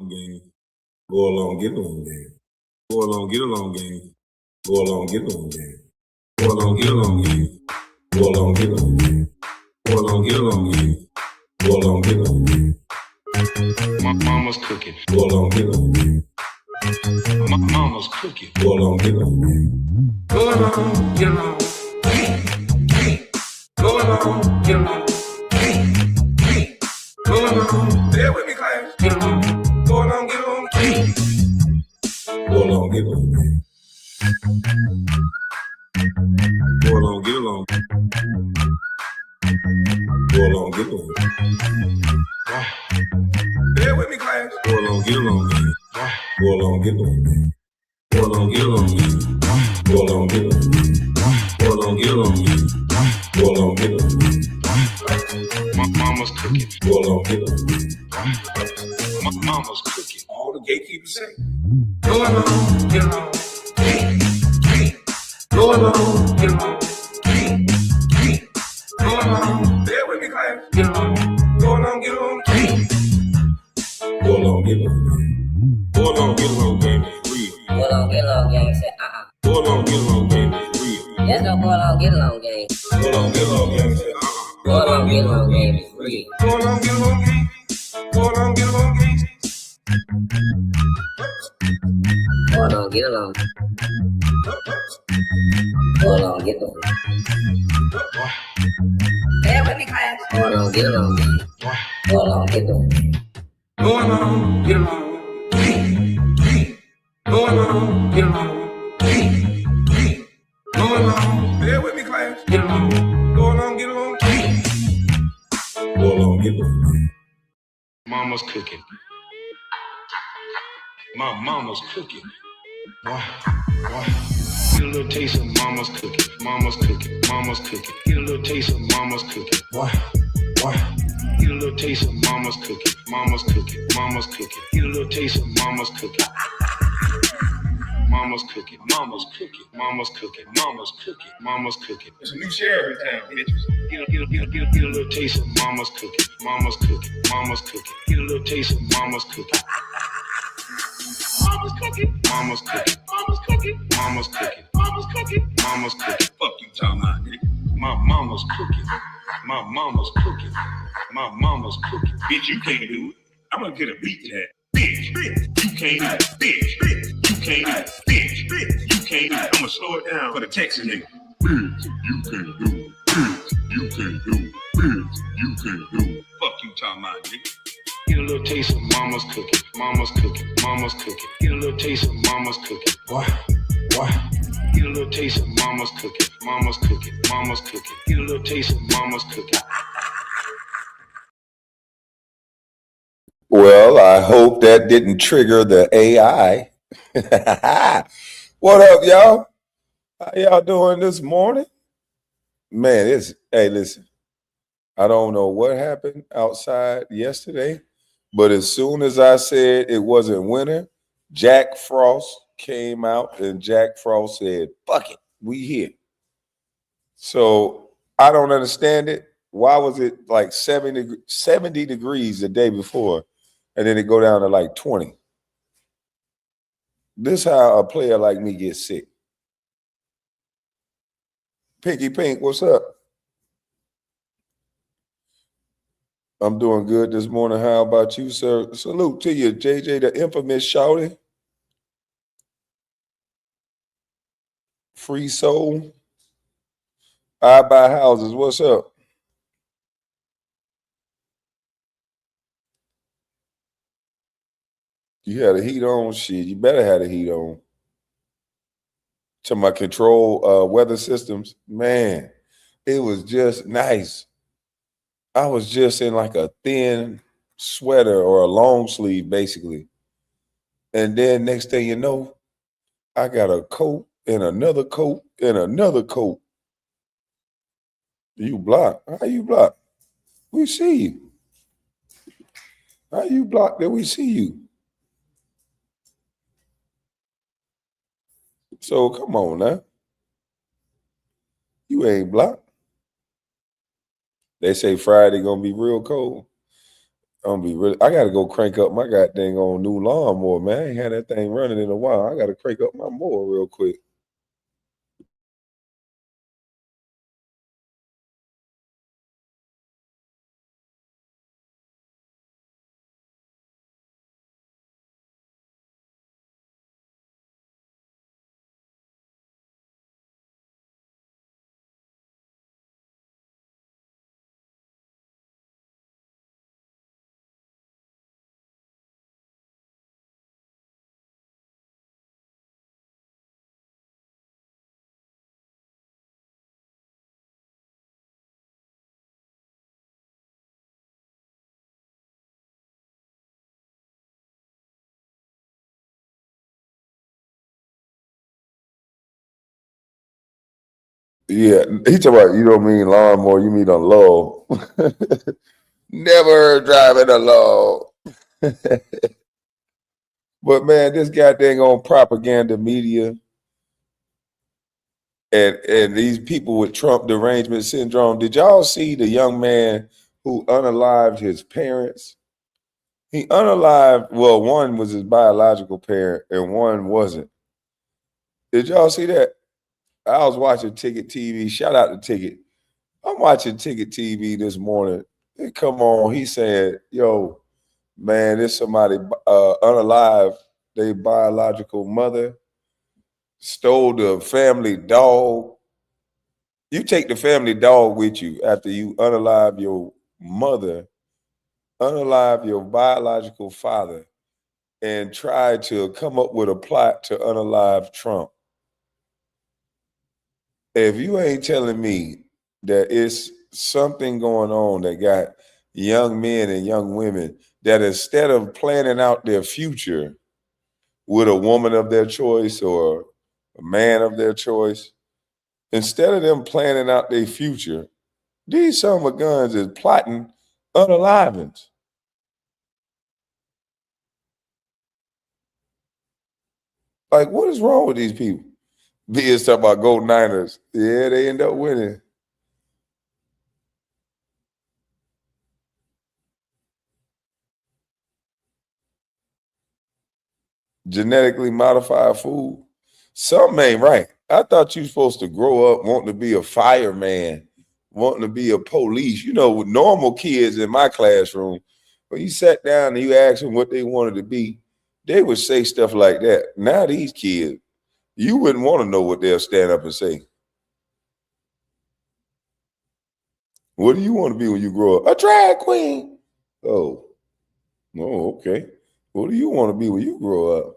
game. Go along, get along game. Go along, get along game. Go along, get along game. Go along, get along game. Go along, get along game. Go along, get along game. Go along, get along game. Mama's cooking. Go along, get along game. Mama's cooking. Go along, get along game. Go along, get along. Go along, get along. Go along, stay with me, class. Get along. Go along, get along. Go along, get along. Go along, get along. Go along, get along. Stay with me, class. Go along, get along. Go along, get along. Go along, get along. Go along, get along. Go along, get along. Go along, get along. Mama's cooking. Go along, get along. Mama's cooking. All the gatekeepers say. Go along, get along. Go along, get along. Go along. Stay with me, class. Get along. Go along, get along. Go along, get along. Go along, get along, game is real. Go along, get along, gang. Say, Go along, get along, game is real. Let's go, go along, get along, gang. Go along, get along, game. Say, Go along, get along, gang is real. Go along, get along, game. Go along, get along, game. Go along, get along. Go along, get along. Stay with me, class. Go along, get along, gang. Go along, get along. Go along, get along. Go along, get along. Go along, stay with me, class. Get along. Go along, get along. Go along, get along. Mama's cooking. My mama's cooking. Why? Get a little taste of mama's cooking. Mama's cooking. Mama's cooking. Get a little taste of mama's cooking. Why? Get a little taste of mama's cooking. Mama's cooking. Mama's cooking. Get a little taste of mama's cooking. Mama's cooking. Mama's cooking. Mama's cooking. Mama's cooking. Mama's cooking. There's a new sheriff in town, bitches. Get a little taste of mama's cooking. Mama's cooking. Mama's cooking. Get a little taste of mama's cooking. Mama's cooking. Mama's cooking. Mama's cooking. Mama's cooking. Mama's cooking. Mama's cooking. Fuck you talking about, nigga. My mama's cooking. My mama's cooking. My mama's cooking. Bitch, you can't do it. I'm gonna get a beat to that. Bitch, you can't do it. Bitch, you can't do it. Bitch, you can't do it. I'm gonna slow it down for the Texas nigga. Bitch, you can't do it. Bitch, you can't do it. Bitch, you can't do it. Fuck you talking about, nigga. Get a little taste of mama's cooking. Mama's cooking. Mama's cooking. Get a little taste of mama's cooking. Why? Get a little taste of mama's cooking. Mama's cooking. Mama's cooking. Get a little taste of mama's cooking. Well, I hope that didn't trigger the AI. What up, y'all? How y'all doing this morning? Man, hey, listen, I don't know what happened outside yesterday, but as soon as I said it wasn't winter, Jack Frost came out and Jack Frost said, fuck it, we here. So I don't understand it. Why was it like 70 degrees the day before? And then it go down to like 20. This how a player like me gets sick. Pinky Pink, what's up? I'm doing good this morning. How about you, sir? Salute to you, JJ, the infamous shouty. Free soul. I buy houses. What's up? You had the heat on? Shit, you better have the heat on. To my control weather systems, man, it was just nice. I was just in like a thin sweater or a long sleeve, basically. And then next thing you know, I got a coat and another coat and another coat. You blocked. How you blocked? We see you. How you blocked that we see you? So come on now. You ain't blocked. They say Friday gonna be real cold. I'm gonna be really. I gotta go crank up my goddamn on new lawnmower, man. I ain't had that thing running in a while. I gotta crank up my mower real quick. Yeah, he talking about you don't mean lawnmower, you mean a low. Never heard driving a low. But man, this goddamn on propaganda media and these people with Trump derangement syndrome. Did y'all see the young man who unalived his parents? He unalived, well, one was his biological parent and one wasn't. Did y'all see that? I was watching Ticket TV. Shout out to Ticket. I'm watching Ticket TV this morning. It come on. He said, yo, man, there's somebody unalive, their biological mother, stole the family dog. You take the family dog with you after you unalive your mother, unalive your biological father, and try to come up with a plot to unalive Trump. If you ain't telling me that it's something going on that got young men and young women that instead of planning out their future with a woman of their choice or a man of their choice, instead of them planning out their future, these son of guns is plotting unalivings. Like, what is wrong with these people? Biz talking about Gold Niners. Yeah, they end up winning. Genetically modified food. Something ain't right. I thought you supposed to grow up wanting to be a fireman, wanting to be a police. You know, with normal kids in my classroom, when you sat down and you asked them what they wanted to be, they would say stuff like that. Now these kids, you wouldn't want to know what they'll stand up and say. What do you want to be when you grow up? A drag queen. Oh, oh, okay. What do you want to be when you grow up?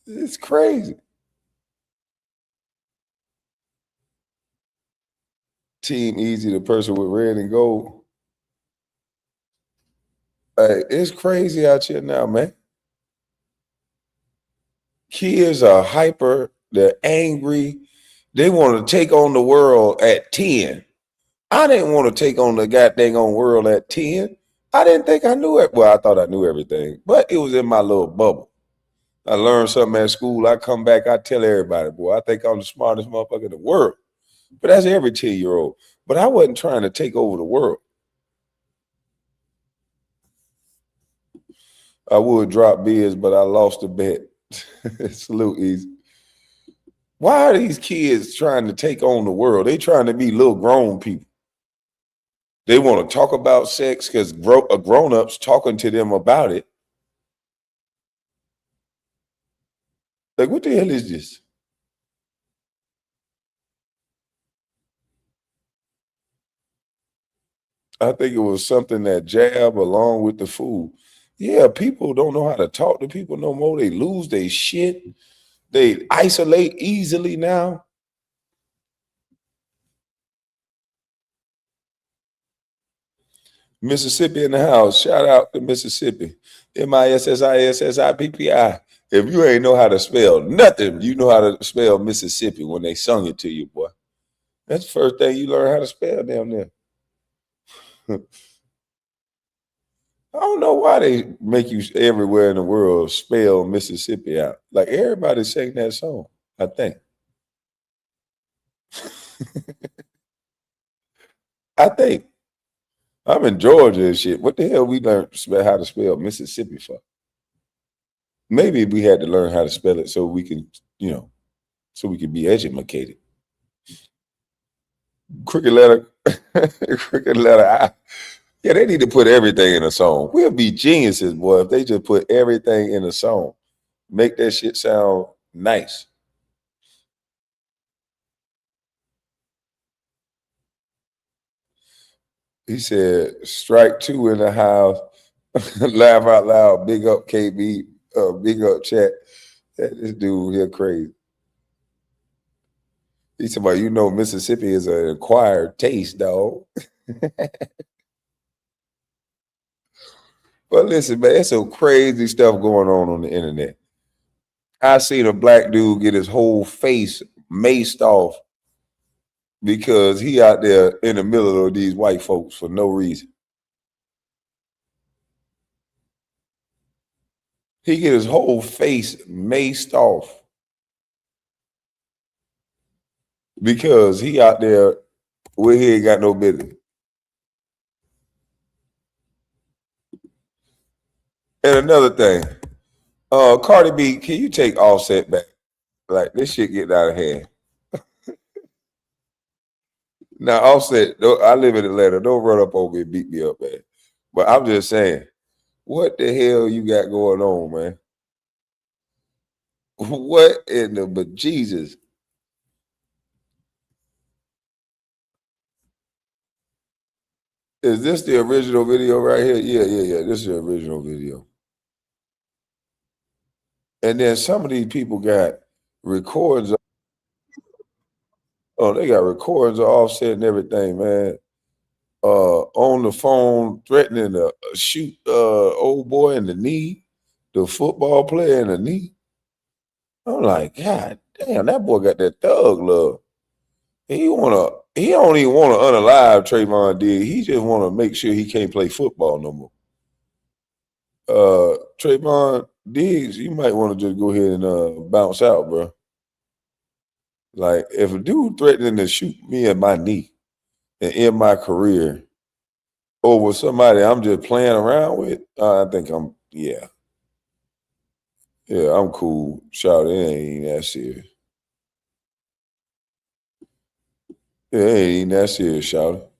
It's crazy. Team Easy, the person with red and gold. Hey, it's crazy out here now, man. Kids are hyper, they're angry, they want to take on the world at 10. I didn't want to take on the goddamn on world at 10. I didn't think I knew it. Well, I thought I knew everything, but it was in my little bubble. I learned something at school. I come back, I tell everybody, boy, I think I'm the smartest motherfucker in the world. But that's every 10-year-old. But I wasn't trying to take over the world. I would drop bids, but I lost the bet. Salute, Easy. Why are these kids trying to take on the world? They trying to be little grown people. They want to talk about sex because grown-ups talking to them about it. Like, what the hell is this? I think it was something that jab along with the food. Yeah, people don't know how to talk to people no more. They lose their shit. They isolate easily now. Mississippi in the house. Shout out to Mississippi. Mississippi. If you ain't know how to spell nothing, you know how to spell Mississippi when they sung it to you, boy. That's the first thing you learn how to spell down there. I don't know why they make you everywhere in the world spell Mississippi out. Like everybody sang that song, I think. I think. I'm in Georgia and shit. What the hell we learned how to spell Mississippi for? Maybe we had to learn how to spell it so we can, so we can be educated. Crooked letter, crooked letter I. Yeah, they need to put everything in a song. We'll be geniuses, boy, if they just put everything in a song. Make that shit sound nice. He said, strike two in the house. Laugh out loud. Big up KB. Big up chat. This dude here crazy. He said, well, Mississippi is an acquired taste, dog. But listen, man, there's some crazy stuff going on the internet. I seen a black dude get his whole face maced off because he out there in the middle of these white folks for no reason. He get his whole face maced off because he out there where he ain't got no business. And another thing, Cardi B, can you take Offset back? Like, this shit getting out of hand. Now, Offset, I live in Atlanta. Don't run up on me and beat me up, man. But I'm just saying, what the hell you got going on, man? What in the bejesus? Is this the original video right here? Yeah. This is the original video. And then some of these people got recordings. Oh, they got recordings of Offset and everything, man. On the phone, threatening to shoot old boy in the knee, the football player in the knee. I'm like, God damn, that boy got that thug love. He don't even want to unalive Trayvon Diggs. He just want to make sure he can't play football no more. Trayvon Diggs, you might want to just go ahead and bounce out, bro. Like, if a dude threatening to shoot me at my knee and end my career over somebody I'm just playing around with, I think yeah, I'm cool. Shout, it ain't that serious. Yeah, it ain't that serious, shout.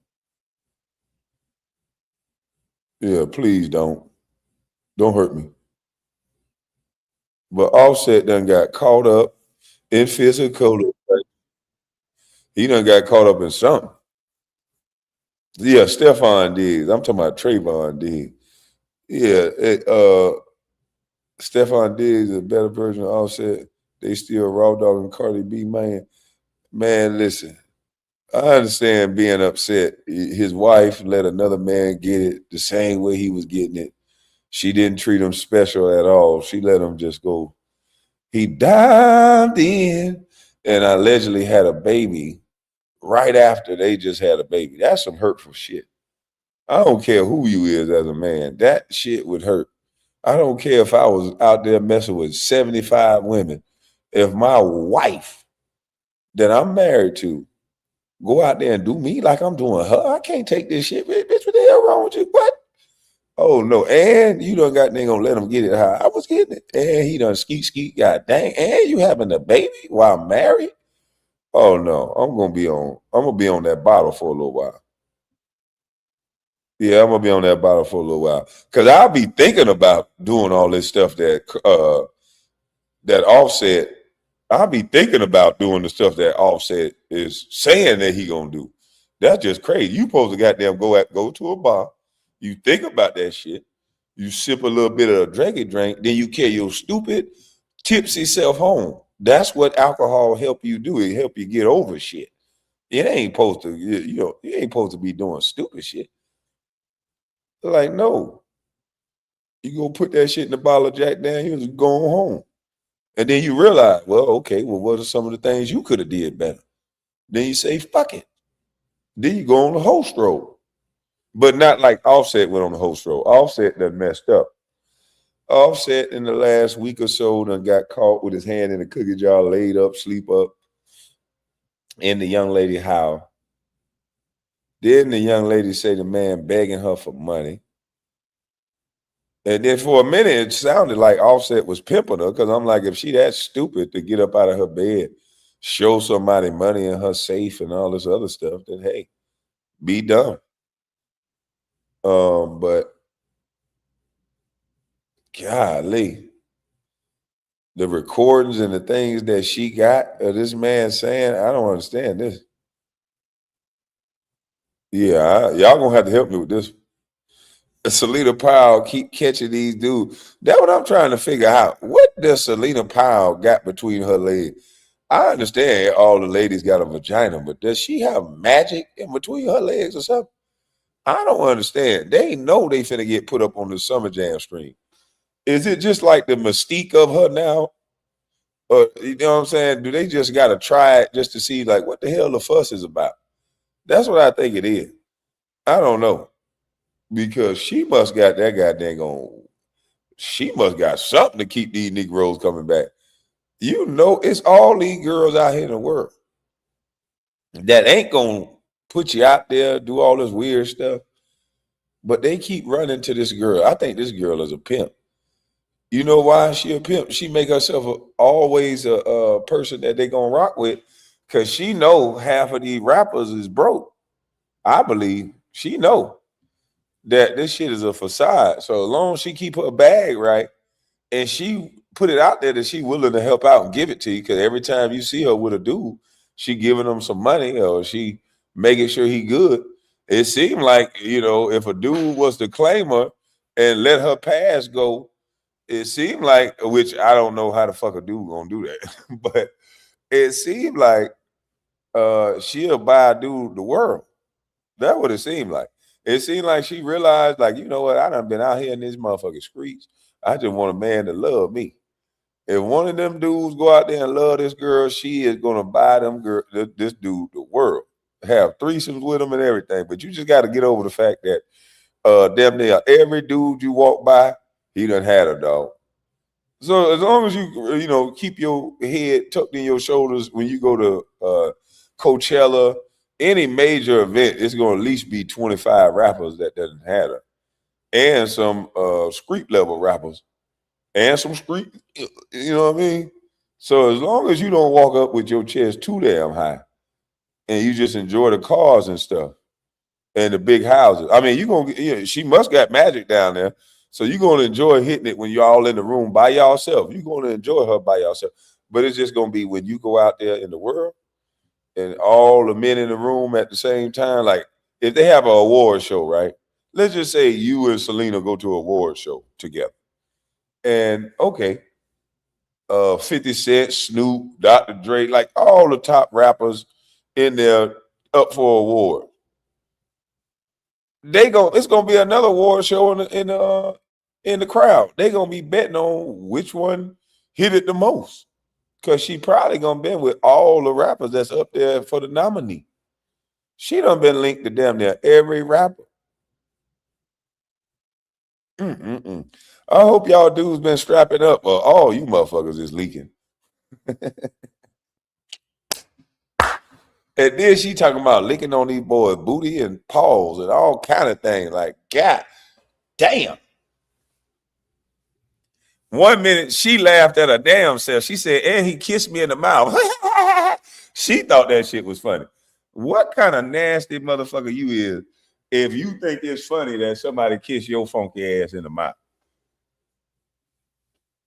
Yeah, please don't hurt me. But Offset done got caught up in physical. He done got caught up in something. Yeah, Stephon Diggs. I'm talking about Trayvon Diggs. Yeah, Stephon Diggs is a better version of Offset. They still raw dog and Cardi B, man. Man, listen. I understand being upset. His wife let another man get it the same way he was getting it. She didn't treat him special at all. She let him just go. He dived in and allegedly had a baby right after they just had a baby. That's some hurtful shit. I don't care who you is as a man. That shit would hurt. I don't care if I was out there messing with 75 women. If my wife that I'm married to go out there and do me like I'm doing her, I can't take this shit. Bitch, what the hell wrong with you? What? Oh no. And you done got gonna let him get it how I was getting it. And he done skeet. God dang. And you having a baby while I'm married? Oh no. I'm gonna be on that bottle for a little while. Yeah, I'm gonna be on that bottle for a little while. Cause I'll be thinking about doing all this stuff that Offset. I'll be thinking about doing the stuff that Offset is saying that he gonna do. That's just crazy. You supposed to goddamn go to a bar. You think about that shit. You sip a little bit of a drink, then you carry your stupid, tipsy self home. That's what alcohol help you do. It help you get over shit. It ain't supposed to, you ain't supposed to be doing stupid shit. Like, no. You go put that shit in the bottle of Jack Daniels and go home. And then you realize, well, okay, well, what are some of the things you could have did better? Then you say, fuck it. Then you go on the host road. But not like Offset went on the host road. Offset done messed up. Offset in the last week or so done got caught with his hand in a cookie jar, laid up, sleep up in the young lady house. Then the young lady say the man begging her for money. And then for a minute, it sounded like Offset was pimping her because I'm like, if she that stupid to get up out of her bed, show somebody money in her safe and all this other stuff, then hey, be dumb. But golly, the recordings and the things that she got of this man saying, I don't understand this. Yeah, y'all gonna have to help me with this. Celina Powell keep catching these dudes. That's what I'm trying to figure out. What does Celina Powell got between her legs? I understand all the ladies got a vagina, but does she have magic in between her legs or something? I don't understand. They know they finna get put up on the Summer Jam stream. Is it just like the mystique of her now? Or you know what I'm saying? Do they just gotta try it just to see like what the hell the fuss is about? That's what I think it is. I don't know. Because she must got that goddamn on. She must got something to keep these Negroes coming back. You know, it's all these girls out here in the world that ain't gonna put you out there, do all this weird stuff, but they keep running to this girl. I think this girl is a pimp. You know why she a pimp? She make herself always a person that they gonna rock with, cause she know half of these rappers is broke. I believe she know that this shit is a facade. So as long as she keep her bag right, and she put it out there that she willing to help out and give it to you, because every time you see her with a dude, she giving him some money or she making sure he good. It seemed like, if a dude was to claim her and let her pass go, it seemed like, which I don't know how the fuck a dude gonna do that, but it seemed like she'll buy a dude the world. That's what it seemed like. It seemed like she realized, like, you know what, I done been out here in these motherfucking streets. I just want a man to love me. If one of them dudes go out there and love this girl, she is gonna buy this dude the world. Have threesomes with him and everything. But you just got to get over the fact that damn near every dude you walk by, he done had a dog. So as long as you keep your head tucked in your shoulders when you go to Coachella, any major event, it's gonna at least be 25 rappers that doesn't have her, and some street level rappers, and some street, you know what I mean? So as long as you don't walk up with your chest too damn high, and you just enjoy the cars and stuff and the big houses. I mean, she must got magic down there. So you're gonna enjoy hitting it when you're all in the room by yourself. You're gonna enjoy her by yourself. But it's just gonna be when you go out there in the world and all the men in the room at the same time. Like if they have an award show, right? Let's just say you and Celina go to an award show together. And okay, 50 Cent, Snoop, Dr. Dre, like all the top rappers in there up for award. It's gonna be another award show in the crowd. They gonna be betting on which one hit it the most. Cause she probably gonna be with all the rappers that's up there for the nominee. She done been linked to damn near every rapper. Mm-mm-mm. I hope y'all dudes been strapping up, or all you motherfuckers is leaking. And then she talking about licking on these boys' booty and paws and all kind of things. Like, God damn. One minute she laughed at her damn self. She said, and he kissed me in the mouth. She thought that shit was funny. What kind of nasty motherfucker you is if you think it's funny that somebody kiss your funky ass in the mouth?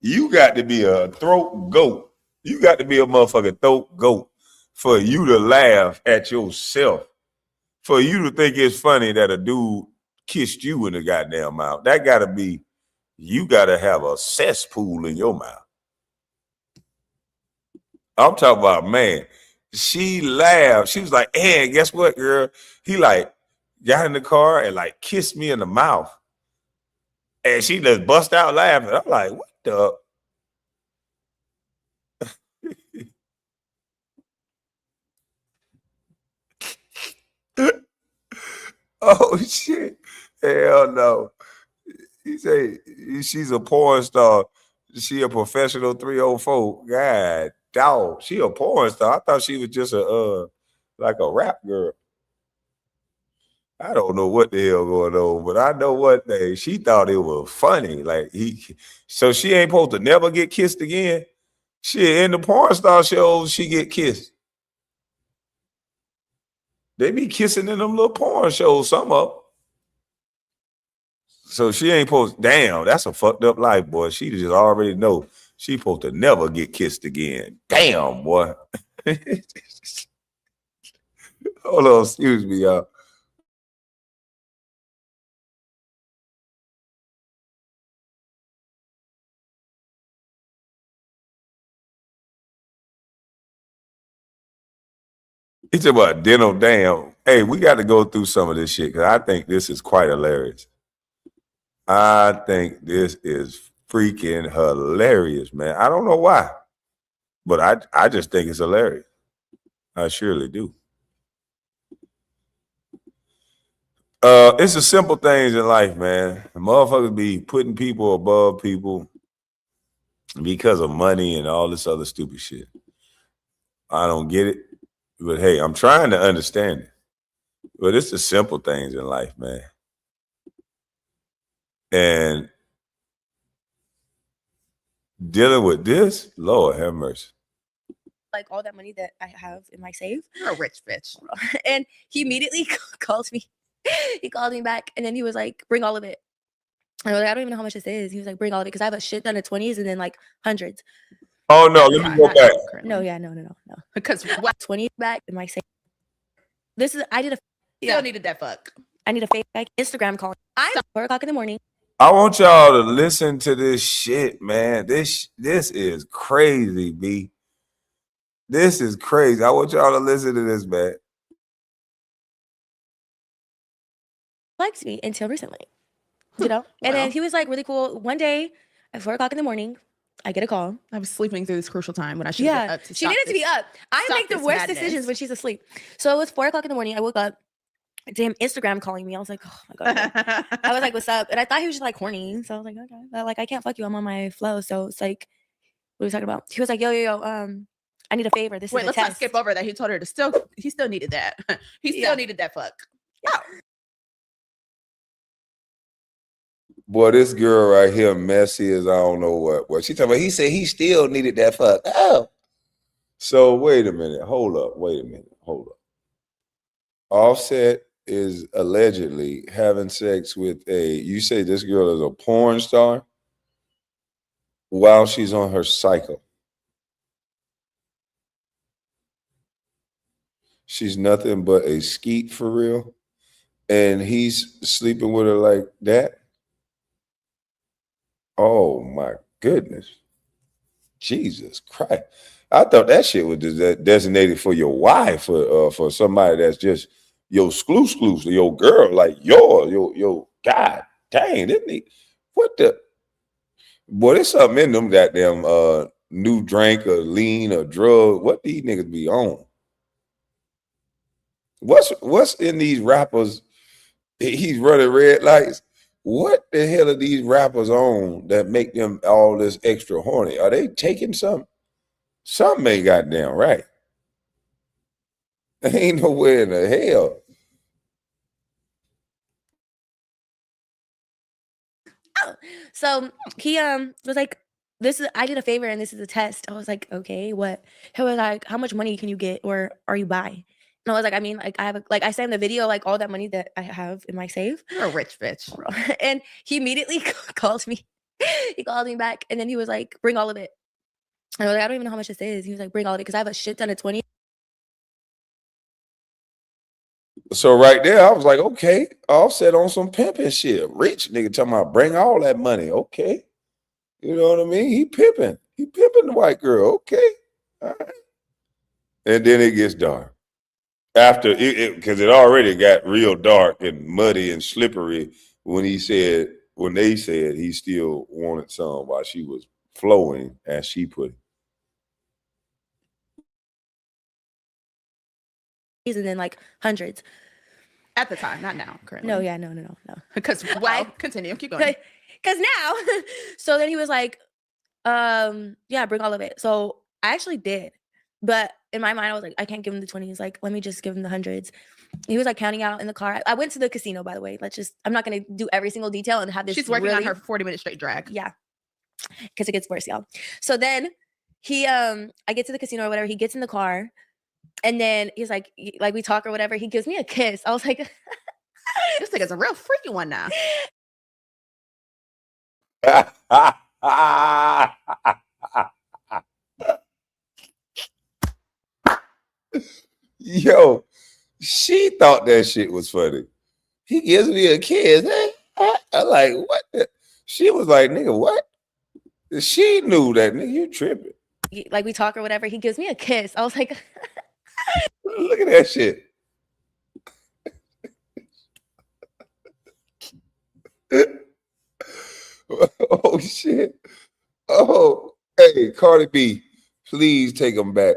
You got to be a throat goat. You got to be a motherfucking throat goat for you to laugh at yourself. For you to think it's funny that a dude kissed you in the goddamn mouth. That got to be, you got to have a cesspool in your mouth. I'm talking about, man, she laughed. She was like, hey, guess what, girl? He like got in the car and like kissed me in the mouth. And she just bust out laughing. I'm like, what the? Oh, shit. Hell no. He say she's a porn star. She a professional 304. God, dog. She a porn star. I thought she was just like a rap girl. I don't know what the hell going on, but I know one thing. She thought it was funny. Like so she ain't supposed to never get kissed again. Shit, in the porn star shows, she get kissed. They be kissing in them little porn shows, some of them. So she ain't supposed. Damn, that's a fucked up life, boy. She just already know she supposed to never get kissed again. Damn, boy. Hold on, excuse me, y'all. He talking about dental. Damn. Hey, we got to go through some of this shit because I think this is quite hilarious. I think this is freaking hilarious, man. I don't know why, but I just think it's hilarious. I surely do. It's the simple things in life, man. The motherfuckers be putting people above people because of money and all this other stupid shit. I don't get it, but hey, I'm trying to understand it. But it's the simple things in life, man. And dealing with this, Lord have mercy. Like all that money that I have in my safe. You're a rich bitch. And he immediately called me. He called me back and then he was like, bring all of it. And I was like, I don't even know how much this is. He was like, bring all of it because I have a shit ton of 20s and then like hundreds. Oh no, let me go back. No, yeah, no. Because what? 20 back in my safe. I did a Still needed that fuck. I need a fake like Instagram call. I'm 4 o'clock in the morning. I want y'all to listen to this shit, man. This is crazy, B. This is crazy. I want y'all to listen to this, man. Likes me until recently, you know. And then he was like really cool. One day at 4 o'clock in the morning, I get a call. I was sleeping through this crucial time when I should have been up to she needed to be up. I make the worst decisions when she's asleep. So it was 4 o'clock in the morning. I woke up. Damn, Instagram calling me. I was like, oh my god. I was like, what's up? And I thought he was just like horny. So I was like, okay, but like I can't fuck you. I'm on my flow. So it's like, what are we talking about? He was like, yo. I need a favor. This is a let's test. not skip over that. He told her he still needed that. He still needed that fuck. Yeah. Boy, this girl right here messy as I don't know what. Well, she talking about he said he still needed that fuck. Oh. So wait a minute. Hold up. Offset is allegedly having sex with you say this girl is a porn star while she's on her cycle. She's nothing but a skeet for real. And he's sleeping with her like that. Oh my goodness. Jesus Christ. I thought that shit was designated for your wife, for somebody that's just your exclusive, your girl, like your God dang, didn't he? What the boy, there's something in them goddamn new drink or lean or drug. What these niggas be on? What's in these rappers? He's running red lights. What the hell are these rappers on that make them all this extra horny? Are they taking something? Something ain't goddamn right. Ain't nowhere in the hell. So he was like, I did a favor and this is a test. I was like, okay, what? He was like, how much money can you get or are you buy? And I was like, I mean, like I have I sent him the video, like all that money that I have in my safe. You're a rich bitch. And he immediately called me. He called me back and then he was like, bring all of it. And I was like, I don't even know how much this is. He was like, bring all of it because I have a shit ton of 20. So right there, I was like, okay, Offset on some pimping shit. Rich nigga talking about bring all that money. Okay. You know what I mean? He pimping the white girl. Okay. All right. And then it gets dark. After because it already got real dark and muddy and slippery when they said he still wanted some while she was flowing, as she put it. And then like hundreds. At the time, not now, currently. No, yeah, no. Because continue, keep going. Because now, so then he was like, yeah, bring all of it. So I actually did. But in my mind, I was like, I can't give him the 20s. Like, let me just give him the hundreds. He was like counting out in the car. I went to the casino, by the way. I'm not going to do every single detail and have this. She's working on her 40-minute straight drag. Yeah. Because it gets worse, y'all. So then I get to the casino or whatever. He gets in the car and then he's like we talk or whatever. He gives me a kiss. I was like, this nigga's a real freaky one now. Yo, she thought that shit was funny. He gives me a kiss. I'm like, what? She was like, nigga, what? She knew that, nigga, you tripping. Like we talk or whatever. He gives me a kiss. I was like, look at that shit. Oh, shit. Oh, hey, Cardi B, please take him back.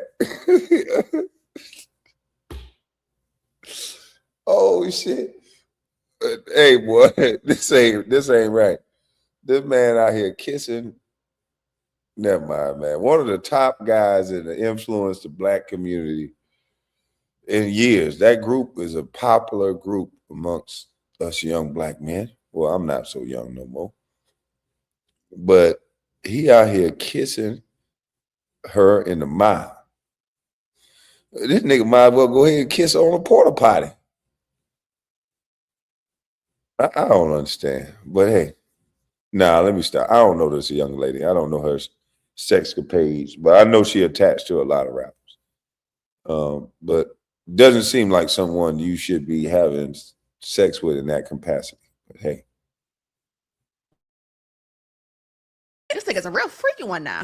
Oh, shit. Hey, boy, this ain't right. This man out here kissing. Never mind, man. One of the top guys in the influence the black community in years. That group is a popular group amongst us young black men. Well, I'm not so young no more. But he out here kissing her in the mouth. This nigga might as well go ahead and kiss her on a porta potty. I don't understand. But hey, let me stop. I don't know this young lady. I don't know her sexcapades, but I know she attached to a lot of rappers. But doesn't seem like someone you should be having sex with in that capacity. But hey. This nigga's a real freaky one now.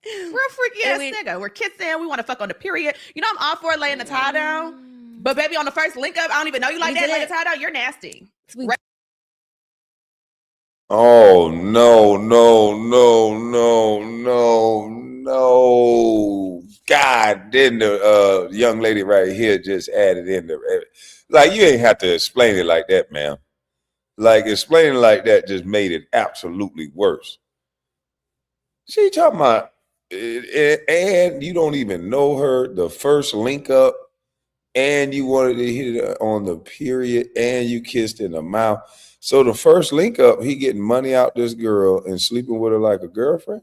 Real freaky ass nigga. We're kissing. We want to fuck on the period. You know, I'm all for laying the tie down. But baby, on the first link up, I don't even know you like that. Lay the tie down. You're nasty. Oh, no. God, then the young lady right here just added in the, like, you ain't have to explain it like that, ma'am. Like, explaining like that just made it absolutely worse. She talking about, and you don't even know her, the first link up, and you wanted to hit it on the period, and you kissed in the mouth. So the first link up, he getting money out this girl and sleeping with her like a girlfriend.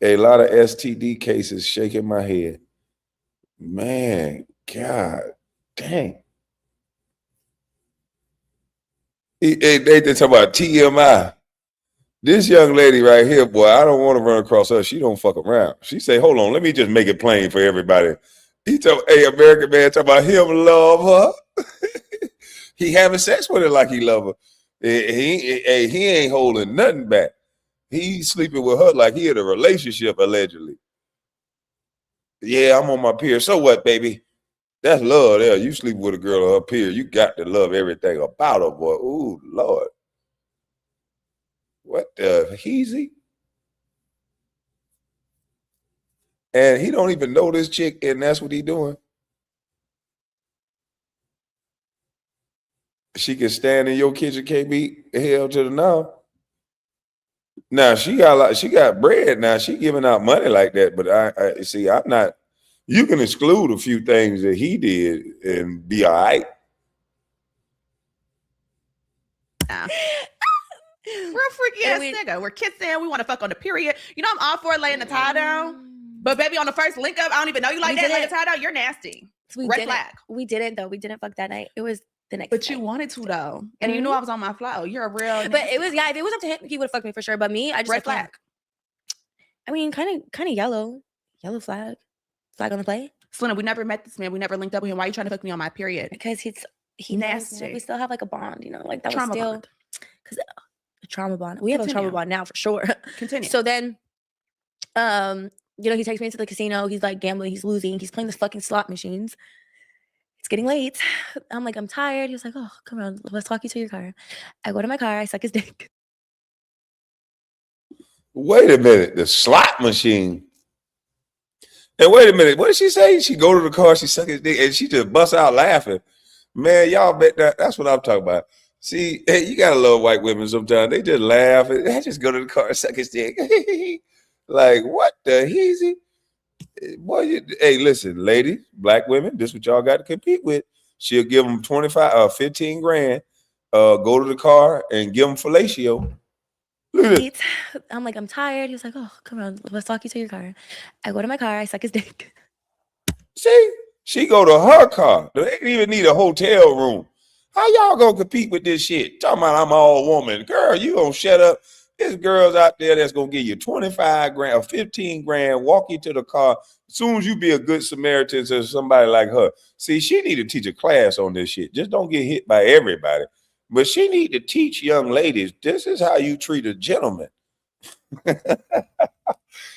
A lot of STD cases shaking my head. Man, God dang. They talk about TMI. This young lady right here, boy, I don't want to run across her. She don't fuck around. She say, hold on, let me just make it plain for everybody. He told, hey, American man, talk about him love her. He having sex with her like he love her. He ain't holding nothing back. He's sleeping with her like he in a relationship, allegedly. Yeah, I'm on my period. So what, baby? That's love there. You sleep with a girl on her period. You got to love everything about her, boy. Ooh, Lord. What the heezy? And he don't even know this chick, and that's what he doing. She can stand in your kitchen, KB, hell to the no. Now she got bread. Now she giving out money like that, but I see. I'm not. You can exclude a few things that he did and be all right. Real freaky ass nigga. We're kissing. We want to fuck on the period. You know, I'm all for laying the tie down. But baby, on the first link up, I don't even know you like that. Lay the tie down. You're nasty. Red flag. We didn't though. We didn't fuck that night. It was the next. But you wanted to though, and you knew I was on my flow. You're a real. But it was if it was up to him, he would have fucked me for sure. But me, I just red flag. I mean, kind of yellow flag on the play. Celina, we never met this man. We never linked up with him. Why are you trying to fuck me on my period? Because he nasty. Knows, we still have like a bond, you know, like that trauma was still because a trauma bond. We have a trauma bond now for sure. Continue. So then, you know, he takes me into the casino. He's like gambling. He's losing. He's playing the fucking slot machines. It's getting late. I'm like, I'm tired. He was like, oh, come on, let's walk you to your car. I go to my car. I suck his dick. Wait a minute, the slot machine. And wait a minute, what did she say? She go to the car, she suck his dick, and she just bust out laughing. Man, y'all bet that's what I'm talking about. See, hey, you gotta love white women sometimes. They just laugh and they just go to the car and suck his dick. Like, what the heezy? Boy, hey, listen, ladies, black women, this is what y'all got to compete with. She'll give them 15 grand. Go to the car and give them fellatio. Look at this. I'm like, I'm tired. He was like, oh, come on, let's walk you to your car. I go to my car. I suck his dick. See, she go to her car. They didn't even need a hotel room. How y'all gonna compete with this shit? Talking about I'm all woman. Girl, you gonna shut up. There's girls out there that's gonna give you 25 grand or 15 grand, walk you to the car. As soon as you be a good Samaritan to somebody like her. See, she need to teach a class on this shit. Just don't get hit by everybody. But she need to teach young ladies, this is how you treat a gentleman.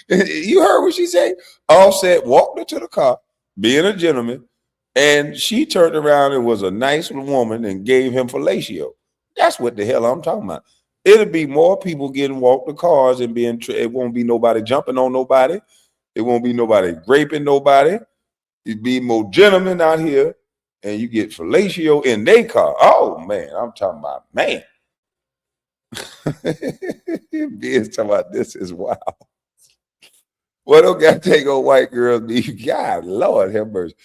You heard what she said? Offset walked her to the car, being a gentleman, and she turned around and was a nice woman and gave him fellatio. That's what the hell I'm talking about. It'll be more people getting walked to cars and it won't be nobody jumping on nobody. It won't be nobody raping nobody. It'd be more gentlemen out here, and you get fellatio in their car. Oh man, I'm talking about man. Biz talking about this is wild. What don't got to take on white girls be? God, Lord have mercy.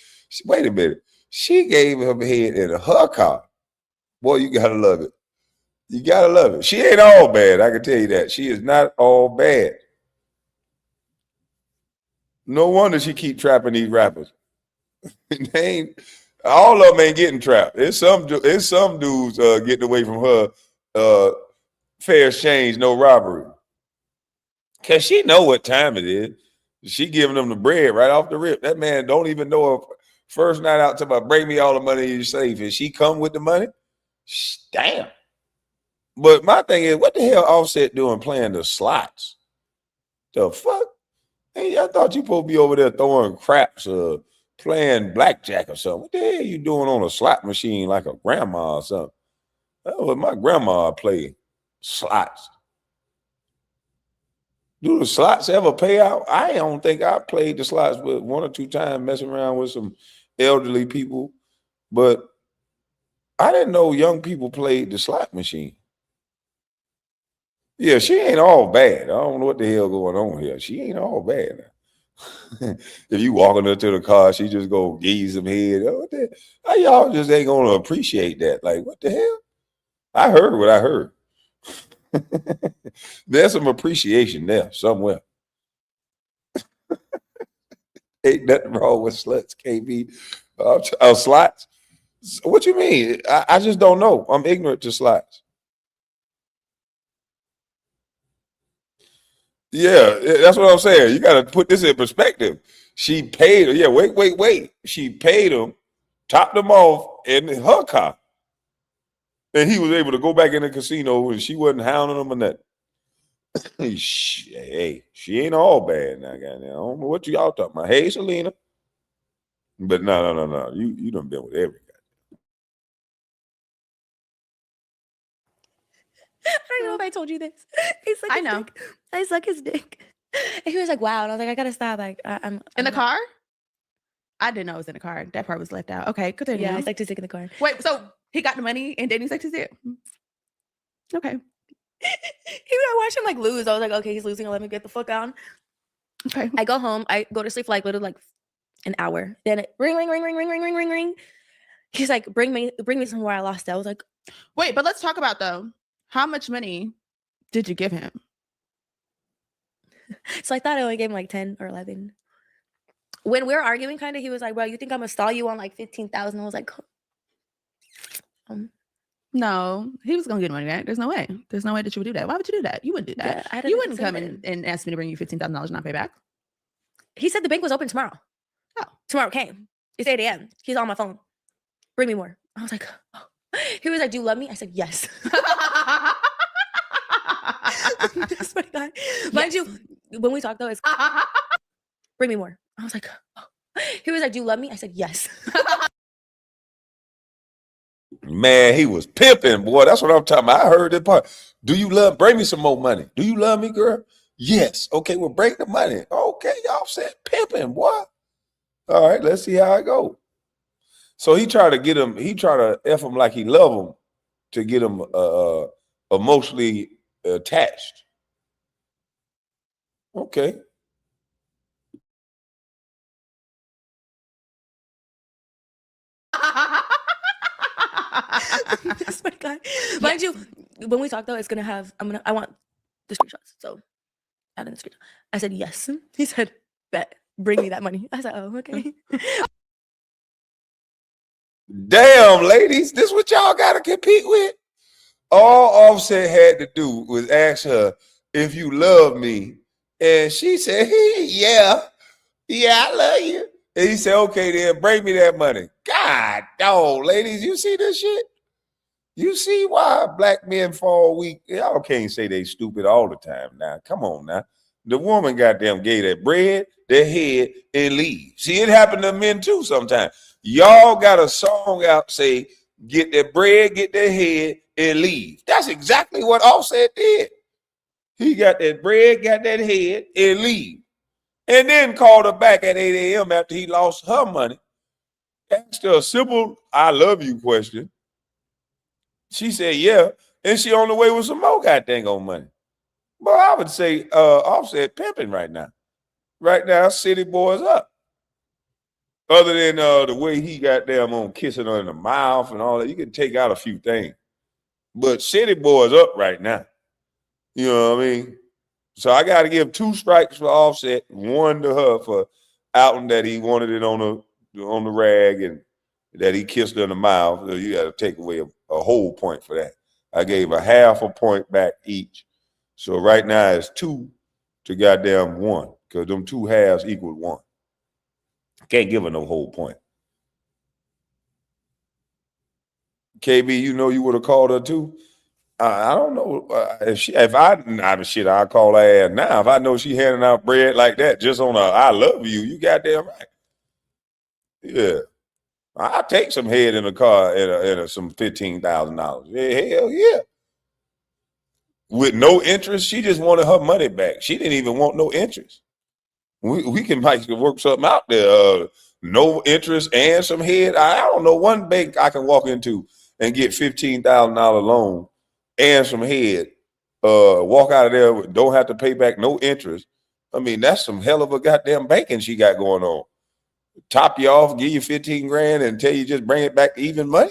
Wait a minute. She gave him head in her car. Boy, you gotta love it. You gotta love it. She ain't all bad. I can tell you that. She is not all bad. No wonder she keep trapping these rappers. They ain't all of them ain't getting trapped. It's some dudes getting away from her. Fair exchange, no robbery. Cause she know what time it is. She giving them the bread right off the rip. That man don't even know if first night out to about bring me all the money you safe. And she come with the money. Damn. But my thing is, what the hell Offset doing playing the slots? The fuck? Hey, I thought you supposed to be over there throwing craps or playing blackjack or something. What the hell you doing on a slot machine like a grandma or something? That was my grandma play slots. Do the slots ever pay out? I don't think I played the slots with 1 or 2 times messing around with some elderly people, but I didn't know young people played the slot machine. Yeah, she ain't all bad. I don't know what the hell going on here. She ain't all bad. If you walking her to the car, she just go give you some head. How y'all just ain't gonna appreciate that? Like, what the hell? I heard what I heard. There's some appreciation there somewhere. Ain't nothing wrong with sluts, KB. Slots? What you mean? I just don't know. I'm ignorant to slots. Yeah, that's what I'm saying. You got to put this in perspective. She paid her. Yeah, wait. She paid him, topped him off in her car. And he was able to go back in the casino and she wasn't hounding him or nothing. Hey, she ain't all bad now, goddamn. I don't know what y'all talking about. Hey, Celina. But no. You done been with every guy. I don't know if I told you this. I know. I suck his dick. And he was like, wow. And I was like, I gotta stop. Like, I'm in the car? I didn't know it was in the car. That part was left out. Okay, continue. Yeah, I sucked his dick in the car. Wait, so he got the money and then he sucked his dick? Okay. I watched him like lose. I was like, okay, he's losing. Let me get the fuck on. Okay. I go home. I go to sleep for like literally like an hour. Then it ring. He's like, bring me somewhere I lost it. I was like, wait, but let's talk about though. How much money did you give him? So I thought I only gave him like 10 or 11. When we were arguing, kind of, he was like, well, you think I'm gonna stall you on like 15,000? I was like, no, he was gonna get money back. There's no way. There's no way that you would do that. Why would you do that? You wouldn't do that. Yeah, you wouldn't come in and ask me to bring you $15,000 and not pay back. He said the bank was open tomorrow. Oh, tomorrow came. It's 8 a.m. He's on my phone. Bring me more. I was like, oh. He was like, do you love me? I said, yes. That's what I got. Mind you, when we talk though, it's bring me more. I was like, oh. He was like, do you love me? I said, yes. Man, he was pimping, boy. That's what I'm talking about. I heard that part. Bring me some more money. Do you love me, girl? Yes. Okay, well, bring the money. Okay, y'all said pimping, boy. All right, let's see how it goes. So he tried to F him like he love him to get him emotionally attached. Okay. I swear to God. Mind you, when we talk though, it's gonna have. I want the screenshots. So add in the screenshot. I said yes. He said, bet. Bring me that money. I said, oh, okay. Damn, ladies, this what y'all got to compete with? All Offset had to do was ask her if you love me. And she said, hey, yeah, I love you. And he said, okay, then bring me that money. God, dog, ladies, you see this shit? You see why black men fall weak? Y'all can't say they stupid all the time now. Come on now. The woman goddamn gave that bread, their head, and leave. See, it happened to men too sometimes. Y'all got a song out say, get their bread, get their head, and leave. That's exactly what Offset did. He got that bread, got that head, and leave. And then called her back at 8 a.m. after he lost her money. Asked her a simple, I love you question. She said, yeah. And she on the way with some more goddamn on money. But I would say Offset pimping right now. Right now, City Boy's up. Other than the way he got them on kissing her in the mouth and all that, you can take out a few things. But City Boy's up right now. You know what I mean? So I got to give 2 strikes for Offset, 1 to her for outing that he wanted it on the rag and that he kissed her in the mouth. So you got to take away a whole point for that. I gave a half a point back each. So right now it's 2 to goddamn 1 because them 2 halves equal 1. Can't give her no whole point. KB, you know you would have called her too. I don't know I'll call her ass now. If I know she handing out bread like that just on a I love you, you goddamn right. Yeah. I'll take some head in the car at some $15,000. Yeah, hell yeah. With no interest, she just wanted her money back. She didn't even want no interest. We can work something out there. No interest and some head. I don't know one bank I can walk into and get $15,000 loan and some head. Walk out of there, don't have to pay back no interest. I mean, that's some hell of a goddamn banking she got going on. Top you off, give you 15 grand and tell you just bring it back to even money.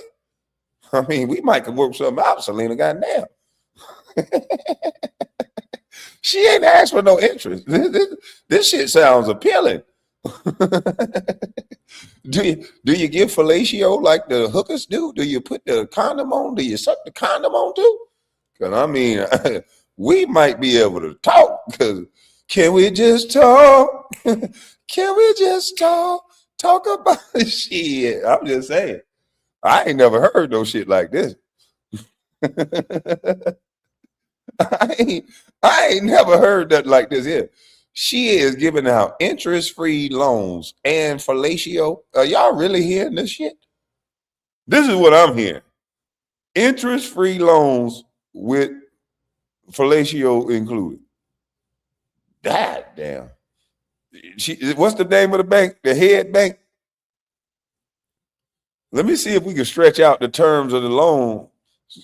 I mean, we might could work something out, Celina, goddamn. She ain't asked for no interest. This shit sounds appealing. Do you give fellatio like the hookers do? Do you put the condom on? Do you suck the condom on too? Because I mean, we might be able to talk. Because can we just talk? Can we just talk? Talk about shit. I'm just saying. I ain't never heard no shit like this. I ain't never heard that like this here. She is giving out interest-free loans and fellatio. Are y'all really hearing this shit? This is what I'm hearing. Interest-free loans with fellatio included. God damn. What's the name of the bank? The head bank? Let me see if we can stretch out the terms of the loan.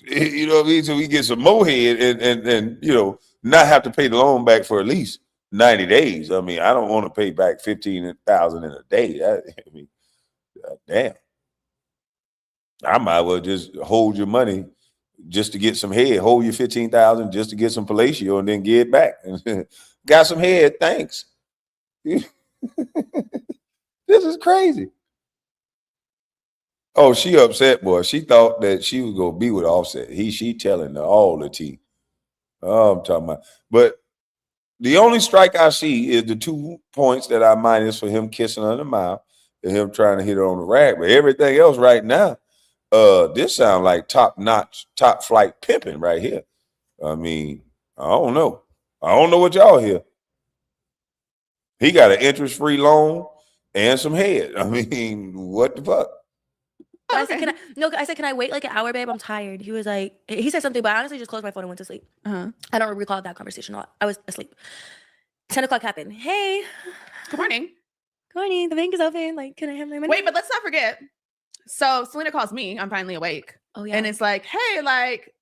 You know what I mean? So we get some more head and you know, not have to pay the loan back for at least 90 days. I mean, I don't want to pay back $15,000 in a day. I mean, damn. I might well just hold your money just to get some head. Hold your $15,000 just to get some fellatio and then get it back. Got some head, thanks. This is crazy. Oh, she upset, boy. She thought that she was gonna be with Offset. She telling her all the tea. Oh, I'm talking about. But the only strike I see is the 2 points that I minus for him kissing her in the mouth and him trying to hit her on the rack. But everything else right now, this sounds like top-notch, top-flight pimping right here. I mean, I don't know. I don't know what y'all hear. He got an interest-free loan and some head. I mean, what the fuck? I said, can I wait like an hour, babe? I'm tired. He was like, he said something, but I honestly just closed my phone and went to sleep. I don't recall that conversation a lot. I was asleep. 10 o'clock happened. Hey. Good morning. Good morning. The bank is open. Like, can I have my money? Wait, but let's not forget. So Celina calls me. I'm finally awake. Oh, yeah. And it's like, hey, like,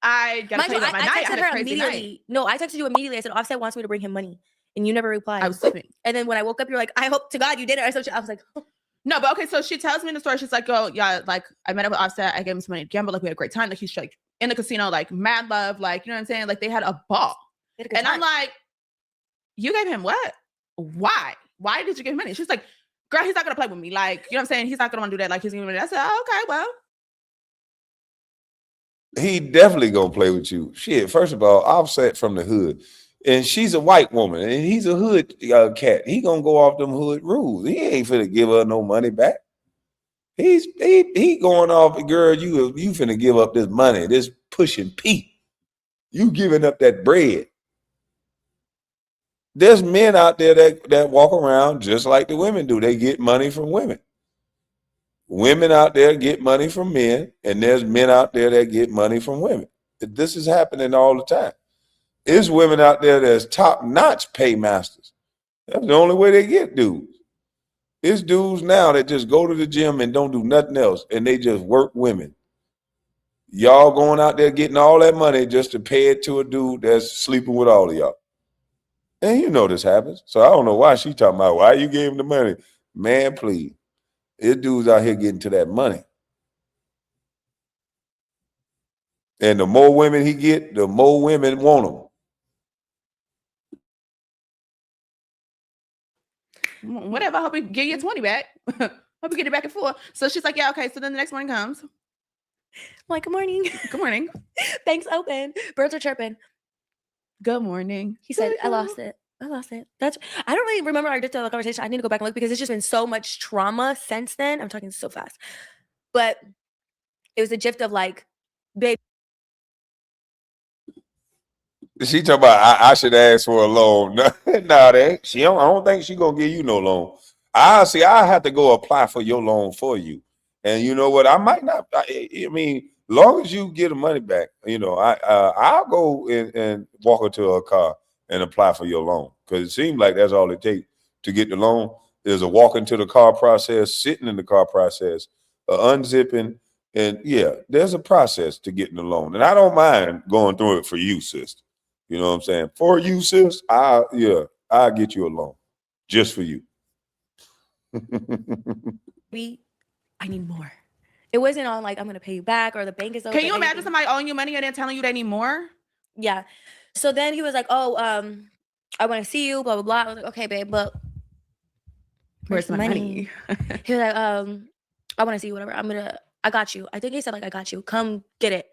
I got to tell you about my night. I texted her immediately. No, I texted you immediately. I said, Offset wants me to bring him money. And you never replied. I was sleeping. And then when I woke up, you're like, I hope to God you did it. I was like, oh. No, but okay, so she tells me in the story, she's like, oh, yeah, like, I met up with Offset, I gave him some money to gamble, like, we had a great time, like, he's like, in the casino, like, mad love, like, you know what I'm saying? Like, they had a ball. And I'm like, you gave him what? Why? Why did you give him money? She's like, girl, he's not gonna play with me. Like, you know what I'm saying? He's not gonna want to do that. Like, he's gonna do that. I said, oh, okay, well. He definitely gonna play with you. Shit, first of all, Offset from the hood. And she's a white woman, and he's a hood cat. He gonna go off them hood rules. He ain't finna give her no money back. He going off, girl, you finna give up this money, this pushing Pete. You giving up that bread. There's men out there that walk around just like the women do. They get money from women. Women out there get money from men, and there's men out there that get money from women. This is happening all the time. There's women out there that's top-notch paymasters. That's the only way they get dudes. There's dudes now that just go to the gym and don't do nothing else, and they just work women. Y'all going out there getting all that money just to pay it to a dude that's sleeping with all of y'all. And you know this happens. So I don't know why she talking about why you gave him the money. Man, please. This dude's out here getting to that money. And the more women he get, the more women want him. Whatever. I hope we get your 20 back. Hope we get it back and forth. So she's like, yeah, okay. So then the next morning comes. I'm like, good morning. Good morning. Thanks, open. Birds are chirping. Good morning. He said, I lost it. I lost it. I don't really remember our detailed conversation. I need to go back and look because it's just been so much trauma since then. I'm talking so fast. But it was a gift of like, babe. She talking about I should ask for a loan. No, I don't think she gonna give you no loan. I have to go apply for your loan for you. And you know what? I might not. I mean, long as you get the money back, you know, I'll go and walk into a car and apply for your loan, because it seems like that's all it takes to get the loan. There's a walk into the car process, sitting in the car process, unzipping, and yeah, there's a process to getting the loan. And I don't mind going through it for you, sister. You know what I'm saying? For you, sis, I'll get you a loan just for you. I need more. It wasn't on like, I'm gonna pay you back or the bank is open. Can you imagine somebody owing you money and then telling you they need more? Yeah. So then he was like, oh, I want to see you, blah, blah, blah. I was like, okay, babe, but where's my money? He was like, I want to see you, whatever. I got you. I think he said like, I got you. Come get it.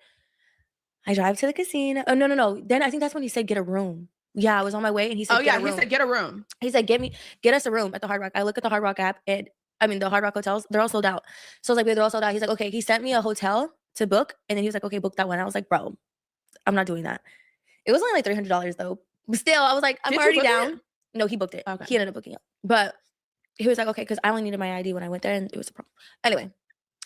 I drive to the casino. Oh, no. Then I think that's when he said, get a room. Yeah, I was on my way and he said, he said, get a room. He said, get us a room at the Hard Rock. I look at the Hard Rock app and the Hard Rock hotels, they're all sold out. So I was like, they're all sold out. He's like, okay. He sent me a hotel to book. And then he was like, okay, book that one. I was like, bro, I'm not doing that. It was only like $300 though. But still, I was like, I'm already down. No, he booked it. Okay. He ended up booking it. But he was like, okay, because I only needed my ID when I went there and it was a problem. Anyway,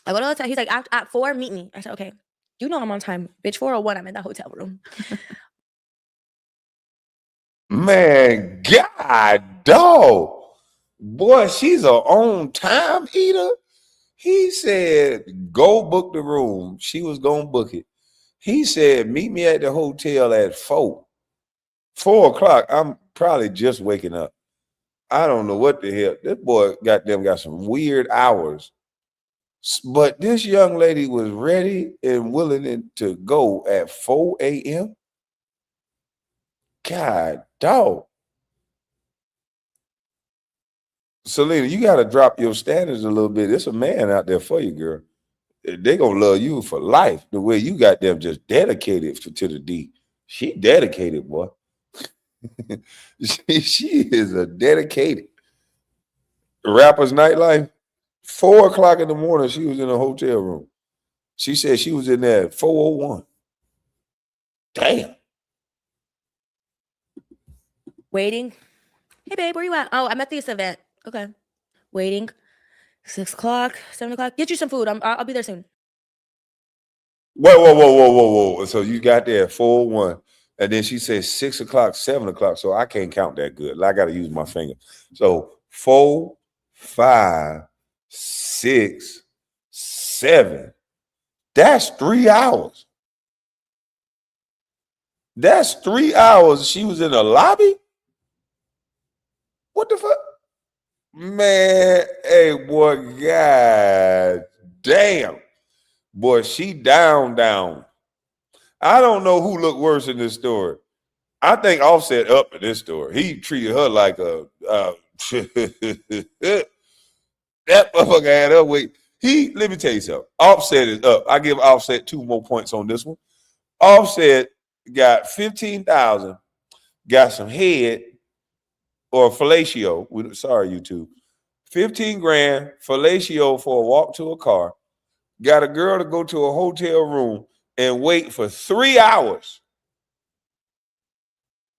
I go to the hotel. He's like, at 4, meet me. I said, okay. You know I'm on time. Bitch, 4:01, I'm in that hotel room. Man, God, dog. Boy, she's a on-time eater. He said, go book the room. She was going to book it. He said, meet me at the hotel at 4. 4 o'clock, I'm probably just waking up. I don't know what the hell. This boy got some weird hours. But this young lady was ready and willing to go at 4 a.m. God, dog. Celina, you got to drop your standards a little bit. There's a man out there for you, girl. They going to love you for life. The way you got them just dedicated to the D. She dedicated, boy. she is a dedicated. Rapper's nightlife. 4 o'clock in the morning, she was in a hotel room. She said she was in there at 4:01. Damn. Waiting. Hey, babe, where you at? Oh, I'm at this event. Okay. Waiting. 6 o'clock, 7 o'clock. Get you some food. I'll be there soon. Whoa. So you got there at 4:01. And then she said 6 o'clock, 7 o'clock. So I can't count that good. I got to use my finger. So 4, 5, 6, 7. That's 3 hours. That's 3 hours. She was in the lobby. What the fuck? Man, hey, boy, god damn. Boy, she down. I don't know who looked worse in this story. I think Offset up in this story. He treated her like a that motherfucker had her weight. Let me tell you something. Offset is up. I give Offset 2 more points on this one. Offset got 15,000, got some head or fellatio. Sorry, YouTube. 15 grand fellatio for a walk to a car. Got a girl to go to a hotel room and wait for 3 hours.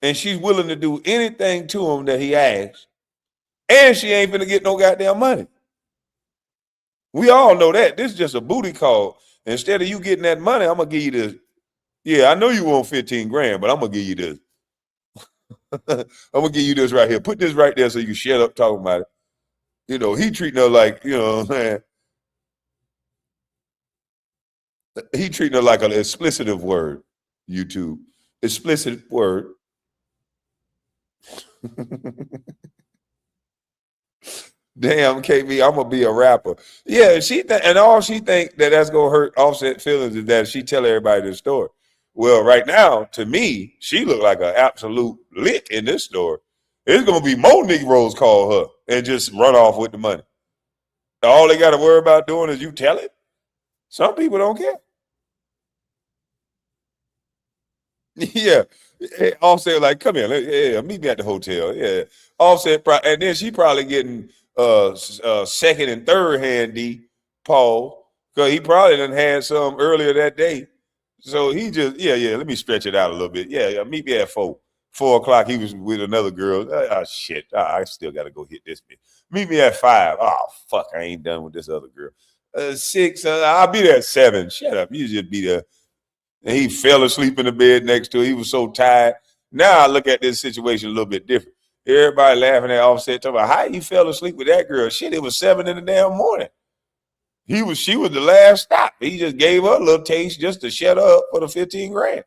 And she's willing to do anything to him that he asks. And she ain't finna get no goddamn money. We all know that. This is just a booty call. Instead of you getting that money, I'm going to give you this. Yeah, I know you want 15 grand, but I'm going to give you this. I'm going to give you this right here. Put this right there so you can shut up talking about it. You know, he treating her like, you know what I'm saying? He treating her like an explicitive word, YouTube. Explicit word. Damn, KB, I'm gonna be a rapper. Yeah, and all she think that's gonna hurt Offset feelings is that she tell everybody this story. Well, right now, to me, she look like an absolute lick in this story. It's gonna be more Negroes call her and just run off with the money. All they got to worry about doing is you tell it. Some people don't care. Yeah. Offset like, come here, meet me at the hotel. Yeah. Offset, and then she probably getting second and third hand D, Paul, because he probably done had some earlier that day. So he just, let me stretch it out a little bit. Yeah, meet me at 4 o'clock. He was with another girl. Shit, I still got to go hit this bitch. Meet me at 5. Oh, fuck, I ain't done with this other girl. 6, I'll be there at 7. Shut up, you just be there. And he fell asleep in the bed next to her. He was so tired. Now I look at this situation a little bit different. Everybody laughing at Offset, talking about how you fell asleep with that girl. Shit, it was 7 in the damn morning. She was the last stop. He just gave her a little taste just to shut her up for the 15 grand.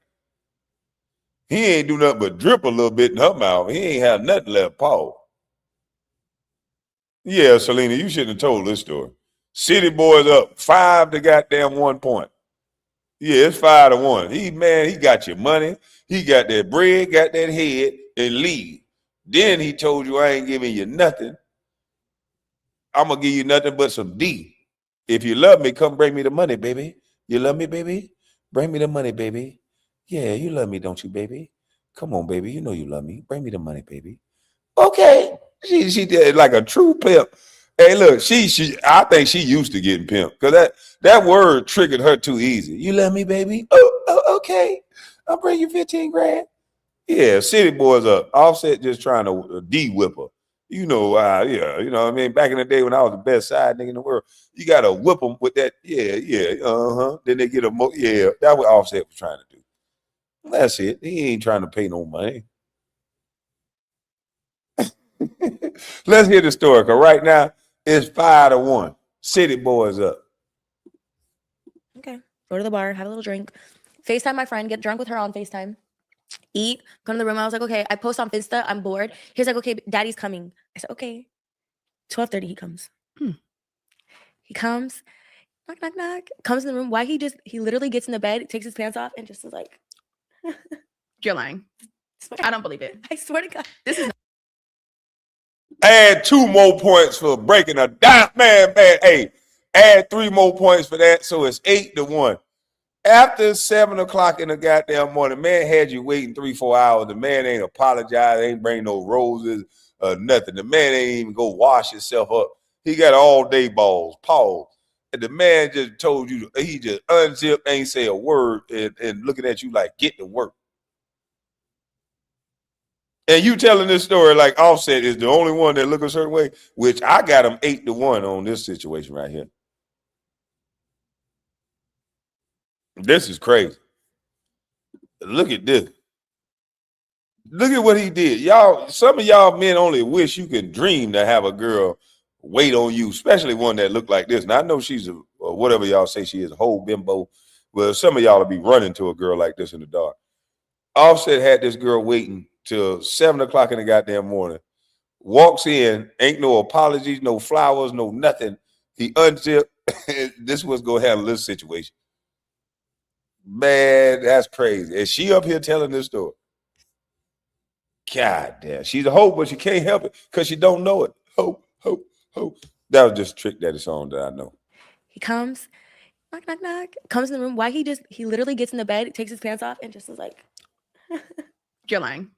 He ain't do nothing but drip a little bit in her mouth. He ain't have nothing left, Paul. Yeah, Celina, you shouldn't have told this story. City boys up 5 to goddamn 1 point. Yeah, it's 5-1. He got your money. He got that bread, got that head, and leave. Then he told you, I ain't giving you nothing. I'm going to give you nothing but some D. If you love me, come bring me the money, baby. You love me, baby? Bring me the money, baby. Yeah, you love me, don't you, baby? Come on, baby. You know you love me. Bring me the money, baby. Okay. She did like a true pimp. Hey, look, I think she used to getting pimped because that word triggered her too easy. You love me, baby? Oh, okay. I'll bring you 15 grand. Yeah, city boys up. Offset just trying to de-whip her. You know, you know what I mean? Back in the day when I was the best side nigga in the world, you got to whip them with that. Yeah. Then they get that's what Offset was trying to do. That's it. He ain't trying to pay no money. Let's hear the story, because right now it's 5-1. City boys up. Okay. Go to the bar, have a little drink. FaceTime my friend, get drunk with her on FaceTime. Eat, come to the room. I was like, okay. I post on Finsta. I'm bored. He's like, okay, daddy's coming. I said, okay. 12:30, he comes. He comes. Knock, knock, knock. Comes in the room. Why he literally gets in the bed, takes his pants off, and just is like. You're lying. I don't believe it. I swear to God. This is. Add 2 more points for breaking a down. Man. Hey, add 3 more points for that. So it's 8-1. After 7 o'clock in the goddamn morning, man had you waiting 3-4 hours. The man ain't apologize, ain't bring no roses or nothing. The man ain't even go wash himself up. He got all day balls, Paul. And the man just told you, he just unzipped, ain't say a word, and looking at you like, get to work. And you telling this story like Offset is the only one that look a certain way, which I got him 8-1 on this situation right here. This is crazy. Look at this. Look at what he did. Y'all, some of y'all men only wish you could dream to have a girl wait on you, especially one that look like this. Now, I know she's or whatever y'all say she is, a whole bimbo. Well, some of y'all will be running to a girl like this in the dark. Offset had this girl waiting till 7 o'clock in the goddamn morning walks in, ain't no apologies, no flowers, no nothing. He unzipped. This was gonna handle this situation. Man, that's crazy. And she up here telling this story. God damn. She's a hoe, but she can't help it because she don't know it. Ho, ho, ho. That was just a Trick Daddy song that I know. He comes, knock, knock, knock, comes in the room. Why he literally gets in the bed, takes his pants off, and just is like, you're lying.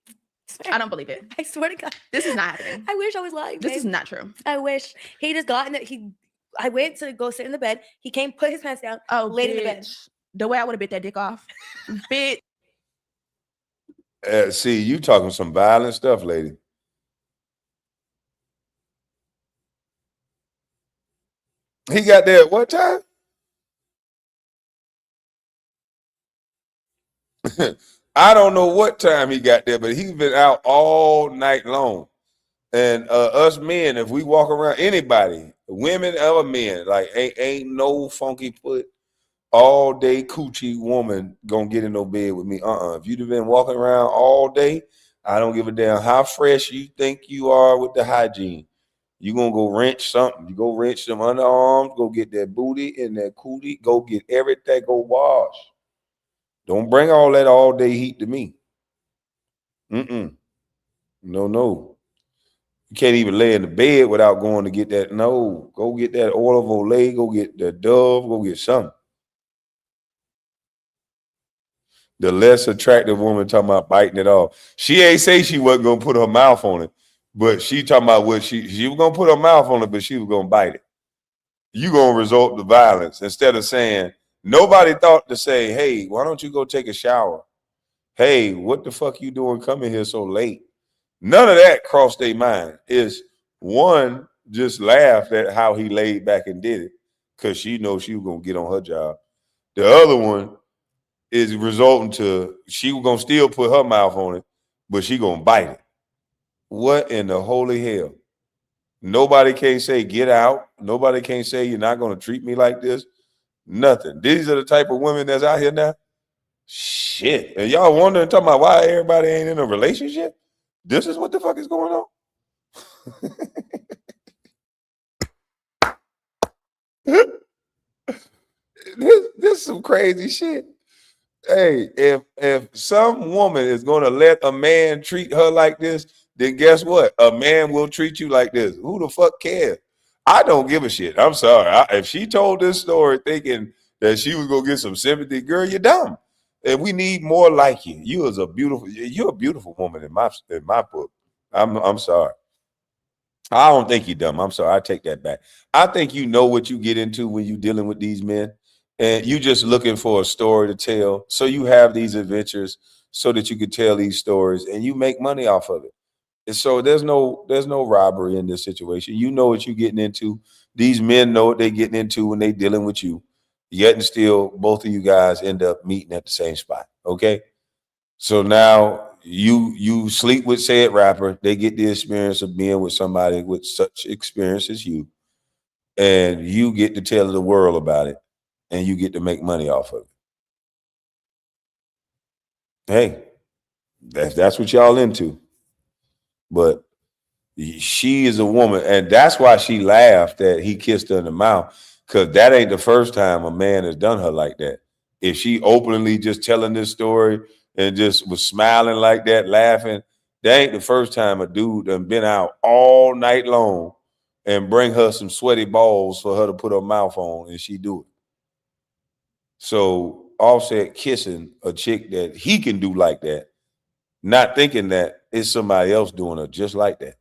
I don't believe it. I swear to God. This is not happening. I wish I was lying. This is not true. I wish. He just got in it. I went to go sit in the bed. He came, put his pants down, laid in the bed. The way I would have bit that dick off. Bitch. See, you talking some violent stuff, lady. He got there at what time? I don't know what time he got there, but he's been out all night long. And us men, if we walk around, anybody, women or men, like ain't no funky foot all day coochie woman gonna get in no bed with me. If you've been walking around all day, I don't give a damn how fresh you think you are with the hygiene. You gonna go wrench something. You go wrench some underarms, go get that booty and that cootie, go get everything, go wash. Don't bring all that all day heat to me. No. You can't even lay in the bed without going to get that. No, go get that oil of Olay, go get the Dove, go get something. The less attractive woman talking about biting it off. She ain't say she wasn't gonna put her mouth on it, but she talking about what she was gonna put her mouth on it, but she was gonna bite it. You gonna resort to violence instead of saying, nobody thought to say, hey, why don't you go take a shower? Hey, what the fuck you doing coming here so late? None of that crossed their mind. Is one just laughed at how he laid back and did it because she knows she was gonna get on her job. The other one is resulting to she was gonna still put her mouth on it, but she gonna bite it. What in the holy hell? Nobody can say get out. Nobody can say you're not gonna treat me like this. Nothing. These are the type of women that's out here now. Shit. And y'all wondering, talking about why everybody ain't in a relationship? This is what the fuck is going on. This is some crazy shit. Hey, if some woman is gonna let a man treat her like this, then guess what? A man will treat you like this. Who the fuck cares? I don't give a shit. I'm sorry. If she told this story thinking that she was gonna get some sympathy, girl, you're dumb. And we need more like you. You're a beautiful woman in my book. I'm sorry. I don't think you're dumb. I'm sorry. I take that back. I think you know what you get into when you're dealing with these men. And you just looking for a story to tell. So you have these adventures so that you can tell these stories and you make money off of it. And so there's no robbery in this situation. You know what you're getting into. These men know what they're getting into when they're dealing with you. Yet and still, both of you guys end up meeting at the same spot. Okay. So now you sleep with said rapper. They get the experience of being with somebody with such experience as you. And you get to tell the world about it. And you get to make money off of it. Hey, that's what y'all into. But she is a woman, and that's why she laughed that he kissed her in the mouth, because that ain't the first time a man has done her like that. If she openly just telling this story and just was smiling like that, laughing, that ain't the first time a dude done been out all night long and bring her some sweaty balls for her to put her mouth on, and she do it. So Offset kissing a chick that he can do like that, not thinking that it's somebody else doing her just like that.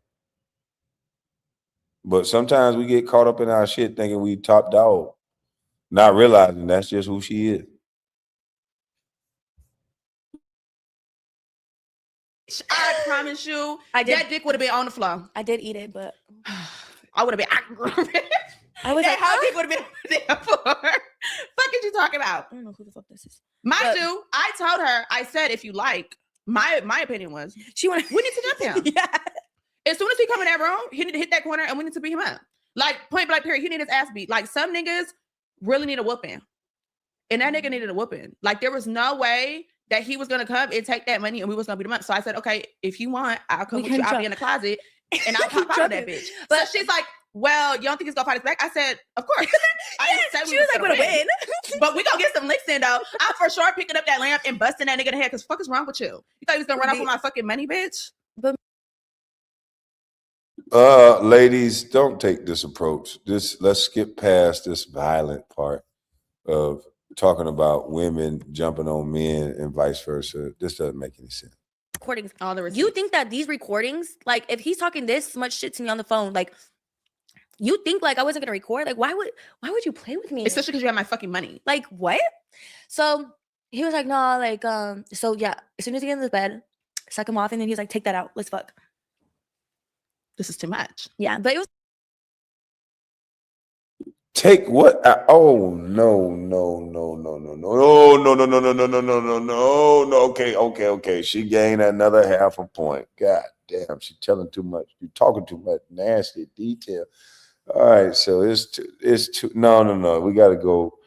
But sometimes we get caught up in our shit thinking we top dog, not realizing that's just who she is. I promise you, that dick would have been on the floor. I did eat it, but I would have been. I was that like, how dick would have been there for. Fuck is you talking about? I don't know who the fuck this is. Mind you, I told her, I said, if you like, my opinion was, we need to jump him. Yeah. As soon as he come in that room, he need to hit that corner and we need to beat him up. Like, point blank period, he need his ass beat. Like, some niggas really need a whooping. And that nigga needed a whooping. Like, there was no way that he was going to come and take that money and we was going to beat him up. So I said, okay, if you want, I'll come with you. I'll be in the closet and I'll pop out of that bitch. But she's like, well, you don't think he's gonna fight us back? I said, of course. I didn't say she was like, "We're gonna win." But we gonna get some licks in though. I'm for sure picking up that lamp and busting that nigga in the head. Cause fuck is wrong with you? You thought he was gonna run off with my fucking money, bitch? But ladies, don't take this approach. Let's skip past this violent part of talking about women jumping on men and vice versa. This doesn't make any sense. Recordings. You think that these recordings, like if he's talking this much shit to me on the phone, like you think like I wasn't gonna record? Like why would you play with me? Especially because you have my fucking money. Like what? So he was like, no, like so yeah, as soon as he gets in the bed, suck him off, and then he's like, take that out, let's fuck. This is too much. Yeah, but it was take what? Oh no. Okay. She gained another half a point. God damn, she's telling too much. You're talking too much nasty detail. All right, so it's too. No. We got to go.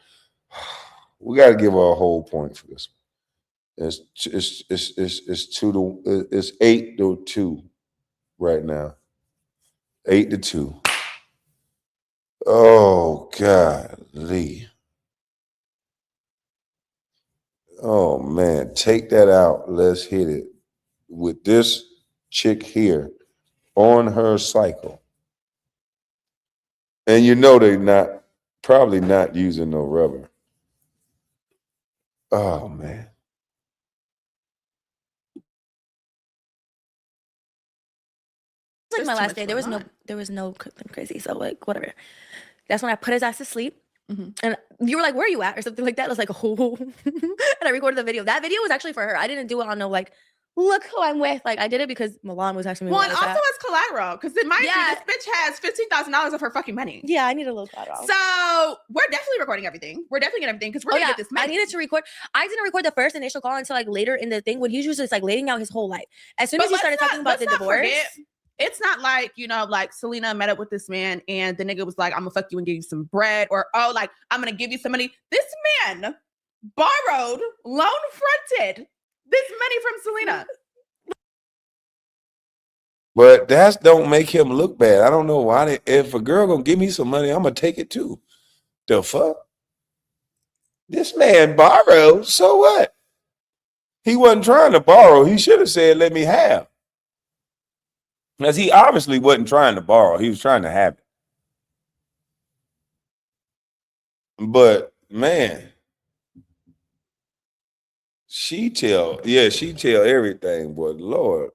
We got to give her a whole point for this. It's 8-2 right now. 8-2. Oh, golly. Oh, man. Take that out. Let's hit it with this chick here on her cycle. And you know they're probably not using no rubber. Oh, man. Like my last day, there was no crazy, so like whatever. That's when I put his ass to sleep, and you were like, "Where are you at?" or something like that. I was like, "Oh," and I recorded the video. That video was actually for her. I didn't do it on no like, look who I'm with. Like I did it because Milan was actually. Well, and also it's collateral because it might be this bitch has $15,000 of her fucking money. Yeah, I need a little collateral. So we're definitely recording everything. We're definitely getting everything because we're gonna get this money. I needed to record. I didn't record the first initial call until like later in the thing when he was just like laying out his whole life. As soon as he started talking about the divorce. It's not like, you know, like Celina met up with this man and the nigga was like, I'm gonna fuck you and give you some bread, or oh, like I'm gonna give you some money. This man borrowed, loan fronted this money from Celina. But that don't make him look bad. I don't know why. If a girl gonna give me some money, I'm gonna take it too. The fuck? This man borrowed, so what? He wasn't trying to borrow. He should have said, let me have. Because he obviously wasn't trying to borrow. He was trying to have it. But, man, she tell everything, but Lord.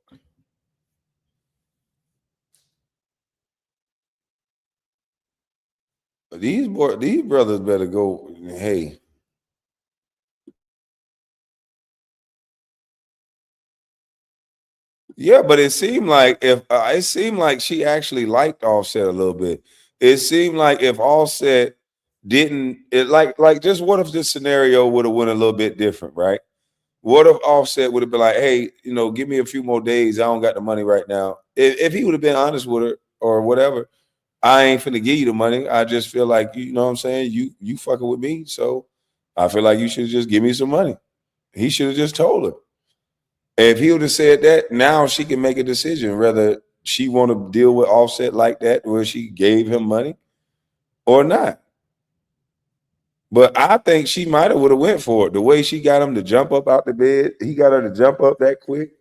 These brothers better go, hey. Yeah, but it seemed like she actually liked Offset a little bit. It seemed like if Offset didn't, just what if this scenario would have went a little bit different, right? What if Offset would have been like, hey, you know, give me a few more days. I don't got the money right now. If he would have been honest with her or whatever, I ain't finna give you the money. I just feel like, you know what I'm saying? You fucking with me, so I feel like you should just give me some money. He should have just told her. If he would have said that, now she can make a decision whether she want to deal with Offset like that, where she gave him money or not. But I think she might have would have went for it. The way she got him to jump up out the bed, he got her to jump up that quick.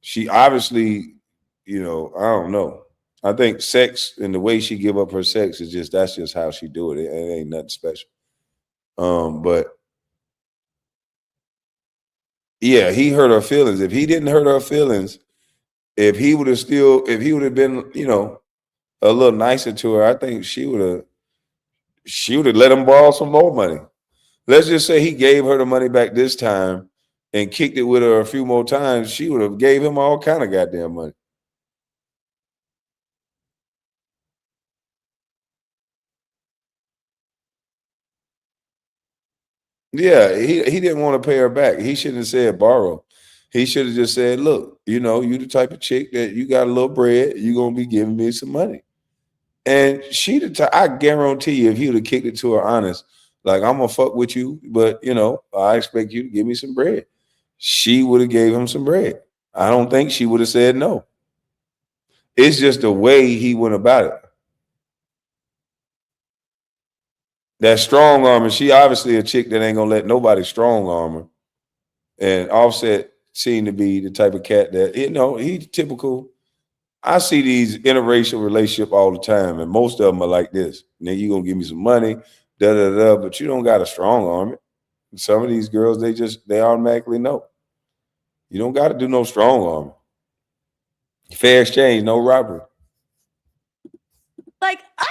She obviously, you know, I don't know. I think sex and the way she give up her sex is that's just how she do it. It ain't nothing special. But yeah, he hurt her feelings. If he didn't hurt her feelings, if he would have been, you know, a little nicer to her, I think she would have let him borrow some more money. Let's just say he gave her the money back this time and kicked it with her a few more times. She would have gave him all kind of goddamn money. Yeah, he didn't want to pay her back. He shouldn't have said borrow. He should have just said, look, you know, you the type of chick that you got a little bread, you're going to be giving me some money. And I guarantee you, if he would have kicked it to her honest, like, I'm going to fuck with you, but, you know, I expect you to give me some bread. She would have gave him some bread. I don't think she would have said no. It's just the way he went about it. That strong armor, she obviously a chick that ain't gonna let nobody strong armor. And Offset seemed to be the type of cat that, he's typical. I see these interracial relationship all the time, and most of them are like this. Now you gonna give me some money, but you don't got a strong arm it. Some of these girls, they automatically know. You don't got to do no strong arm. Fair exchange, no robbery. Like, I'm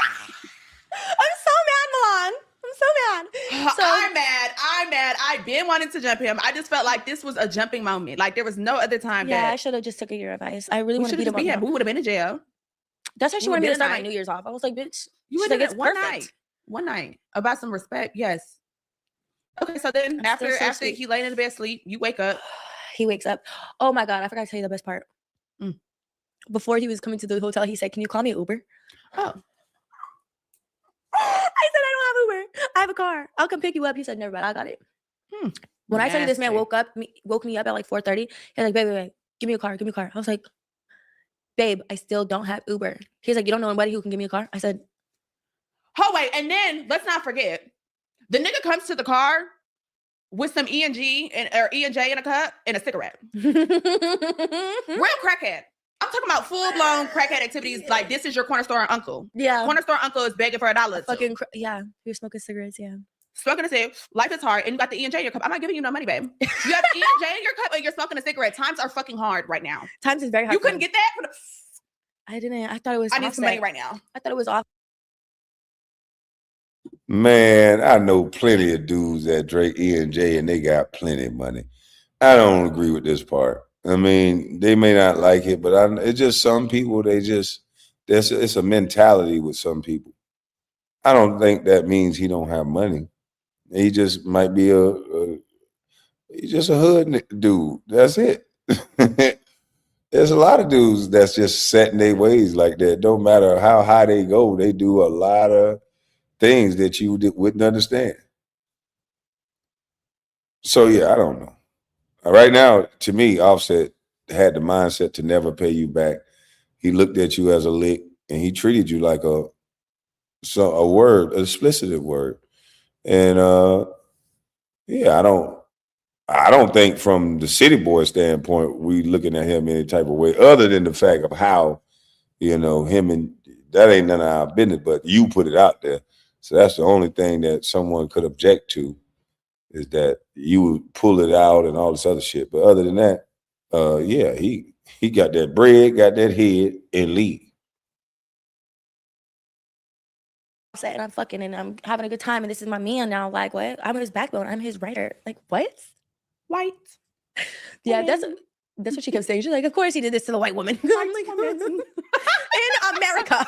so mad, Milan. I'm so mad. I'm mad. I've been wanting to jump him. I just felt like this was a jumping moment. Like there was no other time. Yeah, I should have just took your advice. I really we want to should beat have him up. We would have been in jail. That's why she wanted me to start my New Year's off. I was like, bitch, you would have been one night about some respect. Yes. Okay, so then after he laid in the bed sleep, you wake up. He wakes up. Oh my God, I forgot to tell you the best part. Before he was coming to the hotel, he said, "Can you call me Uber?" Oh. I said, "I don't have Uber. I have a car. I'll come pick you up." He said, "Never mind, I got it." When I tell you this man woke me up at like 4:30, he's like, babe, give me a car. I was like, babe, I still don't have Uber. He's like, you don't know anybody who can give me a car? I said, oh, wait. And then let's not forget, the nigga comes to the car with some E&J in a cup and a cigarette. Real crackhead. I'm talking about full-blown crackhead activities. Like, this is your corner store uncle. Yeah. Corner store uncle is begging for $1. Yeah. He was smoking cigarettes, yeah. Smoking a cigarette. Life is hard. And you got the E&J in your cup. I'm not giving you no money, babe. You have E&J in your cup and you're smoking a cigarette. Times are fucking hard right now. Times is very hard. You couldn't get that? I didn't. I thought it was I need some money right now. I thought it was off. Man, I know plenty of dudes that drink E&J and they got plenty of money. I don't agree with this part. I mean, they may not like it, but it's just some people, it's a mentality with some people. I don't think that means he don't have money. He just might be he's just a hood dude. That's it. There's a lot of dudes that's just set in their ways like that. Don't matter how high they go, they do a lot of things that you wouldn't understand. So yeah, I don't know. Right now, to me, Offset had the mindset to never pay you back. He looked at you as a lick, and he treated you like a word, an explicit word. And yeah, I don't think from the city boy standpoint, we looking at him any type of way, other than the fact of how, him and that ain't none of our business, but you put it out there. So that's the only thing that someone could object to, is that you would pull it out and all this other shit. But other than that, yeah, he got that bread, got that head, and leave. And I'm fucking and I'm having a good time, and this is my man now. Like, what? I'm his backbone. I'm his writer. Like, what? White. Yeah, that's what she kept saying. She's like, of course he did this to the white woman. I'm like, in America. In America.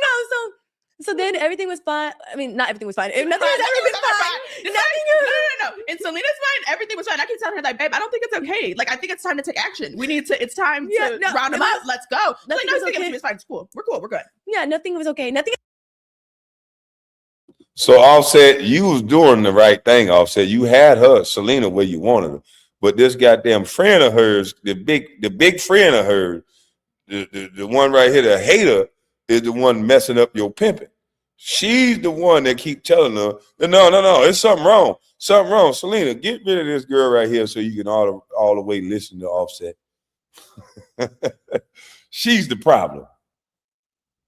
No, so then everything was fine. I mean, not everything was fine. Nothing was ever fine. No. In Celina's mind, everything was fine. I keep telling her, like, babe, I don't think it's okay. Like, I think it's time to take action. It's time to round them up. Let's go. Like, no, it's fine. It's cool. We're cool. We're good. Yeah, nothing was okay. Nothing. So Offset, you was doing the right thing, Offset. You had her, Celina, where you wanted her. But this goddamn friend of hers, the big friend of hers, the one right here, the hater, is the one messing up your pimping. She's the one that keep telling her, no, it's something wrong. Something wrong. Celina, get rid of this girl right here so you can all the way listen to Offset. She's the problem.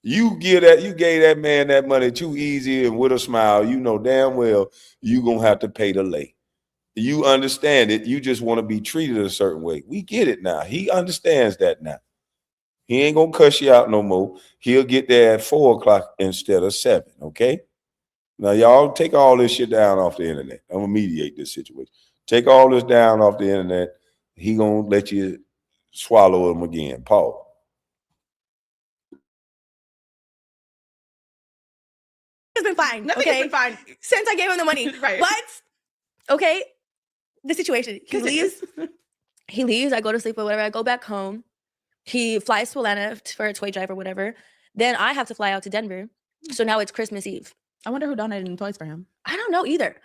You gave that man that money too easy and with a smile. You know damn well you gonna have to pay the lay. You understand it. You just want to be treated a certain way. We get it now. He understands that now. He ain't gonna cuss you out no more. He'll get there at 4 o'clock instead of 7. Okay. Now y'all take all this shit down off the internet. I'm gonna mediate this situation. Take all this down off the internet. He gonna let you swallow him again. Paul. It's been fine. Nothing has been fine since I gave him the money. Right. But okay, the situation. He leaves. I go to sleep or whatever. I go back home. He flies to Atlanta for a toy drive or whatever. Then I have to fly out to Denver. So now it's Christmas Eve. I wonder who donated toys for him. I don't know either.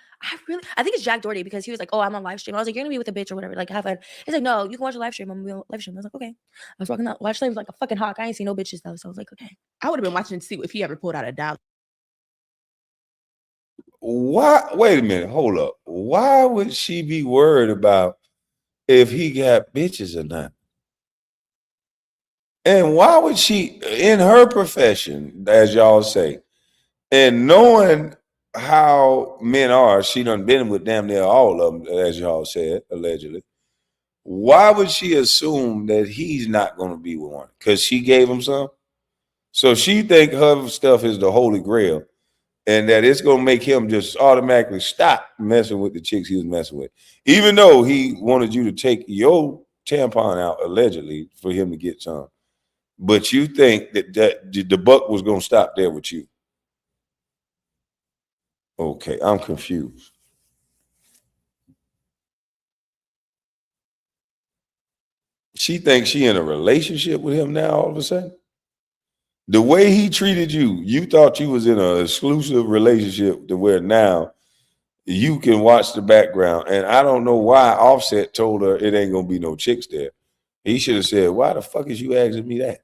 I think it's Jack Doherty because he was like, oh, I'm on live stream. I was like, you're gonna be with a bitch or whatever. Like, have fun. He's like, no, you can watch a live stream. I'm gonna be on live stream. I was like, okay. I was walking out. Live stream was like a fucking hawk. I ain't seen no bitches though. So I was like, okay. I would have been watching to see if he ever pulled out $1. Why? Wait a minute. Hold up. Why would she be worried about if he got bitches or not? And why would she, in her profession, as y'all say, and knowing how men are, she done been with damn near all of them, as y'all said, allegedly. Why would she assume that he's not going to be with one? Because she gave him some? So she think her stuff is the holy grail and that it's going to make him just automatically stop messing with the chicks he was messing with. Even though he wanted you to take your tampon out, allegedly, for him to get some. But you think that the buck was going to stop there with you. Okay, I'm confused. She thinks she in a relationship with him now all of a sudden? The way he treated you, you thought you was in an exclusive relationship to where now you can watch the background. And I don't know why Offset told her it ain't going to be no chicks there. He should have said, why the fuck is you asking me that?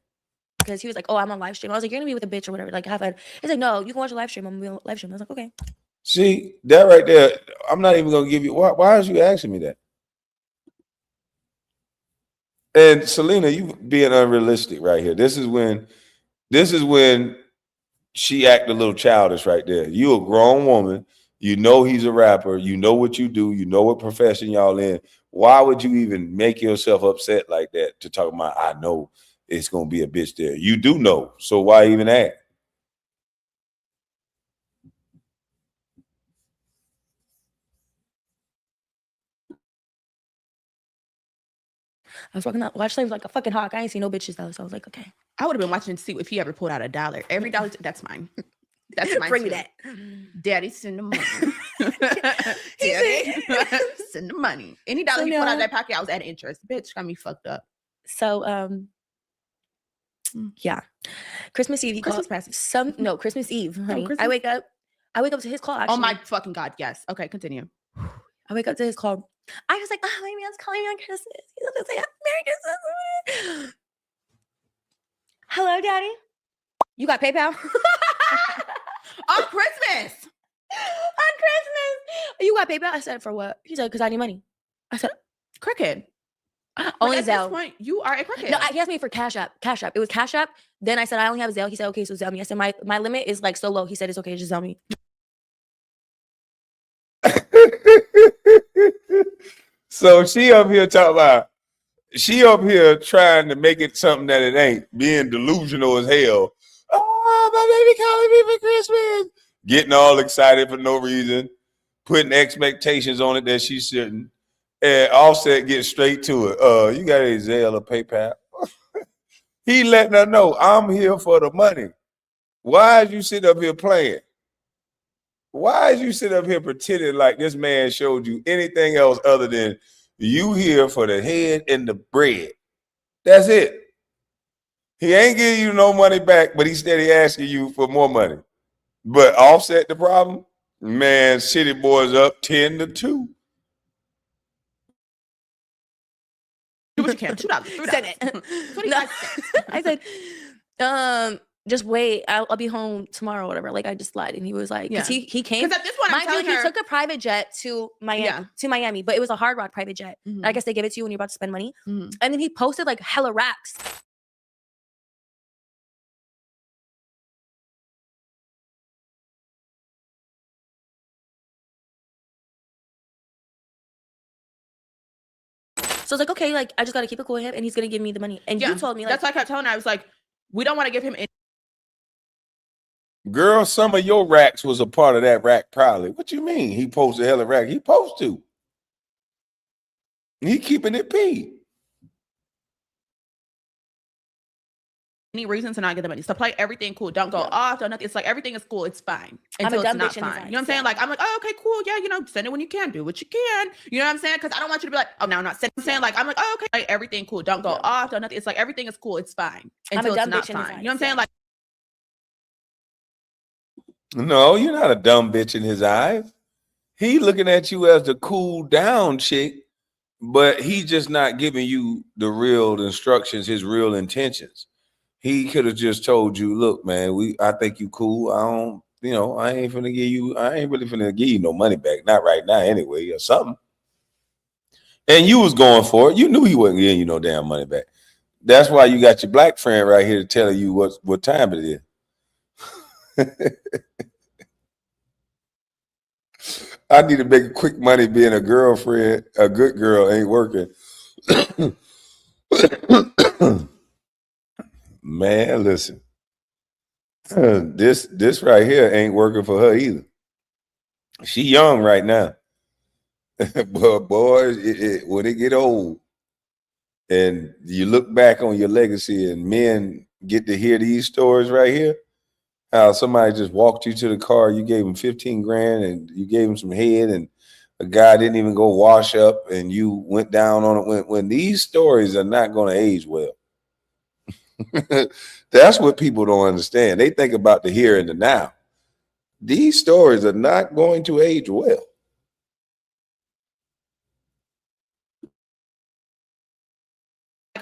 Because he was like, oh, I'm on live stream. I was like, you're gonna be with a bitch or whatever. Like, have fun. He's like, no, you can watch a live stream. I'm gonna be on live stream. I was like, okay. See, that right there, I'm not even gonna give you why is you asking me that? And Celina, you being unrealistic right here. This is when she act a little childish right there. You a grown woman, you know he's a rapper, you know what you do, you know what profession y'all in. Why would you even make yourself upset like that to talk about I know it's gonna be a bitch there? You do know, so why even ask? I was walking out. Live stream was like a fucking hawk. I ain't seen no bitches though. So I was like, okay. I would have been watching to see if he ever pulled out $1. Every dollar, that's mine. That's mine. Bring me too. that. Daddy, send the money. Daddy, send the money. Any dollar he pulled out of that pocket, I was at interest. Bitch, got me fucked up. So, yeah. Christmas Eve, he Christmas called present. Christmas Eve, honey. Christmas? I wake up to his call, actually. Oh my fucking God, yes. Okay, continue. I wake up to his call. I was like, oh, my man's calling me on Christmas. He's going to say, Merry Christmas. Hello, Daddy. You got PayPal? On Christmas. On Christmas. You got PayPal? I said, for what? He said, because I need money. I said, Crooked. only at Zelle. This point, you are a crooked. No, he asked me for Cash App. Cash App. It was Cash App. Then I said, I only have Zelle. He said, okay, so Zelle me. I said, my limit is like so low. He said, it's okay, just Zelle me. So she up here talking about, she up here trying to make it something that it ain't, being delusional as hell. Oh, my baby calling me for Christmas. Getting all excited for no reason, putting expectations on it that she shouldn't. And Offset gets straight to it. You got a Zelle or PayPal? He letting her know, I'm here for the money. Why is you sitting up here playing? Why is you sitting up here pretending like this man showed you anything else other than you here for the head and the bread? That's it. He ain't giving you no money back, but he's steady asking you for more money. But Offset the problem? Man, City Boys up 10-2. Do what you can. $2. Said it. No. I said, just wait. I'll be home tomorrow or whatever. Like I just lied, and he was like, because he came. Because at this point, I'm telling her, he took a private jet to Miami, but it was a Hard Rock private jet. Mm-hmm. I guess they give it to you when you're about to spend money. Mm-hmm. And then he posted like hella racks. So it's like, okay, like I just gotta keep it cool with him, and he's gonna give me the money. And you told me like that's why I kept telling her. I was like, we don't want to give him any. Girl, some of your racks was a part of that rack, probably. What you mean? He posted hella rack. He supposed to. He keeping it P. Any reason to not get the money. So play everything cool. Don't go off. Don't nothing. It's like everything is cool. It's fine. Until it's not fine. You know what I'm saying? Like I'm like, oh, okay, cool. Yeah, send it when you can. Do what you can. You know what I'm saying? Because I don't want you to be like, oh, no, I'm not sending. I'm saying like I'm like, oh, okay, like, everything cool. Don't go off. Don't nothing. It's like everything is cool. It's fine. Until it's not fine. You know what I'm saying? Like no, you're not a dumb bitch in his eyes. He looking at you as the cool down chick, but he just not giving you the real instructions, his real intentions. He could have just told you, look, man, I think you cool. I ain't really finna give you no money back. Not right now anyway, or something. And you was going for it. You knew he wasn't getting you no damn money back. That's why you got your black friend right here to tell you what time it is. I need to make a quick money being a girlfriend. A good girl ain't working. Man, listen. This right here ain't working for her either. She young right now. But boy, when it get old and you look back on your legacy and men get to hear these stories right here, how somebody just walked you to the car, you gave him 15 grand and you gave him some head and a guy didn't even go wash up and you went down on it. When these stories are not going to age well. That's what people don't understand. They think about the here and the now. These stories are not going to age well.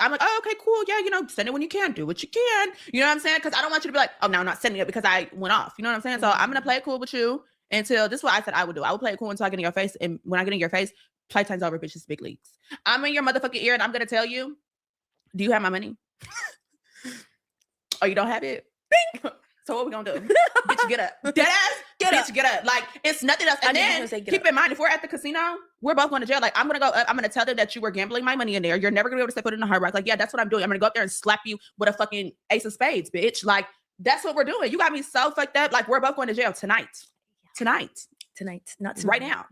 I'm like, oh, okay, cool. Yeah, send it when you can. Do what you can. You know what I'm saying? Because I don't want you to be like, oh, no, I'm not sending it because I went off. You know what I'm saying? So I'm going to play it cool with you until this is what I said I would do. I would play it cool until I get in your face. And when I get in your face, playtime's over, bitches, big leagues. I'm in your motherfucking ear and I'm going to tell you, do you have my money? Oh, you don't have it? Bing! So what we gonna do? Bitch, get up. Dead ass? Get up. Like, it's nothing else. And then keep in mind, if we're at the casino, we're both going to jail. Like, I'm gonna go up. I'm gonna tell them that you were gambling my money in there. You're never gonna be able to step foot in the Hard Rock. Like, yeah, that's what I'm doing. I'm gonna go up there and slap you with a fucking ace of spades, bitch. Like, that's what we're doing. You got me so fucked up. Like, we're both going to jail tonight. Not tonight. Right now.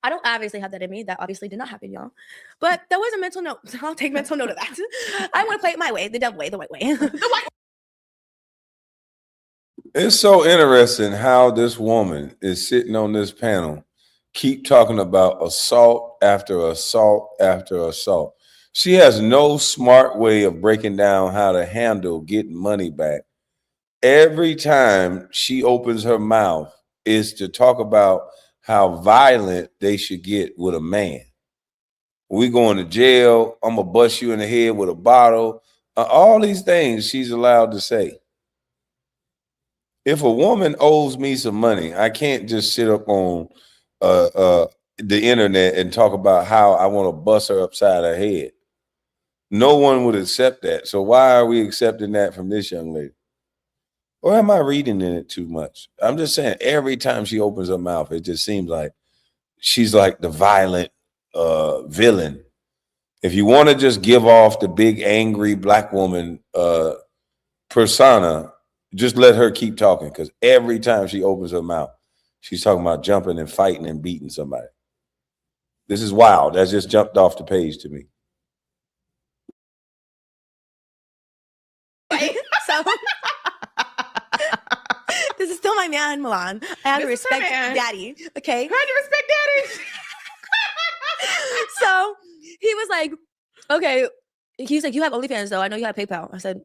I don't obviously have that in me. That obviously did not happen, y'all. But that was a mental note. I'll take mental note of that. I want to play it my way, the dumb way, the white way. The white. It's so interesting how this woman is sitting on this panel, keep talking about assault after assault after assault. She has no smart way of breaking down how to handle getting money back. Every time she opens her mouth is to talk about how violent they should get with a man. We going to jail. I'm going to bust you in the head with a bottle. All these things she's allowed to say. If a woman owes me some money, I can't just sit up on the internet and talk about how I want to bust her upside her head. No one would accept that. So why are we accepting that from this young lady? Or am I reading in it too much? I'm just saying every time she opens her mouth, it just seems like she's like the violent villain. If you want to just give off the big angry black woman persona, just let her keep talking, because every time she opens her mouth, she's talking about jumping and fighting and beating somebody. This is wild. That just jumped off the page to me. So this is still my man, Milan. I have to respect daddy. Okay. How do you respect daddy? So he was like, okay. He's like, you have OnlyFans though. I know you have PayPal. I said,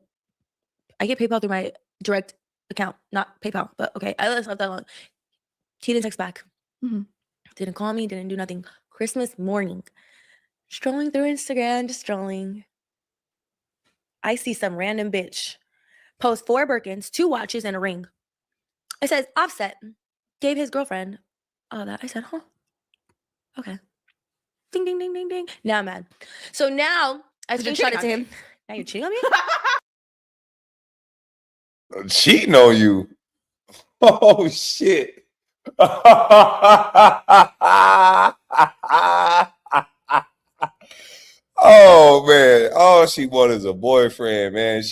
I get PayPal through my direct account, not PayPal, but okay. I left that alone. He didn't text back. Mm-hmm. Didn't call me, didn't do nothing. Christmas morning, strolling through Instagram, just strolling. I see some random bitch post 4 Birkins, 2 watches, and a ring. It says Offset gave his girlfriend all that. I said, huh? Okay. Ding, ding, ding, ding, ding. Now I'm mad. So now I screenshot it to him. Now you're cheating on me? Cheating on you? Oh, shit. Oh, man. All she wanted is a boyfriend, man.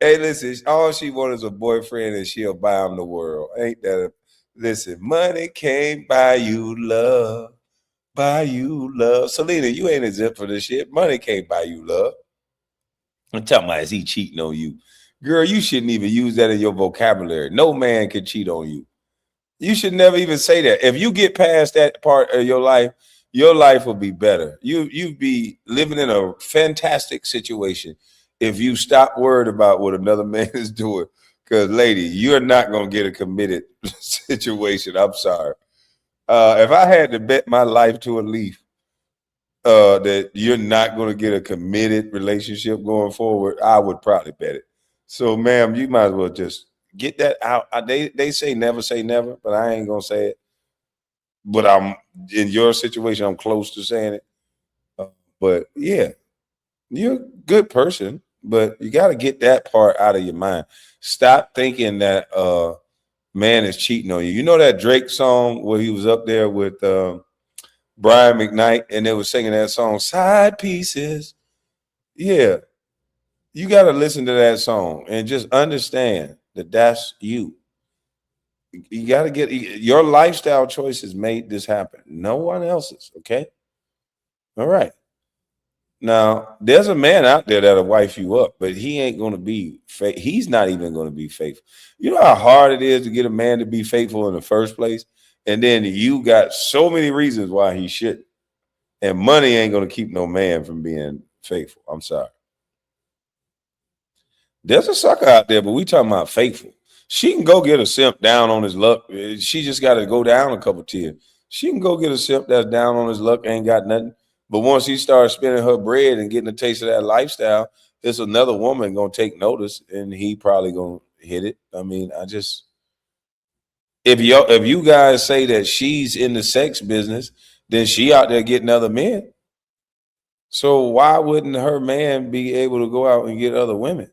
Hey, listen, all she wanted is a boyfriend and she'll buy him the world. Ain't that listen, money can't buy you love. Buy you love. Celina, you ain't exempt for this shit. Money can't buy you love. I'm talking about, is he cheating on you? Girl, you shouldn't even use that in your vocabulary. No man can cheat on you. You should never even say that. If you get past that part of your life will be better. You'd be living in a fantastic situation if you stop worried about what another man is doing. Because, lady, you're not going to get a committed situation. I'm sorry. If I had to bet my life to a leaf, that you're not going to get a committed relationship going forward, I would probably bet it. So, ma'am, you might as well just get that out. They say never, but I ain't gonna say it. But I'm in your situation. I'm close to saying it. But yeah, you're a good person, but you got to get that part out of your mind. Stop thinking that man is cheating on you. You know that Drake song where he was up there with Brian McKnight and they were singing that song, Side Pieces. Yeah, you got to listen to that song and just understand that that's you. You got to get your lifestyle choices made this happen. No one else's. Okay. All right. Now, there's a man out there that'll wife you up, but he ain't going to be he's not even going to be faithful. You know how hard it is to get a man to be faithful in the first place? And then you got so many reasons why he shouldn't. And money ain't going to keep no man from being faithful. I'm sorry. There's a sucker out there, but we talking about faithful. She can go get a simp down on his luck. She just got to go down a couple tiers. She can go get a simp that's down on his luck, ain't got nothing. But once he starts spending her bread and getting a taste of that lifestyle, there's another woman gonna take notice, and he probably gonna hit it. I mean, if you guys say that she's in the sex business, then she out there getting other men. So why wouldn't her man be able to go out and get other women?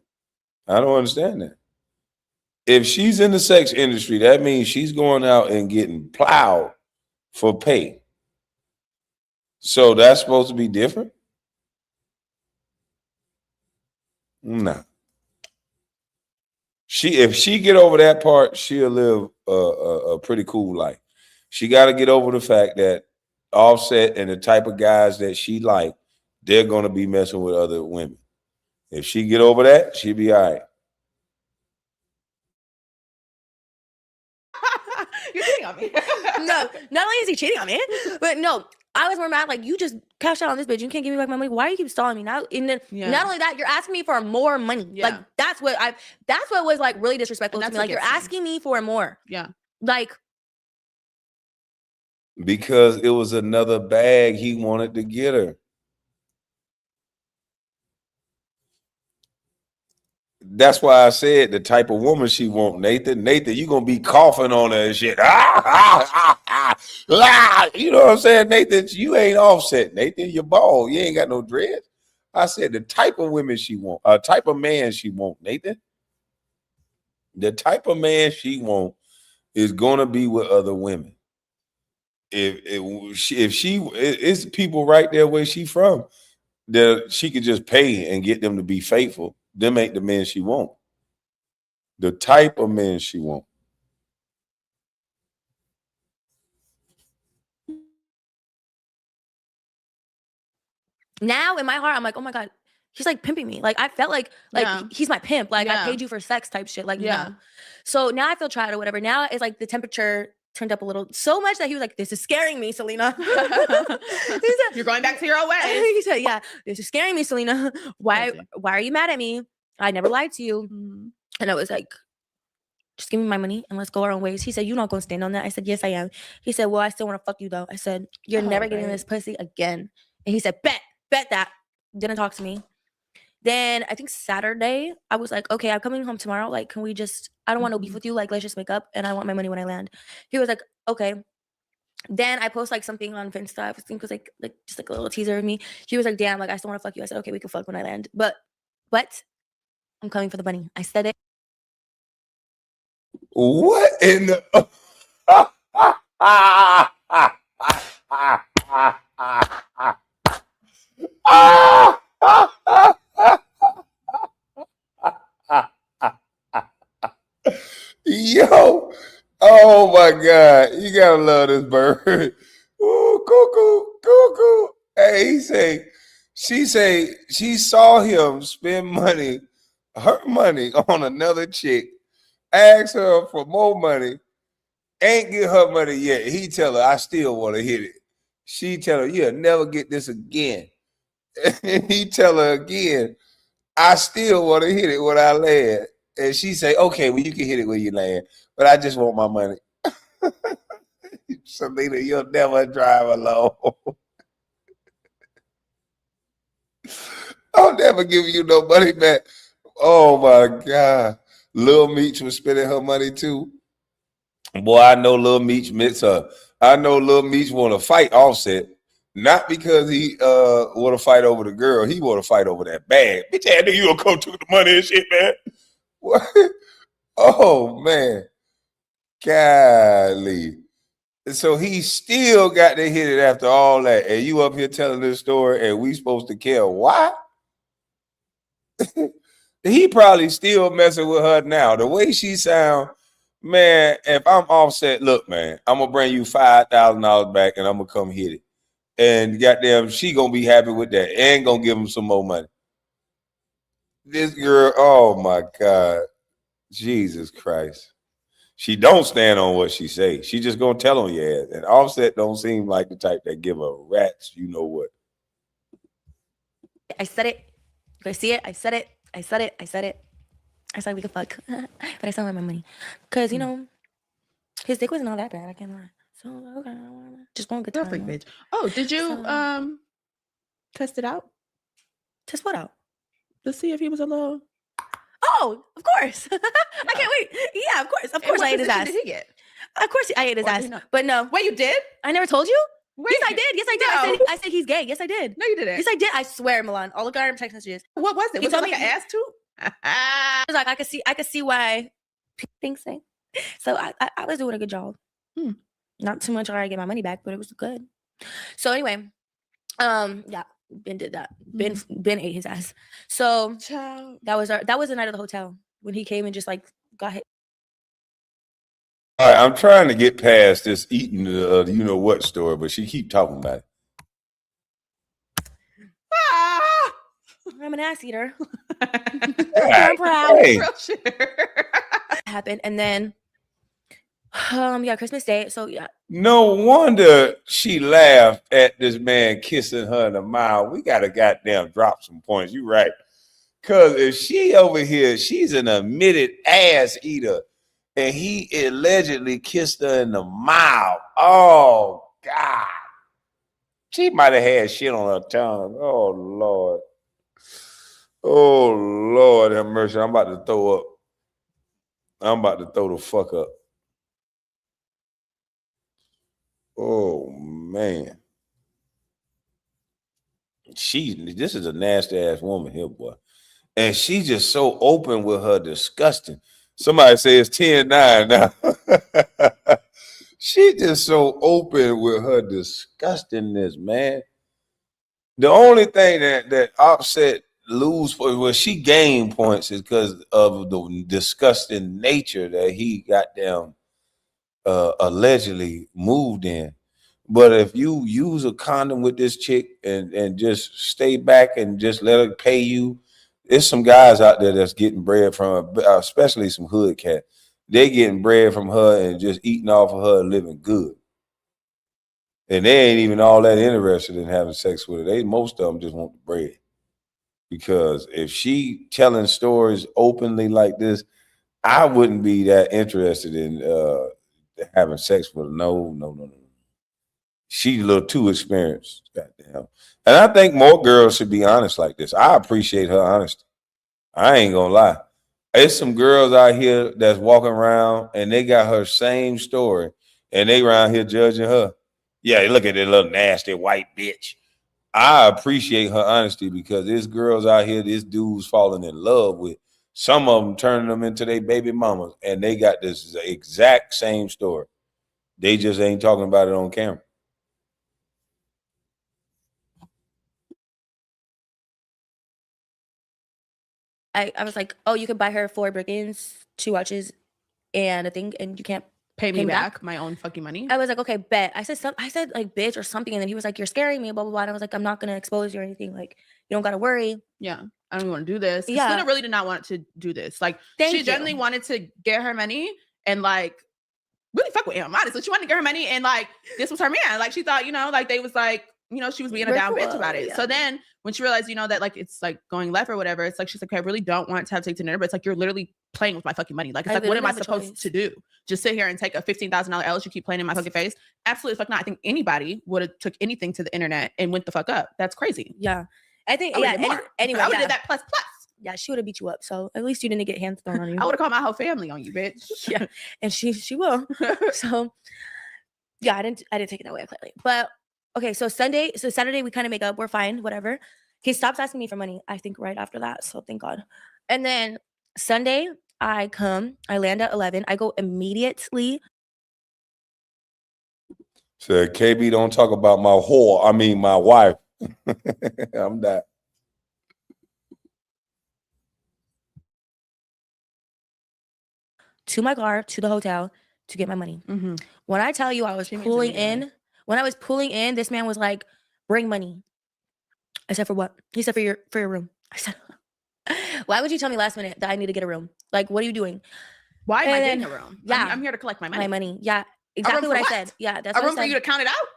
I don't understand that. If she's in the sex industry, that means she's going out and getting plowed for pay. So that's supposed to be different? No. If she get over that part, she'll live a pretty cool life. She got to get over the fact that Offset and the type of guys that she like, they're going to be messing with other women. If she get over that, she'll be all right. You're cheating on me. No, not only is he cheating on me, but no, I was more mad. Like, you just cashed out on this bitch. You can't give me back my money. Why do you keep stalling me now? And then not only that, you're asking me for more money. Yeah. Like, that's what was like really disrespectful to me. Like, you're asking me for more. Yeah. Like, because it was another bag he wanted to get her. That's why I said the type of woman she want, Nathan. Nathan, you gonna be coughing on her and shit. You know what I'm saying, Nathan? You ain't Offset, Nathan. You're bald. You ain't got no dreads. I said the type of women she want, type of man she want, Nathan. The type of man she want is gonna be with other women. If she it's people right there where she from that she could just pay and get them to be faithful. Them ain't the men she want. The type of men she want. now in my heart, I'm like, oh my God, he's like pimping me. Like, I felt like he's my pimp. Like, I paid you for sex type shit. Like, no. So now I feel tried or whatever. Now it's like the temperature turned up a little, so much that he was like, this is scaring me, Celina. You're going back to your old ways. He said, yeah, this is scaring me, Celina. Why are you mad at me? I never lied to you. And I was like, just give me my money and let's go our own ways. He said, you're not going to stand on that. I said, yes, I am. He said, well, I still want to fuck you though. I said, you're never getting this pussy again. And he said, bet that. Didn't talk to me. Then I think Saturday, I was like, okay, I'm coming home tomorrow. Like, can we just, I don't want no beef with you. Like, let's just make up and I want my money when I land. He was like, okay. Then I post like something on Finsta. I think it was like just like a little teaser of me. He was like, damn, like I still want to fuck you. I said, okay, we can fuck when I land. But I'm coming for the money. I said it. What in the yo, oh my God, you gotta love this bird. Ooh, cuckoo. Hey, she saw him spend money, her money on another chick, asked her for more money, ain't get her money yet. He tell her, I still want to hit it. She tell her, you'll never get this again. And he tell her again, I still want to hit it when I land. And she say, okay, well, you can hit it when you land, but I just want my money. Celina, you'll never drive alone. I'll never give you no money back. Oh my God. Lil Meech was spending her money too. Boy, I know Lil Meech miss her. I know Lil Meech want to fight Offset. Not because he want to fight over the girl. He want to fight over that bag. Bitch, I knew you gonna come to the money and shit, man. What? Oh, man. Golly. So he still got to hit it after all that. And you up here telling this story and we supposed to care why? He probably still messing with her now. The way she sound, man, if I'm Offset, look, man, I'm going to bring you $5,000 back and I'm going to come hit it. And goddamn, she going to be happy with that and going to give him some more money. This girl, oh my God. Jesus Christ. She don't stand on what she say. She just gonna tell on your ass. And Offset don't seem like the type that give a rat's you know what. I said it. You guys see it? I said it. I said it. I said it. I said we could fuck. But I still want my money. Because, you know, his dick wasn't all that bad. I can't lie. So, okay. Just one good time. Perfect, bitch. Oh, did you test it out? Test what out? To see if he was a little... Oh, of course. I can't wait. Yeah, of course. Of course I ate his ass. Did he get? Of course I ate his ass. But no. Wait, you did? I never told you? Wait, yes, I did. Yes, I did. no. I said he's gay. Yes, I did. No, you didn't. Yes, I did. I swear, Milan. I'll look at our text messages. What was it? He Was it told like me an ass too? I was like, I could see why people think so. So I was doing a good job. Not too much or I get my money back, but it was good. So anyway, yeah, Ben did that. Ben ate his ass. So that was the night of the hotel when he came and just like got hit. All right, I'm trying to get past this eating you know what story, but she keep talking about it. I'm an ass eater. I'm proud. Hey. Happened, and then yeah, Christmas Day. So yeah. No wonder she laughed at this man kissing her in the mouth. We gotta goddamn drop some points. You right. Cause if she over here, she's an admitted ass eater, and he allegedly kissed her in the mouth. Oh God. She might have had shit on her tongue. Oh Lord. Oh Lord have mercy. I'm about to throw up. I'm about to throw the fuck up. Oh man. This is a nasty ass woman here, boy. And she's just so open with her disgusting. Somebody says 10-9 now. She just so open with her disgustingness, man. The only thing that Offset lose for, well, she gained points is because of the disgusting nature that he got down allegedly moved in. But if you use a condom with this chick and just stay back and just let her pay you, there's some guys out there that's getting bread from her, especially some hood cat. They getting bread from her and just eating off of her and living good. And they ain't even all that interested in having sex with her. Most of them just want the bread. Because if she telling stories openly like this, I wouldn't be that interested in having sex with her. No. She's a little too experienced. Goddamn. And I think more girls should be honest like this. I appreciate her honesty. I ain't gonna lie. There's some girls out here that's walking around and they got her same story and they around here judging her. Yeah, look at that little nasty white bitch. I appreciate her honesty because there's girls out here, this dude's falling in love with. Some of them turning them into their baby mamas and they got this exact same story. They just ain't talking about it on camera. I was like, oh, you could buy her 4 Birkins, 2 watches, and a thing, and you can't pay me back my own fucking money. I was like, okay, bet. I said like bitch or something, and then he was like, you're scaring me, blah blah blah. And I was like, I'm not gonna expose you or anything. Like, you don't gotta worry. Yeah, I don't want to do this. Yeah, Celina really did not want to do this. Like, she genuinely wanted to get her money and like really fuck with him. Honestly, she wanted to get her money and like this was her man. Like, she thought, you know, like they was like, you know, she was being a down bitch about it. Yeah. So then when she realized, you know, that like it's like going left or whatever, it's like she's like, okay, I really don't want to have sex to dinner, but it's like you're literally playing with my fucking money. Like, it's I like, what am I literally have a supposed choice. to do? Just sit here and take a $15,000 L as you keep playing in my fucking face? Absolutely fuck not. I think anybody would have took anything to the internet and went the fuck up. That's crazy. Yeah. I think, I yeah. would've did more. Anyway, I would have yeah. did that plus. Yeah, she would have beat you up. So at least you didn't get hands thrown on you. I would have called my whole family on you, bitch. Yeah. And she will. So yeah, I didn't take it that way clearly. But okay, so Saturday we kind of make up. We're fine, whatever. He stops asking me for money, I think, right after that. So thank God. And then Sunday, I land at 11. I go immediately. Said KB, don't talk about my whore. I mean my wife. I'm that. To my car, to the hotel, to get my money. Mm-hmm. When I tell you I was pulling in, this man was like, bring money. I said, for what? He said, for your room. I said, why would you tell me last minute that I need to get a room? Like, what are you doing? Why am I And getting then- a room? yeah. I'm here to collect my money. My money. Yeah, exactly room what for I what? said. Yeah, that's A what room I for you said. to count it out?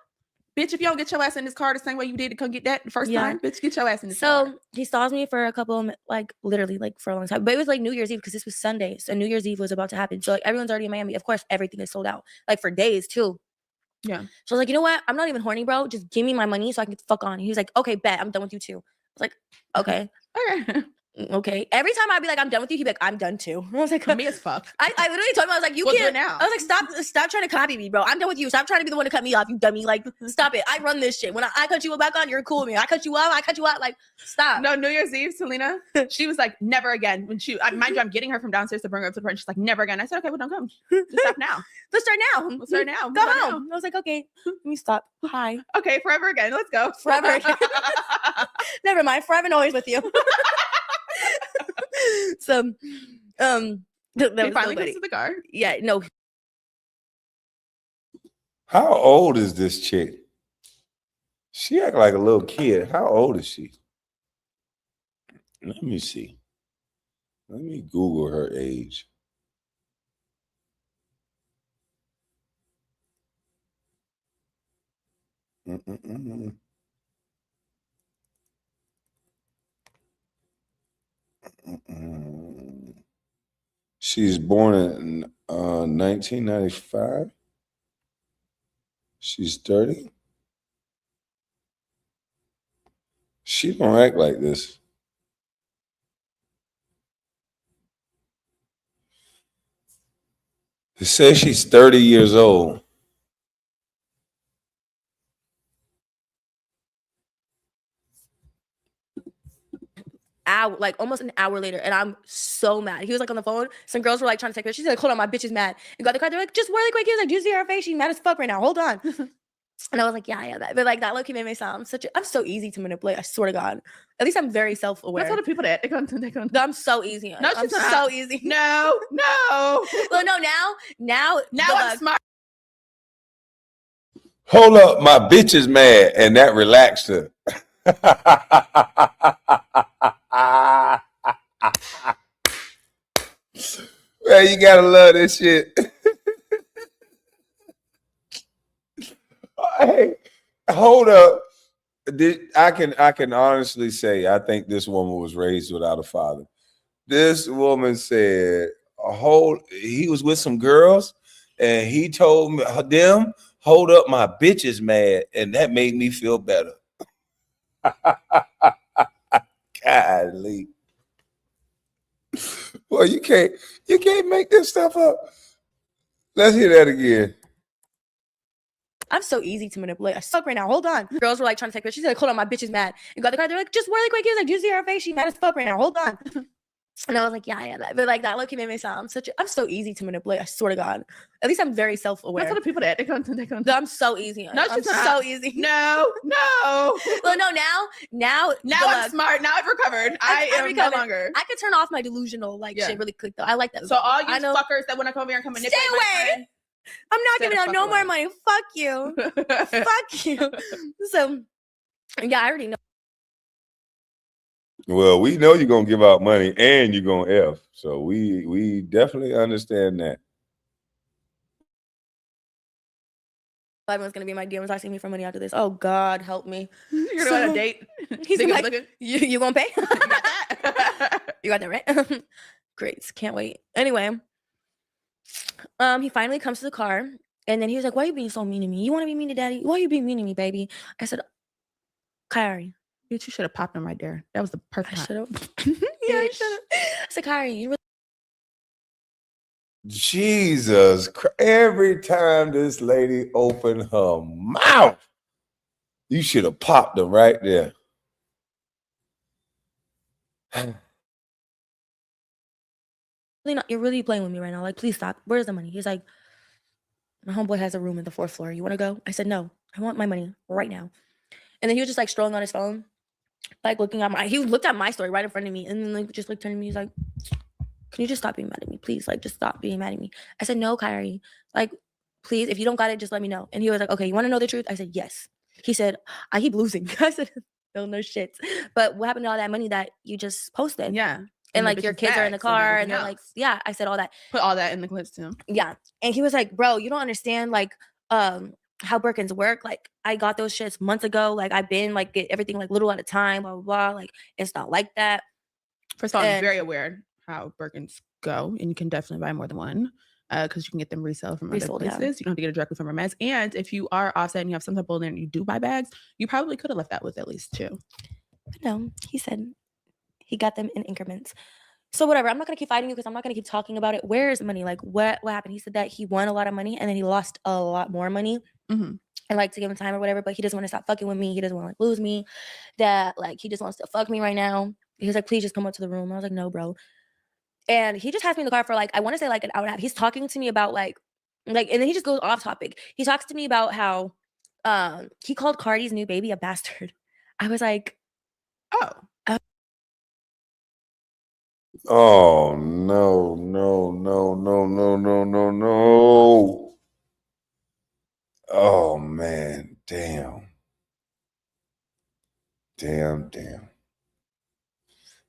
Bitch, if you don't get your ass in this car the same way you did to come get that the first Yeah. time, bitch, get your ass in this car. So he stalls me for a couple of, like, literally, like, for a long time. But it was like New Year's Eve because this was Sunday. So New Year's Eve was about to happen. So like everyone's already in Miami. Of course, everything is sold out. Like for days too. Yeah. So I was like, you know what? I'm not even horny, bro. Just give me my money so I can get the fuck on. He was like, okay, bet. I'm done with you too. I was like, okay. Okay. Okay. Every time I'd be like, I'm done with you, he'd be like, I'm done too. I was like, Me as fuck. I literally told him, I was like, you We'll do can't. it now. I was like, stop trying to copy me, bro. I'm done with you. Stop trying to be the one to cut me off, you dummy. Like, stop it. I run this shit. When I cut you back on, you're cool with me. I cut you off, I cut you out. Like, stop. No, New Year's Eve, Celina, she was like, never again. When mind you, I'm getting her from downstairs to bring her up to the front. She's like, never again. I said, okay, well, don't come. Just stop now. Let's start now. Let's start now. Go Move on home. I was like, okay, let me stop. Hi. now. Okay, forever again. Let's go. Forever again. Never mind. Forever and always with you. So, that He was finally nobody. goes to the car. Yeah, no. How old is this chick? She act like a little kid. How old is she? Let me see. Let me Google her age. Mm-mm-mm. Mm-mm. She's born in 1995. She's 30. She don't act like this. It says she's 30 years old. Like almost an hour later, and I'm so mad. He was like on the phone. Some girls were like trying to take her. She's like, hold on, my bitch is mad. And got the car. They're like, just really quick. He was like, do you see her face? She's mad as fuck right now. Hold on. And I was like, yeah. But like that look, he made me sound I'm so easy to manipulate. I swear to God. At least I'm very self-aware. That's what the people that they come. I'm so easy. No, I'm she's not. so easy. No. Well, no, now I'm smart. Hold up, my bitch is mad, and that relaxed her. Man, you gotta love this shit. Hey, hold up. I can honestly say I think this woman was raised without a father. This woman said he was with some girls and he told them, hold up, my bitch is mad, and that made me feel better. Golly. Well, you can't make this stuff up. Let's hear that again. I'm so easy to manipulate. I suck right now. Hold on. Girls were like trying to take her. She's like, hold on, my bitch is mad. And got the car. They're like, just really quick. He was like, do you see her face? She's mad as fuck right now. Hold on. And I was like, yeah. But like that look, he made me sound I'm so easy to manipulate. I swear to God. At least I'm very self-aware. That's what the people that they come. I'm so easy. No, I'm she's not. so easy. No. Well, no, now I'm smart. Now I've recovered. I am recovered. no longer. I could turn off my delusional shit really quick though. I like that. So all you I know. fuckers that want to come here and come manipulate Stay my away. friend, I'm not Stay giving the out fuck no away. more money. Fuck you. Fuck you. So yeah, I already know. Well, we know you're gonna give out money and you're gonna F. So we definitely understand that. Everyone's gonna be in my DMs asking me for money after this. Oh God, help me. You're going on a date. He's Niggas like, looking. you gonna pay? You got that? You got that right? Great. Can't wait. Anyway, he finally comes to the car, and then he was like, "Why are you being so mean to me? You want to be mean to daddy? Why are you being mean to me, baby?" I said, "Kyrie, Bitch, you should have popped him right there. That was the perfect I time. should have." Yeah, I should have. I said, "Kyrie, you really Jesus Christ. Every time this lady opened her mouth, you should have popped her right there. not? You're really playing with me right now. Like, please stop. Where's the money?" He's like, "My homeboy has a room in the 4th floor. You want to go?" I said, "No, I want my money right now." And then he was just like strolling on his phone, like looking at he looked at my story right in front of me, and then like just like turned to me. He's like, "Can you just stop being mad at me, please? Like, just stop being mad at me." I said, "No, Kyrie. Like, please, if you don't got it, just let me know." And he was like, "Okay, you want to know the truth?" I said, "Yes." He said, "I keep losing." I said, no shit. But what happened to all that money that you just posted? Yeah. And like your kids are in the car, and they're like, yeah, I said all that. Put all that in the clips too. Yeah. And he was like, "Bro, you don't understand like how Birkins work. Like, I got those shits months ago. Like, I've been like get everything like little at a time, blah blah blah. Like, it's not like that." First of all, I'm very aware how Birkins go, and you can definitely buy more than one because you can get them resale from other places. Yeah. You don't have to get it directly from Hermes. And if you are Offset and you have some type of and you do buy bags, you probably could have left that with at least 2. But no, he said he got them in increments. So whatever, I'm not gonna keep fighting you because I'm not gonna keep talking about it. Where is money? Like, what happened? He said that he won a lot of money and then he lost a lot more money. Mm-hmm. And like to give him time or whatever, but he doesn't want to stop fucking with me. He doesn't want to like lose me. That like he just wants to fuck me right now. He was like, "Please just come up to the room." I was like, "No, bro." And he just has me in the car for like, I want to say like an hour and a half. He's talking to me about like, and then he just goes off topic. He talks to me about how he called Cardi's new baby a bastard. I was like, oh. Oh no, no, no, no, no, no, no, no. Oh man, damn. Damn.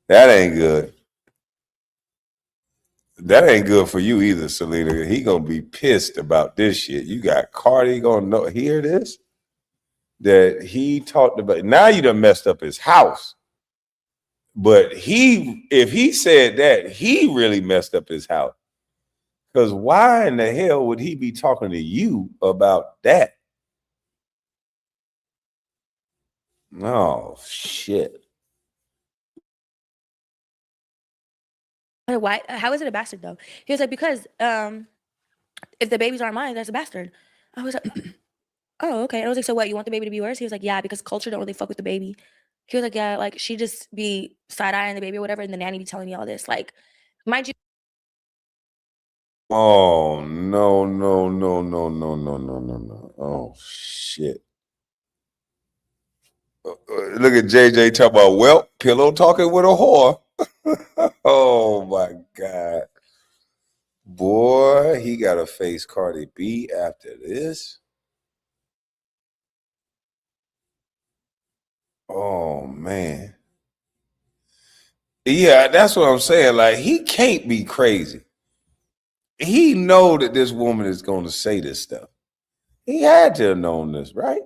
That ain't good. That ain't good for you either, Celina. He gonna be pissed about this shit. You got Cardi gonna hear this? That he talked about. Now you done messed up his house. But if he said that, he really messed up his house. Because why in the hell would he be talking to you about that? Oh, shit. "Why? How is it a bastard though?" He was like, "Because if the babies aren't mine, that's a bastard." I was like, "Oh, okay." And I was like, "So what? You want the baby to be worse?" He was like, "Yeah, because culture don't really fuck with the baby." He was like, "Yeah, like she just be side-eyeing the baby or whatever, and the nanny be telling me all this. Like, mind you." Oh, no. Oh, shit. Look at JJ talking about, well, pillow talking with a whore. Oh, my God. Boy, he got to face Cardi B after this. Oh, man. Yeah, that's what I'm saying. Like, he can't be crazy. He know that this woman is going to say this stuff. He had to have known this, right?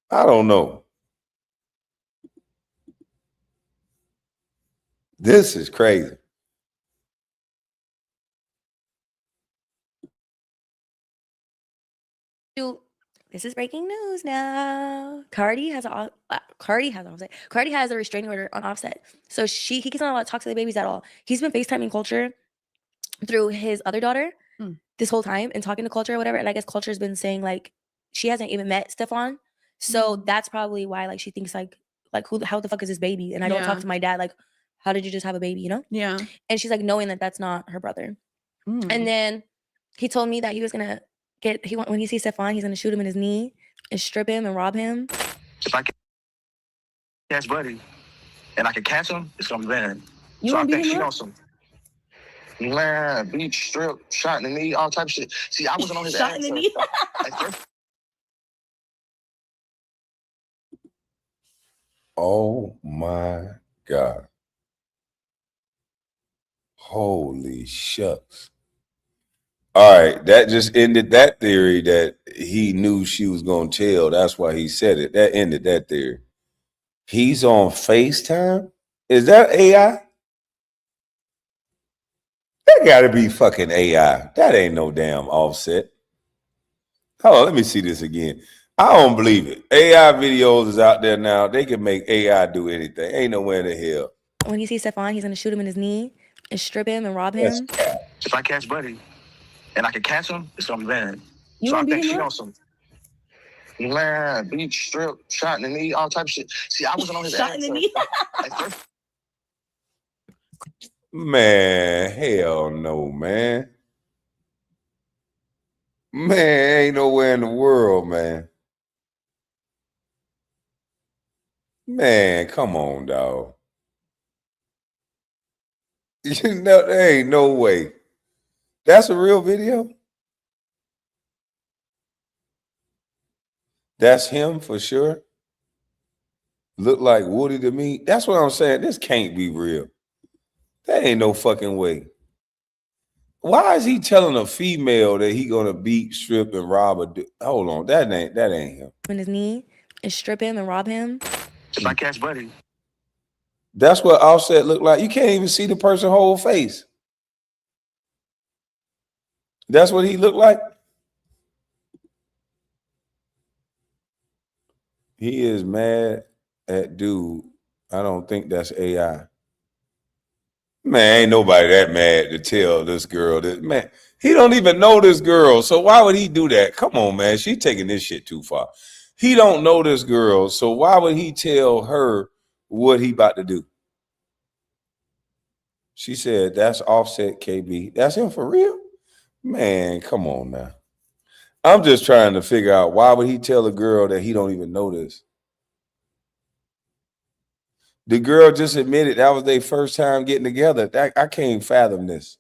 I don't know. This is crazy. This is breaking news now. Cardi has a restraining order on Offset. So he doesn't allowed to talk to the babies at all. He's been FaceTiming Culture through his other daughter this whole time and talking to Culture or whatever. And I guess Culture's been saying like she hasn't even met Stefan. So that's probably why like she thinks like how the fuck is this baby? And I don't talk to my dad. Like, how did you just have a baby, you know? Yeah. And she's like knowing that that's not her brother. And then he told me that he was gonna when he sees Stefan, he's gonna shoot him in his knee and strip him and rob him. If I can catch Buddy and I can catch him, it's gonna be bad. You so I wanna think beat she him on up? some beat, strip, shot in the knee, all type of shit. See, I wasn't on his Shot ass. in the knee. Oh my God. Holy shucks. All right, that just ended that theory that he knew she was going to tell. That's why he said it. That ended that theory. He's on FaceTime? Is that AI? That gotta be fucking AI. That ain't no damn Offset. Hold on, let me see this again. I don't believe it. AI videos is out there now. They can make AI do anything. Ain't nowhere in the hell. When he sees Stefan, he's gonna shoot him in his knee and strip him and rob him. If I catch Buddy and I can catch him, it's gonna be bad. You So I wanna beat think she him on up? some man, beat, strip, shot in the knee, all type of shit. See, I wasn't on his Shot ass. in the knee. At first, Man, hell no, man. Man, ain't nowhere in the world, man. Man, come on, dog. You know, there ain't no way. That's a real video? That's him for sure. Look like Woody to me. That's what I'm saying. This can't be real. That ain't no fucking way. Why is he telling a female that he gonna beat, strip, and rob a dude? Hold on, that ain't him. In his knee and strip him and rob him. if I catch Buddy, That's what Offset looked like. You can't even see the person's whole face. That's what he looked like. He is mad at dude. I don't think that's AI. Man, ain't nobody that mad to tell this girl that. Man, he don't even know this girl. So why would he do that? Come on, man. She taking this shit too far. He don't know this girl. So why would he tell her what he about to do? She said, that's Offset KB. That's him for real? Man, come on now. I'm just trying to figure out why would he tell a girl that he don't even know this? The girl just admitted that was their first time getting together. I can't fathom this.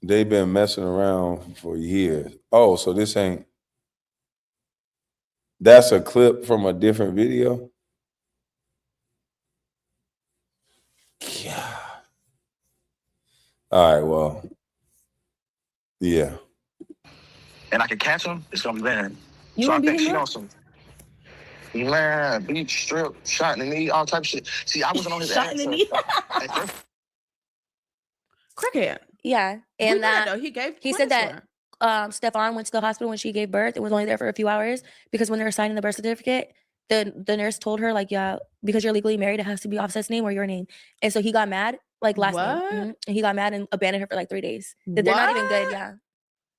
They've been messing around for years. Oh, so this ain't. That's a clip from a different video? Yeah. All right, well. Yeah. and I can catch him, it's gonna be bad. You So I wanna beat think him she up? on some man, beat, strip, shot in the knee, all type of shit. See, I wasn't on his Shot ass. in the knee. At first, Crackhead. Yeah, We and read, that though, he gave he said credits for that her. Stefan went to the hospital when she gave birth and was only there for a few hours because when they were signing the birth certificate, the nurse told her like, yeah, because you're legally married, it has to be Offset's name or your name. And so he got mad, like last name, What? and he got mad and abandoned her for like 3 days. That they're not even good.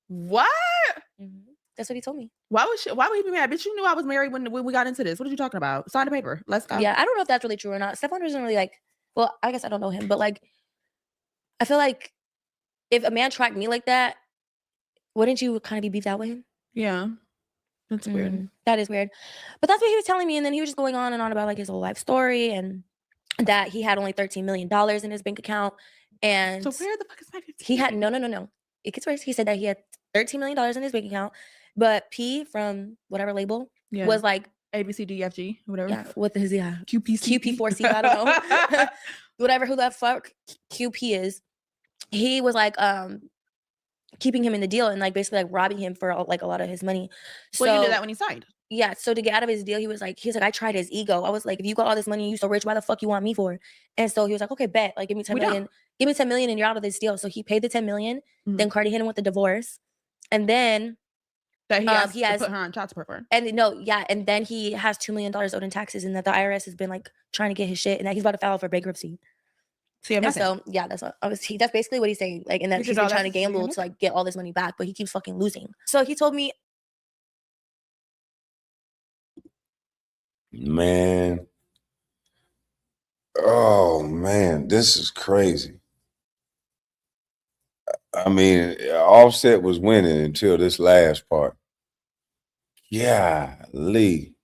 What? Yeah, What? that's what he told me. Why would he be mad? Bitch, you knew I was married when we got into this. What are you talking about? Sign the paper. Let's go. Yeah, I don't know if that's really true or not. Stefan doesn't really like. Well, I guess I don't know him, but like, I feel like if a man tracked me like that, wouldn't you kind of be beefed out with him? Yeah. That's weird. That is weird. But that's what he was telling me. And then he was just going on and on about like his whole life story and that he had only $13 million in his bank account. And So where the fuck is my 15? he had no. It gets worse. He said that he had $13 million in his bank account, but P from whatever label was like A, B, C, D, F, G, whatever. yeah, what the QPC. QP4C, I don't know. Whatever who the fuck QP is. He was like keeping him in the deal and like basically like robbing him for like a lot of his money. Well, you So knew that when he signed. yeah, so to get out of his deal, he was like, I tried his ego. I was like, if you got all this money and you so rich, why the fuck you want me for? And so he was like, okay, bet, like give me 10 We million. don't. Give me 10 million and you're out of this deal. So he paid the 10 million. Mhm. Then Cardi hit him with the divorce. And then That he he has has to put her on child support for. and no, yeah, and then he has $2 million owed in taxes, and that the IRS has been like trying to get his shit, and that he's about to file for bankruptcy. See, I'm And nothing. so yeah, that's basically what he's saying. Like, and that Which he's is been all trying to that's gamble nothing. to like get all this money back, but he keeps fucking losing. So he told me, Man. Oh, man. This is crazy. I mean, Offset was winning until this last part. Yeah, Lee.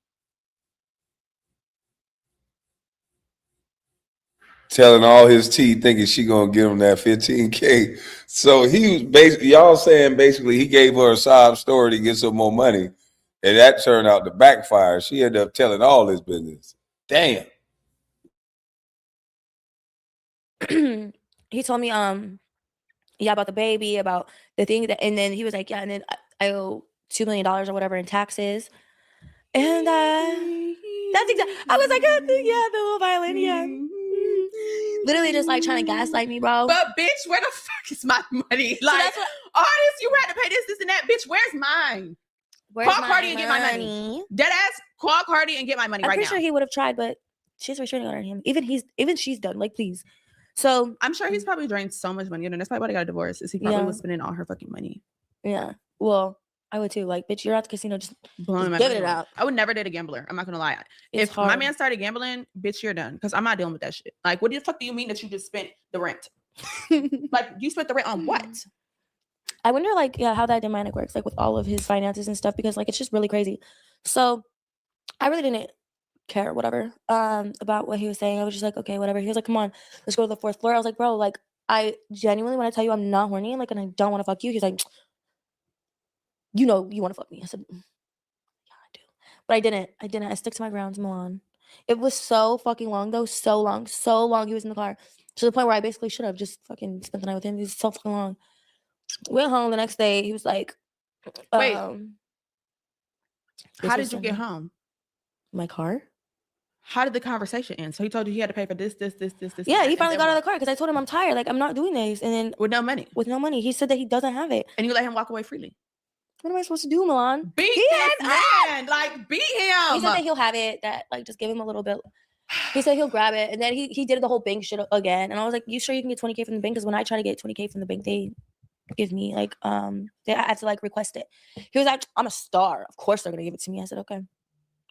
Telling all his tea, thinking she gonna give him that 15K. So he was basically, y'all saying basically he gave her a sob story to get some more money, and that turned out to backfire. She ended up telling all his business. Damn. he told me, yeah, about the baby, about the thing that, and then he was like, yeah, and then I owe $2 million or whatever in taxes. And that's exactly. I was like, yeah, the little violin, yeah. Literally just like trying to gaslight me, bro. But bitch, where the fuck is my money? Like, that's what, all this, you had to pay this and that. Bitch, where's mine? Call Cardi and get my money. Dead ass, call Cardi and get my money right now. I'm pretty sure he would have tried, but she's restraining order on him. Even she's done. Like, please. So I'm sure he's probably drained so much money. And that's probably why they got a divorce. Is he probably was spending all her fucking money. Yeah. Well, I would too. Like, bitch, you're at the casino, just blowing my giving it out. I would never date a gambler. I'm not gonna lie. If my man started gambling, bitch, you're done. Because I'm not dealing with that shit. Like, what the fuck do you mean that you just spent the rent? Like, you spent the rent on what? I wonder, like, yeah, how that dynamic works, like with all of his finances and stuff, because like it's just really crazy. So I really didn't care, whatever, about what he was saying. I was just like, okay, whatever. He was like, come on, let's go to the 4th floor. I was like, bro, like, I genuinely, when I tell you I'm not horny, like, and I don't want to fuck you, he's like, you know, you want to fuck me. I said, yeah, I do. But I didn't. I stuck to my grounds, Milan. It was so fucking long, though. So long. He was in the car to the point where I basically should have just fucking spent the night with him. He was so fucking long. Went home the next day. He was like, wait, how did you get home? My car. How did the conversation end? So he told you he had to pay for this. Yeah, he finally got out of the car because I told him I'm tired. Like, I'm not doing this. And then with no money. He said that he doesn't have it. And you let him walk away freely. What am I supposed to do, Milan? Beat this man. Like, beat him. He said that he'll have it. That, like, just give him a little bit. He said he'll grab it. And then he did the whole bank shit again. And I was like, you sure you can get 20K from the bank? Because when I try to get 20K from the bank, they give me, like, I have to, like, request it. He was like, I'm a star. Of course they're going to give it to me. I said, okay.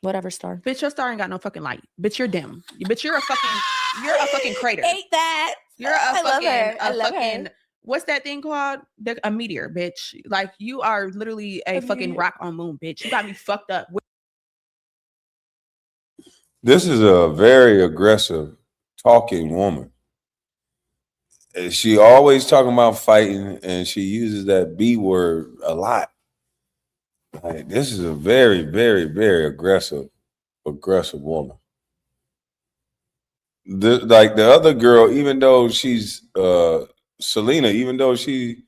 Whatever, star. Bitch, your star ain't got no fucking light. Bitch, you're dim. Bitch, you're a fucking crater. Hate that. You're I love her. What's that thing called? A meteor, bitch. Like, you are literally a fucking rock on moon, bitch. You got me fucked up. This is a very aggressive talking woman. She always talking about fighting, and she uses that B word a lot. Like, this is a very, very, very aggressive woman. The other girl, even though she's Celina, even though she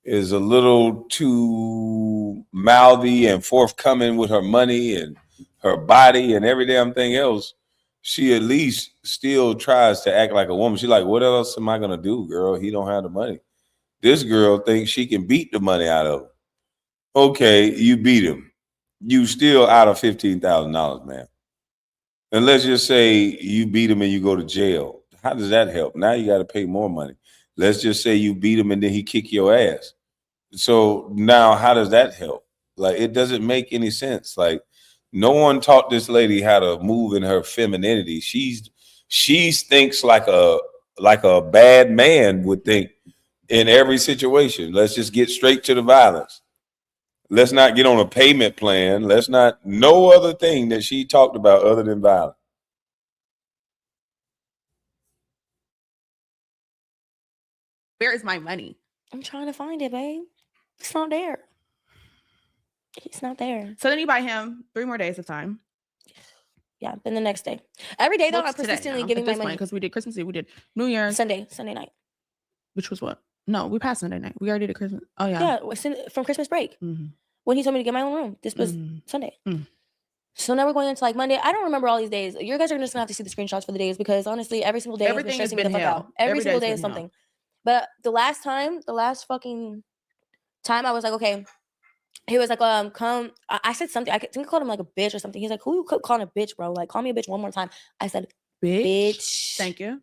is a little too mouthy and forthcoming with her money and her body and every damn thing else, she at least still tries to act like a woman. She's like, what else am I gonna do, girl? He don't have the money. This girl thinks she can beat the money out of him. Okay, you beat him. You still out of $15,000, man. And let's just say you beat him and you go to jail. How does that help? Now you got to pay more money. Let's just say you beat him and then he kick your ass. So now how does that help? Like, it doesn't make any sense. Like, no one taught this lady how to move in her femininity. She thinks like a bad man would think in every situation. Let's just get straight to the violence. Let's not get on a payment plan. Let's not, no other thing that she talked about other than violence. Where is my money? I'm trying to find it, babe. It's not there. It's not there. So then you buy him 3 more days of time. Yeah, then the next day. Every day, though, I'm persistently giving my money. Because we did Christmas Eve, we did New Year's. Sunday night. Which was what? No, we passed Sunday night. We already did Christmas. Oh, yeah. Yeah, from Christmas break. Mm-hmm. When he told me to get my own room. This was Sunday. Mm. So now we're going into, like, Monday. I don't remember all these days. You guys are just going to have to see the screenshots for the days because, honestly, every single day everything has been stressing me the fuck out. Every single day is something. But the last fucking time, I was like, okay. He was like, come. I said something. I think I called him like a bitch or something. He's like, who you calling a bitch, bro? Like, call me a bitch one more time. I said, bitch. Thank you.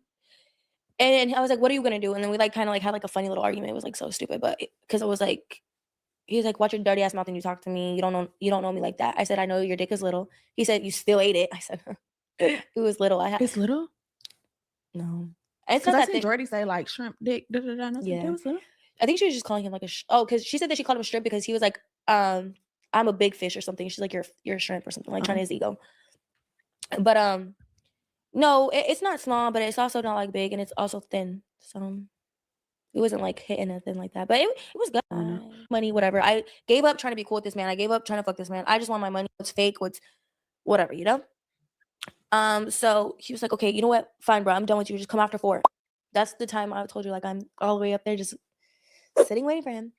And I was like, what are you going to do? And then we like kind of like had like a funny little argument. It was like so stupid. But because it was like, he was like, watch your dirty ass mouth and you talk to me. You don't know me like that. I said, I know your dick is little. He said, you still ate it. I said, it was little. It's little? No. Because I see Jordy say like shrimp dick. Yeah. It was little. I think she was just calling him like because she said that she called him a shrimp because he was like, I'm a big fish or something. She's like, you're a shrimp or something, like trying to his ego. But no, it's not small, but it's also not like big, and it's also thin. So it wasn't like hitting nothing like that. But it was good. Money, whatever. I gave up trying to be cool with this man. I gave up trying to fuck this man. I just want my money. What's fake? What's whatever, you know? So he was like, okay, you know what? Fine, bro. I'm done with you. Just come after 4. That's the time I told you, like, I'm all the way up there just sitting waiting for him.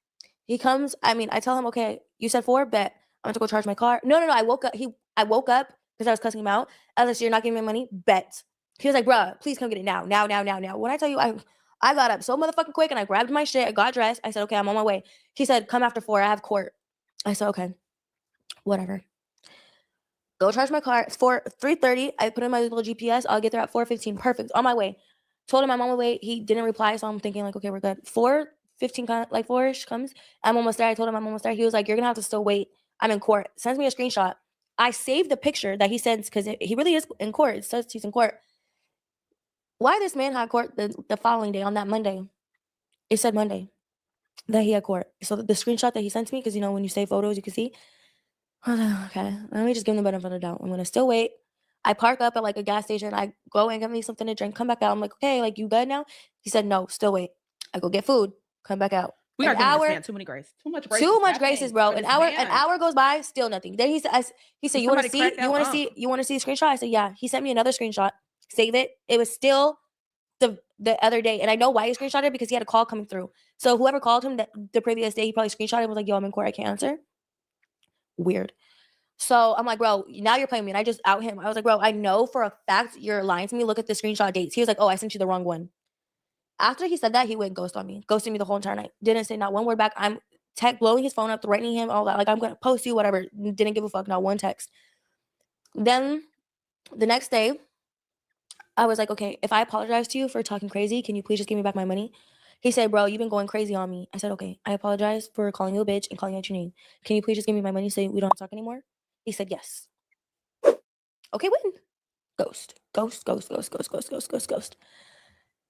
He comes. I mean, I tell him, okay, you said 4, bet. I'm going to go charge my car. No. I woke up. I woke up because I was cussing him out. I was like, so you're not giving me money? Bet. He was like, bruh, please come get it now. When I tell you, I got up so motherfucking quick and I grabbed my shit. I got dressed. I said, okay, I'm on my way. He said, come after 4. I have court. I said, okay, whatever. Go charge my car. It's 3:30. I put in my little GPS. I'll get there at 4:15. Perfect. On my way. Told him I'm on my way. He didn't reply, so I'm thinking like, okay, we're good. 4:15, like 4-ish comes. I'm almost there. I told him I'm almost there. He was like, you're gonna have to still wait. I'm in court. Sends me a screenshot. I saved the picture that he sends because he really is in court. It says he's in court. Why this man had court the following day on that Monday? It said Monday that he had court. So the screenshot that he sent me, because when you save photos, you can see. I was like, okay, let me just give him the benefit of the doubt. I'm gonna still wait. I park up at like a gas station. I go and get me something to drink. Come back out. I'm like, okay, like you good now? He said no, still wait. I go get food. Come back out. We are giving this man too many grace. Too much grace. Too much graces, bro. An hour goes by, still nothing. Then he said, you want to see? You want to see a screenshot? I said, yeah. He sent me another screenshot. Save it. It was still the other day, and I know why he screenshotted it because he had a call coming through. So whoever called him the previous day, he probably screenshotted and was like, yo, I'm in court. I can't answer. Weird. So I'm like, bro, now you're playing me. And I just out him. I was like, bro, I know for a fact you're lying to me. Look at the screenshot dates. He was like, oh, I sent you the wrong one. After he said that, he went ghost on me. Ghosted me the whole entire night. Didn't say not one word back. I'm blowing his phone up, threatening him, all that. Like, I'm going to post you, whatever. Didn't give a fuck. Not one text. Then the next day, I was like, okay, if I apologize to you for talking crazy, can you please just give me back my money? He said, bro, you've been going crazy on me. I said, okay, I apologize for calling you a bitch and calling out your name. Can you please just give me my money so we don't talk anymore? He said, yes. Okay, when? Ghost.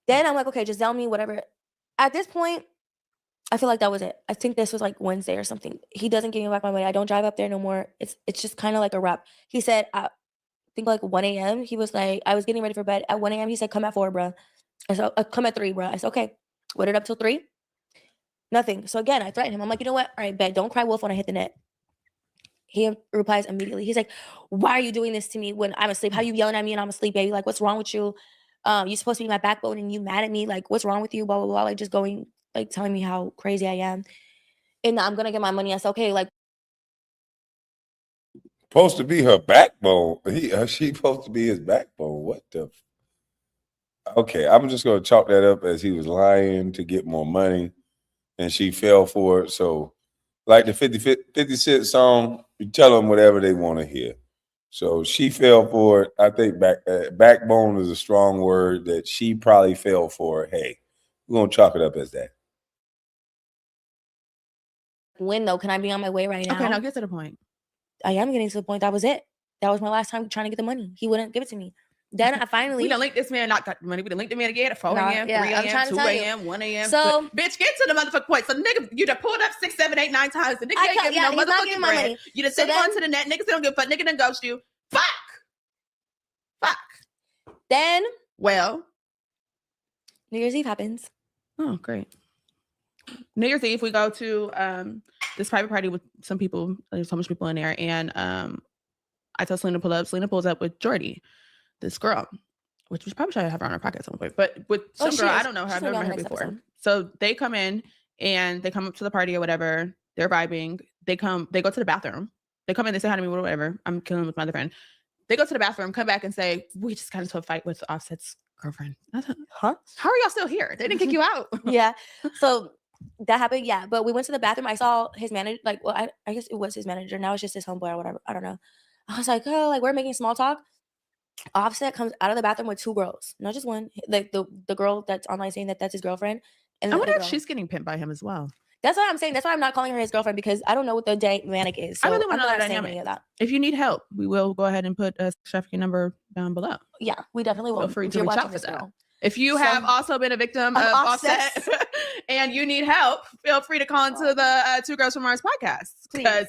Then I'm like, okay, just tell me whatever. At this point, I feel like that was it. I think this was like Wednesday or something. He doesn't give me back my money. I don't drive up there no more. It's just kind of like a wrap. He said, I think like 1 a.m. He was like, I was getting ready for bed. At 1 a.m. he said, come at 4, bro. I said, come at 3, bro. I said, okay. Waited up till 3. Nothing. So again, I threatened him. I'm like, you know what? All right, bet. Don't cry wolf when I hit the net. He replies immediately. He's like, why are you doing this to me when I'm asleep? How you yelling at me and I'm asleep, baby? Like, what's wrong with you? You're supposed to be my backbone and you mad at me. Like, what's wrong with you? Blah, blah, blah. Like, just going, like, telling me how crazy I am. And I'm going to get my money. I said, okay, like. Supposed to be her backbone. She supposed to be his backbone. What the? Okay, I'm just going to chalk that up as he was lying to get more money. And she fell for it. So, like the 50 Cent song, you tell them whatever they want to hear. So she fell for it. I think backbone is a strong word that she probably fell for it. Hey, we're going to chalk it up as that. When, though? Can I be on my way right now? Okay, now get to the point. I am getting to the point. That was it. That was my last time trying to get the money. He wouldn't give it to me. Then I finally. We done linked this man, not got the money. We done linked the man again at 4 a.m., 3 a.m., 2 a.m., 1 a.m. So, bitch, get to the motherfucking point. So, nigga, you done pulled up 6, 7, 8, 9 times. The nigga ain't giving no motherfucking bread. Money. You done sent on to the net. Niggas don't give a fuck. Nigga done ghost you. Fuck. Then. Well. New Year's Eve happens. Oh, great. New Year's Eve, we go to this private party with some people. There's so much people in there. And I tell Celina to pull up. Celina pulls up with Jordy, this girl, which we probably should have her on our podcast at some point. But with some girl, I don't know her. I've never met her before. Episode. So they come in and they come up to the party or whatever. They're vibing. They go to the bathroom. They come in, they say hi to me, whatever. I'm killing with my other friend. They go to the bathroom, come back and say, we just got into a fight with Offset's girlfriend. Huh? How are y'all still here? They didn't kick you out. Yeah. So that happened. Yeah. But we went to the bathroom. I saw his manager. Like, well, I guess it was his manager. Now it's just his homeboy or whatever. I don't know. I was like, oh, like we're making small talk. Offset comes out of the bathroom with 2 girls, not just one. Like the girl that's online saying that that's his girlfriend. And I wonder if she's getting pimped by him as well. That's what I'm saying. That's why I'm not calling her his girlfriend, because I don't know what the dynamic is. So I really want to know that dynamic. If you need help, we will go ahead and put a trafficking number down below. Yeah, we definitely will. Feel free to reach out for that. If you have also been a victim of Offset and you need help, feel free to call into the 2 Girls from Mars podcast, because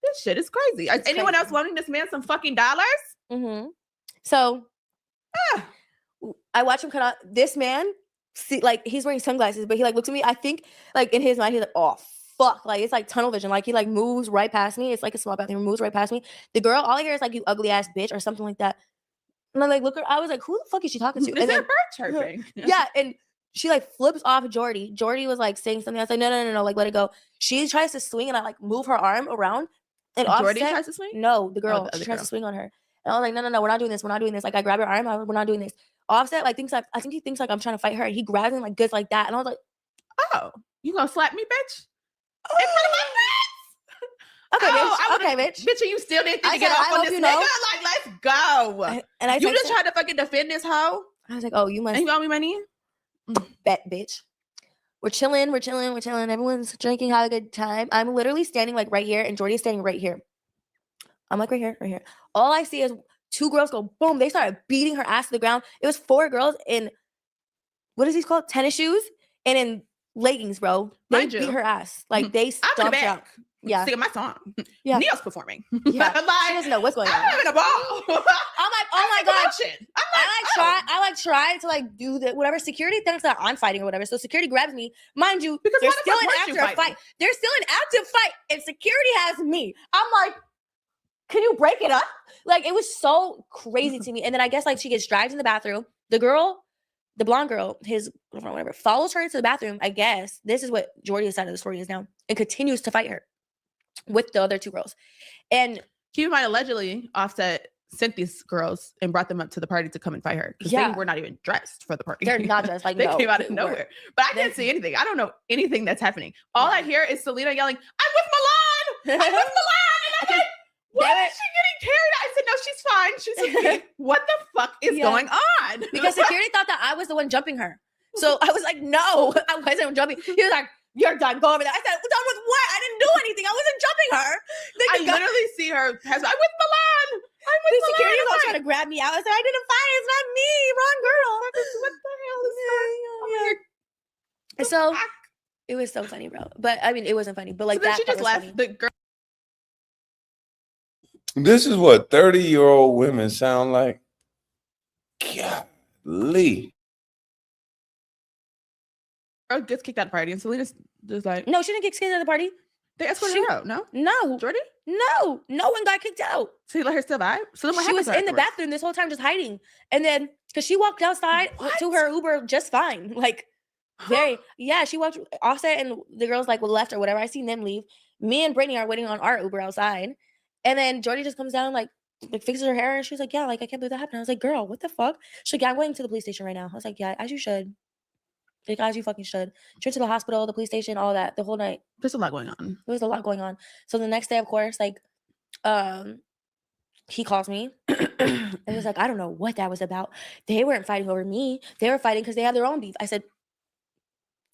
this shit is crazy. Is anyone else loaning this man some fucking dollars? Mm-hmm. So I watch him cut out. This man, see, like, he's wearing sunglasses, but he like looks at me. I think like in his mind, he's like, oh fuck, like it's like tunnel vision. Like he like moves right past me. It's like a small bathroom, moves right past me. The girl, all I hear is like, you ugly ass bitch or something like that. And I'm like, look, I was like, who the fuck is she talking to? Is there a bird chirping? Yeah, and she like flips off Jordy. Jordy was like saying something. I was like, no, like let it go. She tries to swing and I like move her arm around. And Jordy Offset, tries to swing? no, the girl, the she tries girl. to swing on her. And I was like, no, we're not doing this. We're not doing this. Like I grab her arm, we're not doing this. Offset like thinks like I think he thinks like I'm trying to fight her. And he grabs me like good like that. And I was like, oh, you gonna slap me, bitch? In front of my friends? Okay, bitch. Okay, bitch. Bitch, and you still didn't think I to get said, off I on hope this you nigga? know. Like, let's go. And I You just texted- tried to fucking defend this hoe? I was like, oh, you must And you got me money? bet, bitch. We're chilling. Everyone's drinking, having a good time. I'm literally standing like right here, and Jordy's standing right here. I'm like right here. All I see is 2 girls go boom. They started beating her ass to the ground. It was 4 girls in what is these called? Tennis shoes and in leggings, bro. They beat her ass. Like they stomped her out. Yeah. Singing my song. Yeah. Neo's performing. Yeah. Like, she doesn't know what's going on. I'm having a ball. I'm like, oh my god. I try to like do the whatever. Security thinks that I'm fighting or whatever. So security grabs me. Mind you, Because they're why the still fuck in weren't you active fighting? fight. They're still in active fight, and security has me. I'm like, can you break it up? Like it was so crazy to me. And then I guess like she gets dragged in the bathroom. The girl, the blonde girl, his girlfriend, whatever, follows her into the bathroom. I guess this is what Jordy's side of the story is now, and continues to fight her with the other 2 girls. And keep in mind, allegedly, Offset sent these girls and brought them up to the party to come and fight her. Because they were not even dressed for the party. They're not dressed. Like they no, came out of nowhere. But I can't see anything. I don't know anything that's happening. All I hear is Celina yelling, "I'm with Milan! I'm with Milan!" And I'm like, why is she getting carried? I said, no, she's fine. She's okay. What the fuck is going on? Because security thought that I was the one jumping her. So I was like, no, I wasn't jumping. He was like, you're done. Go over there. I said, done with what? I didn't do anything. I wasn't jumping her. I literally see her pass. I'm with Milan. I'm with Milan. Security was all trying to grab me out. I said, I didn't fight. It's not me. Wrong girl. What the hell is that? Yeah. So it was so funny, bro. But I mean, it wasn't funny. But like so then that she just left. Funny. The girl. This is what 30-year-old women sound like. Golly. Girl gets kicked out of the party, and Celina's just like, no, she didn't get kicked out of the party. They escorted her out. No, Jordy, no one got kicked out. so you let her survive. So then what She was happened in the bathroom this whole time, just hiding, and then because she walked outside to her Uber just fine, like she walked Offset and the girls like left or whatever. I seen them leave. Me and Brittany are waiting on our Uber outside, and then Jordy just comes down like fixes her hair, and she was like, yeah, like I can't believe that happened. I was like, girl, what the fuck? She's like, yeah, I'm going to the police station right now. I was like, yeah, as you should. Like, as you fucking should. She went to the hospital, the police station, all that, the whole night. There's a lot going on. There was a lot going on. So the next day, of course, like, he calls me and was like, I don't know what that was about. They weren't fighting over me. They were fighting because they have their own beef. I said,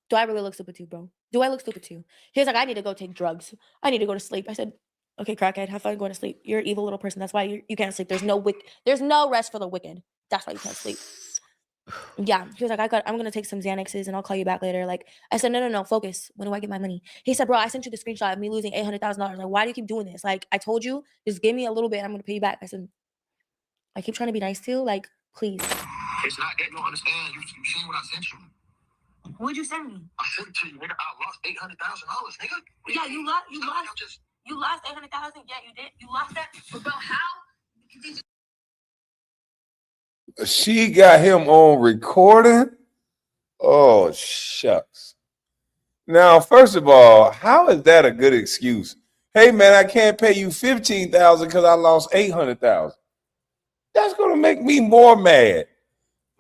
do I really look stupid too, bro? Do I look stupid too? He was like, I need to go take drugs. I need to go to sleep. I said, okay, crackhead, have fun going to sleep. You're an evil little person. That's why you can't sleep. There's no rest for the wicked. That's why you can't sleep. Yeah, he was like, I'm gonna take some Xanaxes and I'll call you back later. Like, I said, no, focus. When do I get my money? He said, bro, I sent you the screenshot of me losing $800,000. Like, why do you keep doing this? Like, I told you, just give me a little bit. I'm gonna pay you back. I said, I keep trying to be nice to you. Like, please. It's not that you don't understand. You seen what I sent you. What'd you send me? I sent it to you, nigga. I lost $800,000, nigga. Yeah, you lost 800,000. Yeah, you did. You lost that. But bro, how? She got him on recording. Oh, shucks. Now, first of all, how is that a good excuse? Hey, man, I can't pay you $15,000 because I lost $800,000. That's going to make me more mad.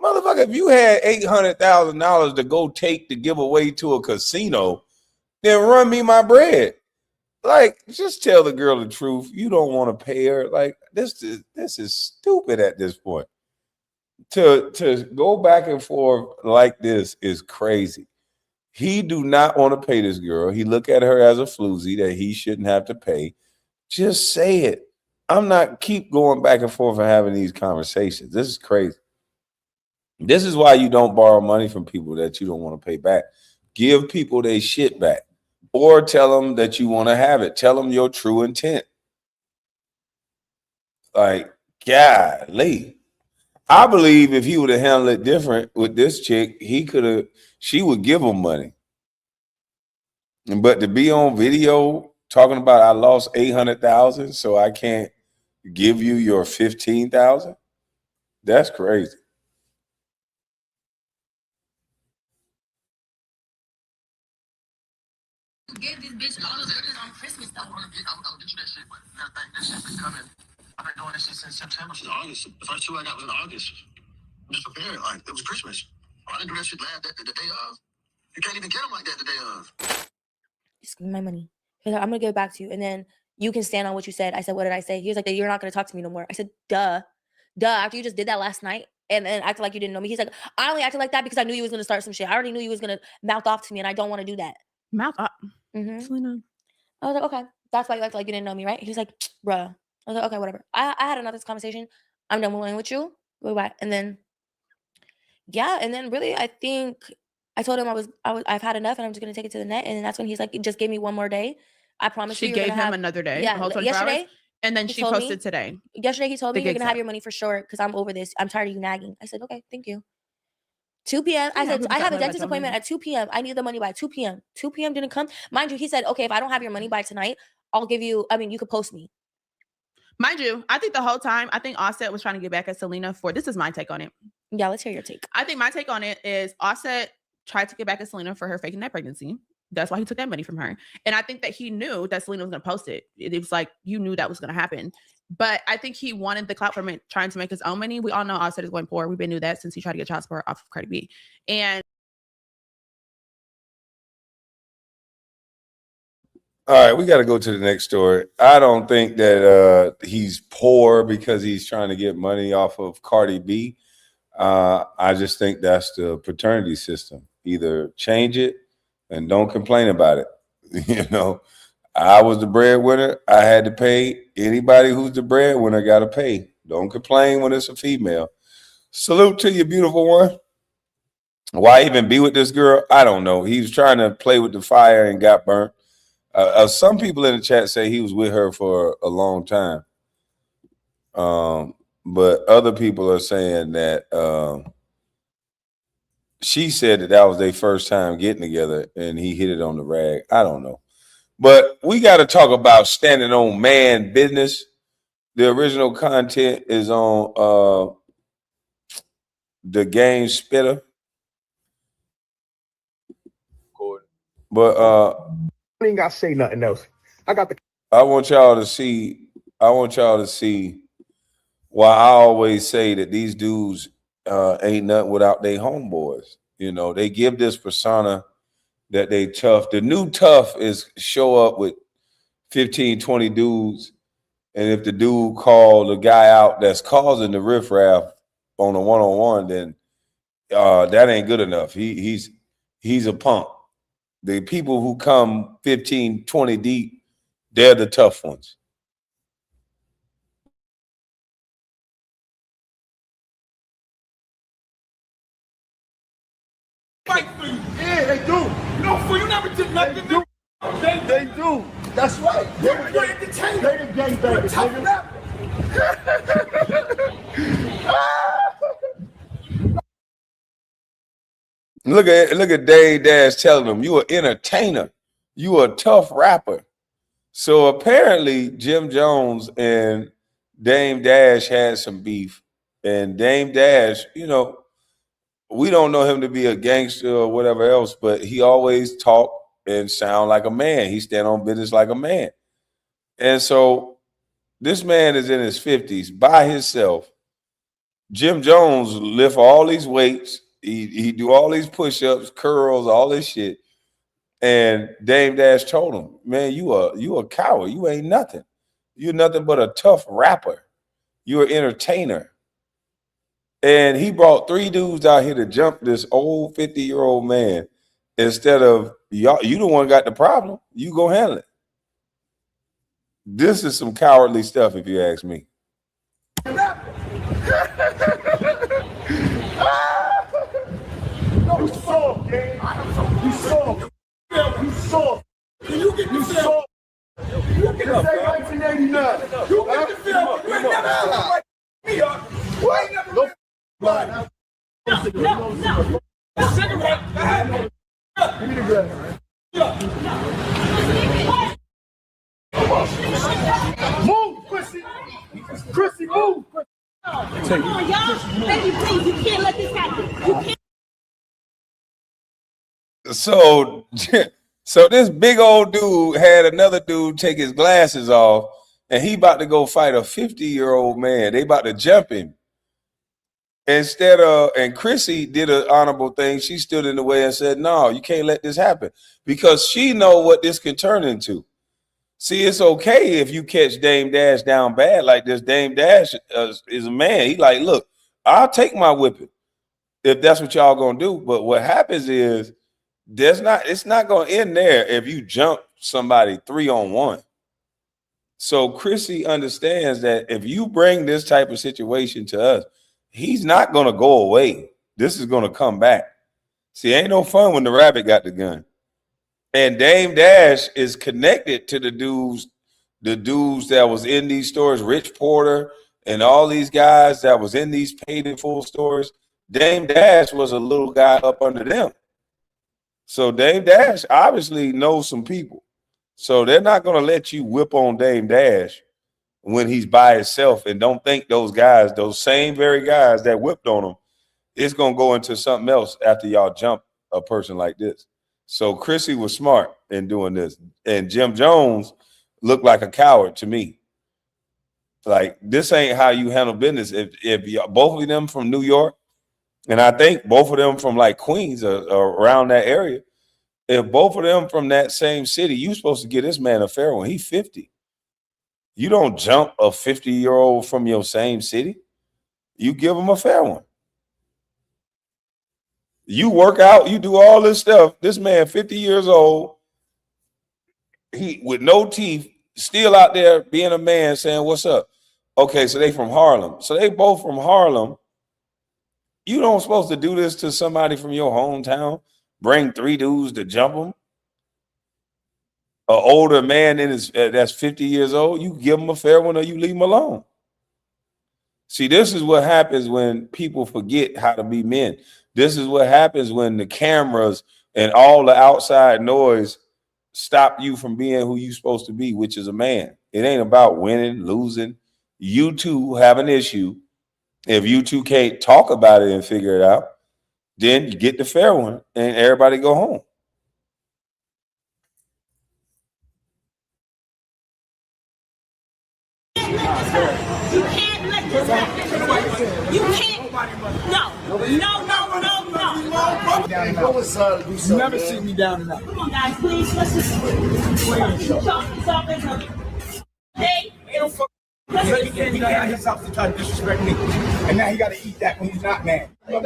Motherfucker, if you had $800,000 to go take to give away to a casino, then run me my bread. Like, just tell the girl the truth. You don't want to pay her. Like, this is stupid at this point. To go back and forth like this is crazy. He do not want to pay this girl. He look at her as a floozy that he shouldn't have to pay. Just say it. I'm not keep going back and forth and having these conversations. This is crazy. This is why you don't borrow money from people that you don't want to pay back. Give people their shit back. Or tell them that you want to have it. Tell them your true intent. Like, golly. I believe if he would have handled it different with this chick, she would give him money. But to be on video talking about I lost 800,000, so I can't give you your 15,000, that's crazy. bitch, all those niggas on Christmas though. I'm gonna get you that shit, but you gotta think that shit been coming. I've been doing this shit since September. Since August. The first two I got was in August. I'm just prepared, like it was Christmas. I didn't do that shit the day of. You can't even get them like that the day of. Just give me my money. He's like, I'm gonna give it back to you, and then you can stand on what you said. I said, what did I say? He was like, you're not gonna talk to me no more. I said, duh. After you just did that last night and then acted like you didn't know me. He's like, I only acted like that because I knew you was gonna start some shit. I already knew you was gonna mouth off to me, and I don't want to do that. Mouth off. Celina. I was like, okay, that's why you acted like you didn't know me, right? He was like, bruh. I was like, okay, whatever. I had another conversation. I'm done with you. Bye. And then, yeah, and then really, I think I told him I've had enough, and I'm just gonna take it to the net. And then that's when he's like, just give me one more day. I promise she you. She gave him another day. Yeah, yesterday. And then she posted today. Yesterday, he told me you're gonna have your money for sure because I'm over this. I'm tired of you nagging. I said, okay, thank you. 2 p.m. I said, I have a dentist appointment at 2 p.m. I need the money by 2 p.m. 2 p.m. didn't come. Mind you, he said, okay, if I don't have your money by tonight, I'll give you, you could post me. Mind you, I think the whole time, I think Offset was trying to get back at Celina for, this is my take on it. Yeah, let's hear your take. I think my take on it is Offset tried to get back at Celina for her faking that pregnancy. That's why he took that money from her. And I think that he knew that Celina was going to post it. It was like, you knew that was going to happen. But I think he wanted the clout from it, trying to make his own money. We all know Offset is going poor. We've been knew that since he tried to get child support off of Cardi B. And all right, we got to go to the next story. I don't think that he's poor because he's trying to get money off of Cardi B. I just think that's the paternity system. Either change it and don't complain about it. You know, I was the breadwinner. I had to pay. Anybody who's the breadwinner got to pay. Don't complain when it's a female. Salute to you, beautiful one. Why even be with this girl? I don't know. He was trying to play with the fire and got burnt. Some people in the chat say he was with her for a long time. But other people are saying that she said that was their first time getting together and he hit it on the rag. I don't know. But we got to talk about standing on man business. The original content is on the Game Spitter. But I ain't got to say nothing else. I want y'all to see why I always say that these dudes ain't nothing without their homeboys. You know, they give this persona that they tough. The new tough is show up with 15, 20 dudes. And if the dude call the guy out that's causing the riffraff on a one-on-one, then that ain't good enough. He's a punk. The people who come 15, 20 deep, they're the tough ones. Fight for you. Yeah, they do. You know, for you never did nothing. They do. That's right. You're entertained. They the gang bangers, nigga. Look at Dave Dash telling them, you an entertainer. You a tough rapper. So apparently Jim Jones and Dame Dash had some beef. And Dame Dash, you know, we don't know him to be a gangster or whatever else, but he always talk and sound like a man. He stand on business like a man. And so this man is in his 50s by himself. Jim Jones lift all these weights. He do all these push-ups, curls, all this shit. And Dame Dash told him, man, you a coward. You ain't nothing. You're nothing but a tough rapper. You're an entertainer. And he brought 3 dudes out here to jump this old 50-year-old man instead of y'all. You the one got the problem. You go handle it. This is some cowardly stuff, if you ask me. You soft, gang. You soft. You soft. Can you get the film? You get the film 1989. You get the film. You ain't never like me up. What? No. No. Cigarette. Give me the glass. Move, Chrissy. Chrissy, move. Come on, y'all. Baby, please, you can't let this happen. You can't. So this big old dude had another dude take his glasses off, and he about to go fight a 50-year-old man. They about to jump him. Instead of, and Chrissy did an honorable thing. She stood in the way and said, no, you can't let this happen, because she know what this can turn into. See, it's okay if you catch Dame Dash down bad like this. Dame Dash is a man. He like, look, I'll take my whipping if that's what y'all gonna do. But what happens is it's not gonna end there if you jump somebody 3-on-1. So Chrissy understands that if you bring this type of situation to us, he's not gonna go away. This is gonna come back. See, ain't no fun when the rabbit got the gun. And Dame Dash is connected to the dudes that was in these stores, Rich Porter and all these guys that was in these paid in full stores. Dame Dash was a little guy up under them. So Dame Dash obviously knows some people. So they're not going to let you whip on Dame Dash when he's by himself. And don't think those guys, those same very guys that whipped on him, it's going to go into something else after y'all jump a person like this. So Chrissy was smart in doing this. And Jim Jones looked like a coward to me. Like, this ain't how you handle business. If both of them from New York, and I think both of them from like Queens or around that area, if both of them from that same city, you supposed to get this man a fair one. He's 50. You don't jump a 50-year-old from your same city. You give him a fair one. You work out, you do all this stuff. This man, 50 years old, he with no teeth, still out there being a man saying, what's up? Okay, so they from Harlem. So they both from Harlem. You don't supposed to do this to somebody from your hometown. Bring 3 dudes to jump them. An older man that's 50 years old, you give him a fair one or you leave him alone. See, this is what happens when people forget how to be men. This is what happens when the cameras and all the outside noise stop you from being who you're supposed to be, which is a man. It ain't about winning, losing. You two have an issue. If you two can't talk about it and figure it out, then you get the fair one and everybody go home. You can't let this happen. You can't. No. You never see me down and out. Come on, guys, please. Let's just talk this up as a day. He came out of his house to try to disrespect me. And now he got to eat that when he's not mad. Your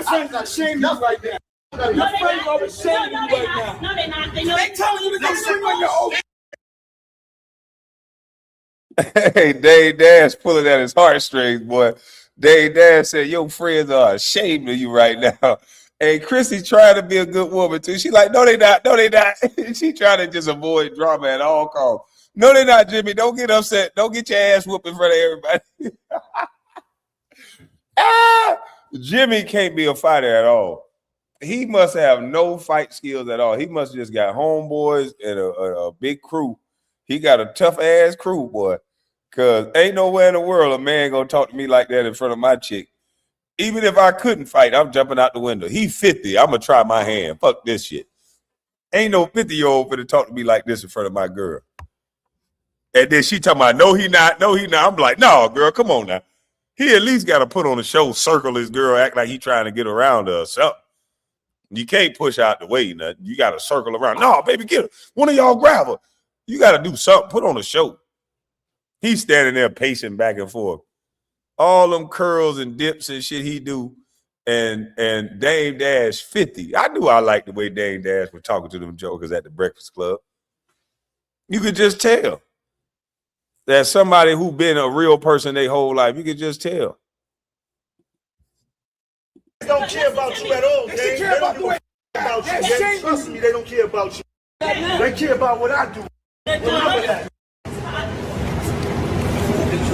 friends are shaming you right now. Your friends are shaming you right now. No, they're not. They telling you to go swing on your old. Hey, Dave Dash pulling at his heartstrings, boy. Dave Dash said, your friends are ashamed of you right now. Hey, Chrissy trying to be a good woman, too. She like, no, they not. No, they not. She trying to just avoid drama at all costs. No, they not, Jimmy. Don't get upset. Don't get your ass whooped in front of everybody. Jimmy can't be a fighter at all. He must have no fight skills at all. He must just got homeboys and a big crew. He got a tough ass crew, boy. Cause ain't nowhere in the world a man gonna talk to me like that in front of my chick. Even if I couldn't fight, I'm jumping out the window. He 50. I'm gonna try my hand. Fuck this shit. Ain't no 50-year-old finna talk to me like this in front of my girl. And then she talking about, no, he not. I'm like, no, girl, come on now. He at least got to put on a show, circle his girl, act like he trying to get around her or something. You can't push out the way, nothing. You got to circle around. No, baby, get her. One of y'all grab her. You got to do something. Put on a show. He's standing there pacing back and forth. All them curls and dips and shit he do. And Dame Dash 50. I knew I liked the way Dame Dash was talking to them jokers at the Breakfast Club. You could just tell. That's somebody who been a real person their whole life. You can just tell. They don't care about you at all. They care about the way about you. Trust me, they don't care about you. They care about what I do. Remember that.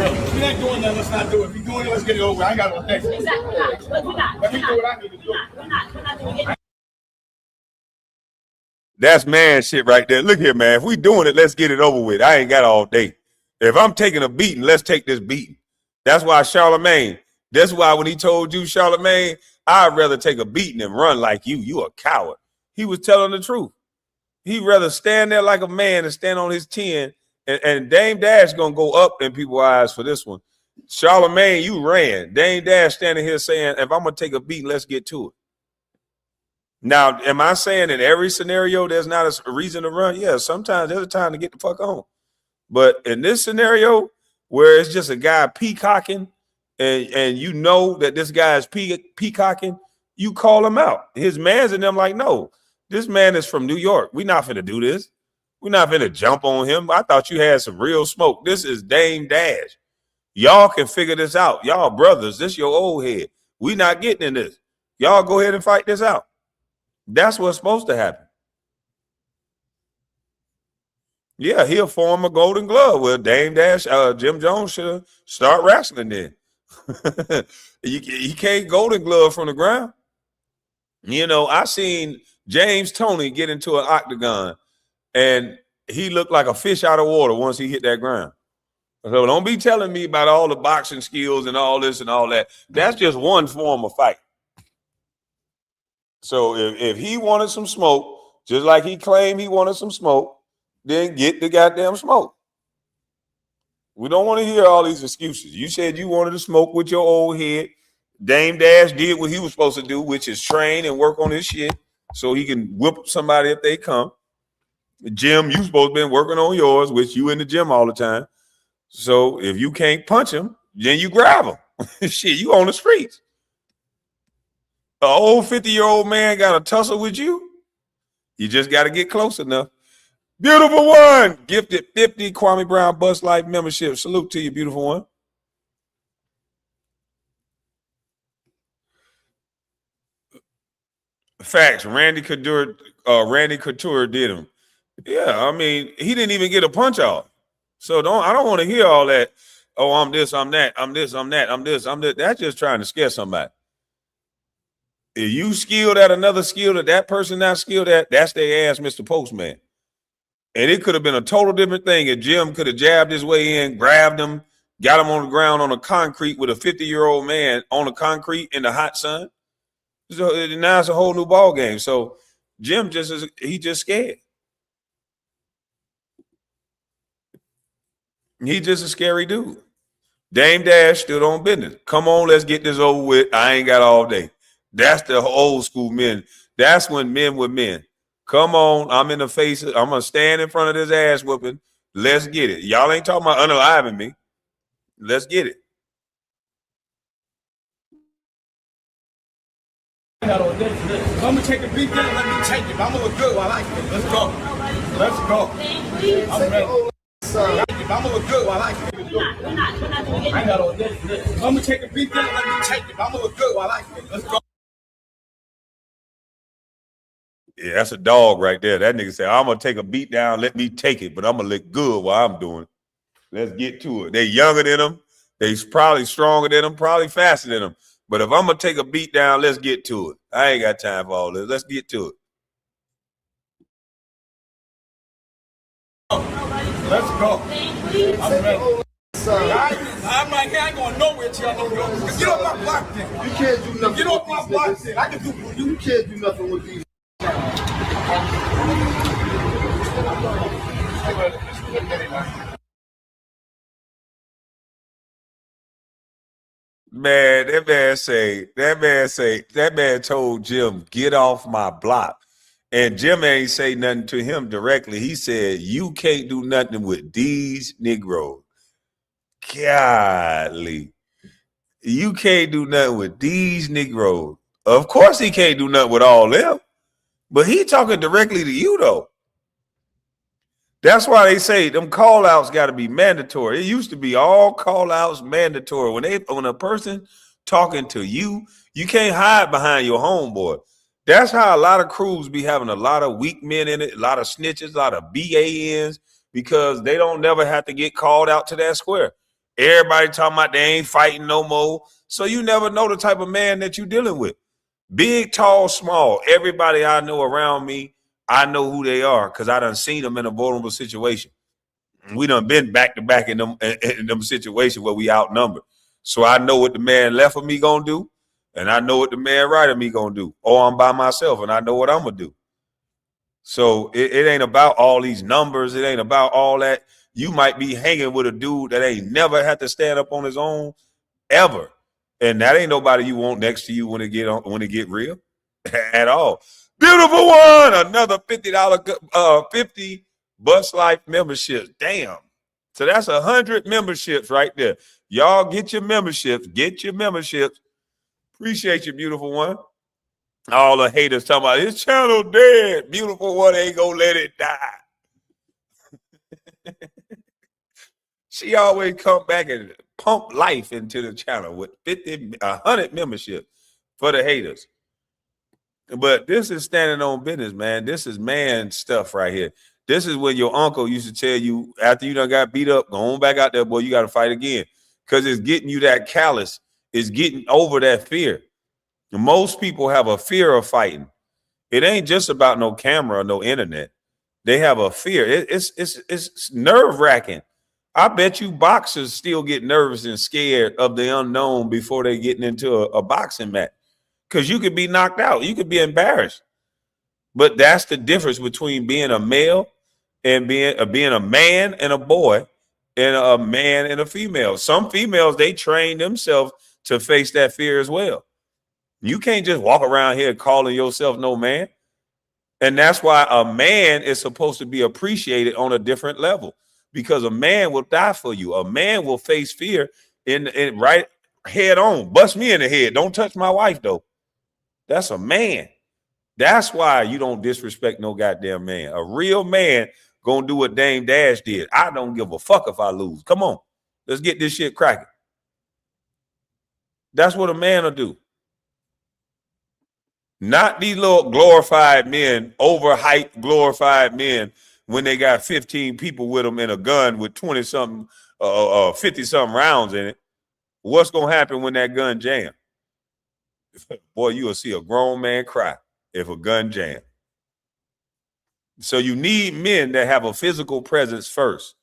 If you're not doing that, let's not do it. If you're doing it, let's get it over. I ain't got no next. Exactly. We're not. Let me do what I need to do. We're not doing it. That's man shit right there. Look here, man. If we doing it, let's get it over with. I ain't got all day. If I'm taking a beating, let's take this beating. That's why Charlemagne, that's why when he told you, Charlemagne, I'd rather take a beating than run like you. You a coward. he was telling the truth. He'd rather stand there like a man and stand on his 10. And Dame Dash gonna go up in people's eyes for this one. Charlamagne, you ran. Dame Dash standing here saying, if I'm gonna take a beat, let's get to it. Now, am I saying in every scenario there's not a reason to run? Yeah, sometimes there's a time to get the fuck on. But in this scenario, where it's just a guy peacocking, and you know that this guy is peacocking, you call him out. His man's in them like, no, this man is from New York. We're not finna do this. We're not finna jump on him. I thought you had some real smoke. This is Dame Dash. Y'all can figure this out. Y'all brothers, this your old head. We not getting in this. Y'all go ahead and fight this out. That's what's supposed to happen. Yeah, he'll form a Golden Glove. Well, Dame Dash, Jim Jones should start wrestling then. He can't Golden Glove from the ground. You know, I seen James Toney get into an octagon, and he looked like a fish out of water once he hit that ground. So don't be telling me about all the boxing skills and all this and all that. That's just one form of fight. So if he wanted some smoke, just like he claimed he wanted some smoke, then get the goddamn smoke. We don't want to hear all these excuses. You said you wanted to smoke with your old head. Dame Dash did what he was supposed to do, which is train and work on his shit so he can whip somebody if they come. Jim, you supposed to be working on yours, which you in the gym all the time. So if you can't punch him, then you grab him. Shit, you on the streets. An old 50-year-old man got a tussle with you? You just got to get close enough. Beautiful one. Gifted 50 Kwame Brown Bus Life membership. Salute to you, beautiful one. Facts. Randy Couture did him. Yeah, I mean, he didn't even get a punch off. So I don't want to hear all that. Oh, I'm this, I'm that, I'm this, I'm that, I'm this, I'm that. That's just trying to scare somebody. If you skilled at another skill that person not skilled at, that's their ass, Mr. Postman. And it could have been a total different thing if Jim could have jabbed his way in, grabbed him, got him on the ground on the concrete with a 50-year-old man on the concrete in the hot sun. So now it's a whole new ball game. So Jim just scared. He's just a scary dude. Dame Dash stood on business. Come on, let's get this over with. I ain't got all day. That's the old school men. That's when men were men. Come on, I'm in the face. I'm going to stand in front of this ass whooping. Let's get it. Y'all ain't talking about unaliving me. Let's get it. I'm going to take a beat down. Let me take it. I'm going to look good while I can. Let's go. Let's go. I'm ready. I'm going to look good while I can. I ain't got all this. I'm going to take a beat down. Let me take it. I'm going to look good while I can. Let's go. Yeah, that's a dog right there. That nigga said, I'm going to take a beat down, let me take it, but I'm going to look good while I'm doing it. Let's get to it. They younger than him. They probably stronger than him, probably faster than him. But if I'm going to take a beat down, let's get to it. I ain't got time for all this. Let's get to it. Let's go. I'm ready. I'm like, hey, I ain't going nowhere till y'all know. Get off my block then. You can't do nothing. Get off my block then. I can do you can't do nothing with these. Man, that man told Jim, get off my block. And Jim ain't say nothing to him directly. He said, you can't do nothing with these Negroes. Golly. You can't do nothing with these Negroes. Of course he can't do nothing with all them. But he talking directly to you, though. That's why they say them call-outs got to be mandatory. It used to be all call-outs mandatory. When a person talking to you, you can't hide behind your homeboy. That's how a lot of crews be having a lot of weak men in it, a lot of snitches, a lot of BANs, because they don't never have to get called out to that square. Everybody talking about they ain't fighting no more. So you never know the type of man that you're dealing with. Big, tall, small. Everybody I know around me, I know who they are because I done seen them in a vulnerable situation. We done been back to back in them situations where we outnumbered. So I know what the man left of me gonna do, and I know what the man right of me gonna do. Or I'm by myself and I know what I'm gonna do. So it ain't about all these numbers. It ain't about all that. You might be hanging with a dude that ain't never had to stand up on his own ever. And that ain't nobody you want next to you when it get real at all. Beautiful one, another $50 50 Bus Life memberships. Damn. So that's 100 memberships right there. Y'all get your memberships. Get your memberships. Appreciate you, beautiful one. All the haters talking about his channel dead. Beautiful one ain't gonna let it die. She always come back and pump life into the channel with 100 memberships for the haters. But this is standing on business, man. This is man stuff right here. This is when your uncle used to tell you after you done got beat up, go on back out there, boy, you got to fight again. Because it's getting you that callous. It's getting over that fear. Most people have a fear of fighting. It ain't just about no camera or no internet. They have a fear. It's nerve-wracking. I bet you boxers still get nervous and scared of the unknown before they getting into a boxing match. Because you could be knocked out. You could be embarrassed. But that's the difference between being a male and being a man and a boy and a man and a female. Some females, they train themselves to face that fear as well. You can't just walk around here calling yourself no man. And that's why a man is supposed to be appreciated on a different level, because a man will die for you. A man will face fear in right head on. Bust me in the head. Don't touch my wife, though. That's a man. That's why you don't disrespect no goddamn man. A real man gonna do what Dame Dash did. I don't give a fuck if I lose. Come on. Let's get this shit cracking. That's what a man will do. Not these little glorified men, overhyped glorified men when they got 15 people with them in a gun with 20-something, 50-something rounds in it. What's going to happen when that gun jam? Boy, you will see a grown man cry if a gun jam. So you need men that have a physical presence first.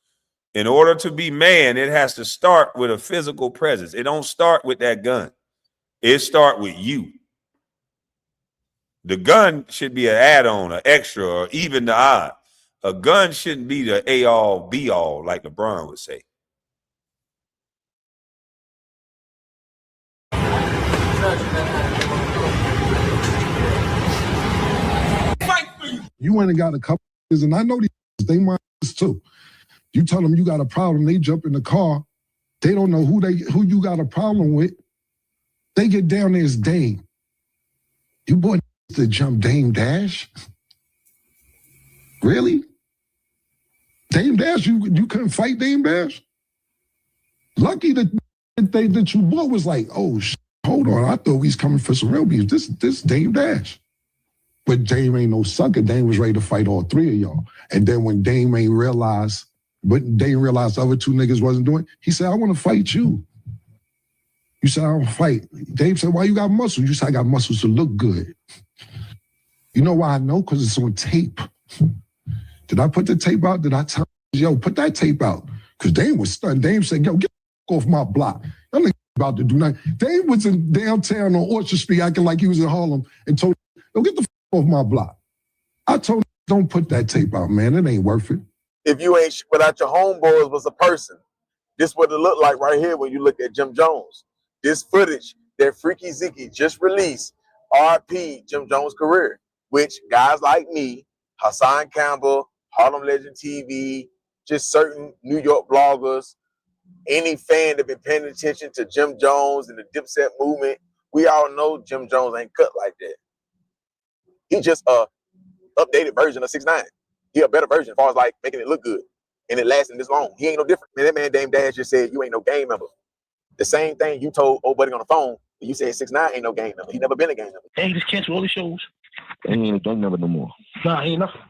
In order to be man, it has to start with a physical presence. It don't start with that gun. It start with you. The gun should be an add-on, an extra, or even the odd. A gun shouldn't be the A-all, B-all, like LeBron would say. You went and got a couple, and I know these, they mind too. You tell them you got a problem, they jump in the car. They don't know who you got a problem with. They get down there as Dame. You boy to jump Dame Dash? Really? Dame Dash, you couldn't fight Dame Dash? Lucky that you boy was like, oh, hold on, I thought we was coming for some real beef. This Dame Dash. But Dame ain't no sucker. Dame was ready to fight all three of y'all. And then when Dame realized the other two niggas wasn't doing, he said, I want to fight you. You said, I don't fight. Dame said, why you got muscles? You said, I got muscles to look good. You know why I know? Because it's on tape. Did I put the tape out? Did I tell yo, put that tape out? Because Dame was stunned. Dame said, yo, get off my block. Y'all niggas about to do nothing. Dame was in downtown on Orchard Street acting like he was in Harlem and told him, yo, get the off my block. I told him, don't put that tape out, man. It ain't worth it. If you ain't without your homeboys was a person, this what it looked like right here when you look at Jim Jones. This footage that Freaky Zeke just released, RP Jim Jones' career, which guys like me, Hassan Campbell, Harlem Legend TV, just certain New York bloggers, any fan that been paying attention to Jim Jones and the Dipset movement, we all know Jim Jones ain't cut like that. He just a updated version of 6ix9ine. He a better version as far as like making it look good and it lasting this long. He ain't no different. Man, that man Dame Dash just said you ain't no gang member. The same thing you told old buddy on the phone. You said 6ix9ine ain't no gang member. He never been a gang member. Hey, he just cancel all the shows. And he ain't a gang member no more. Nah, he ain't nothing.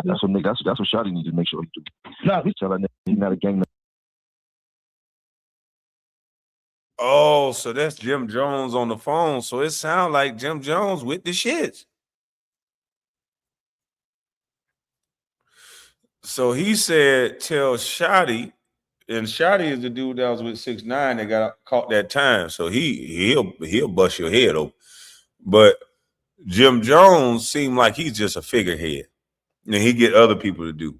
That's what Shotty needs to make sure he do. Nah, we tell that nigga he's not a gang member. Oh, so that's Jim Jones on the phone. So it sounds like Jim Jones with the shits. So he said, tell Shotty, and Shotty is the dude that was with 6ix9ine that got caught that time. So he'll bust your head open. But Jim Jones seemed like he's just a figurehead. and he get other people to do.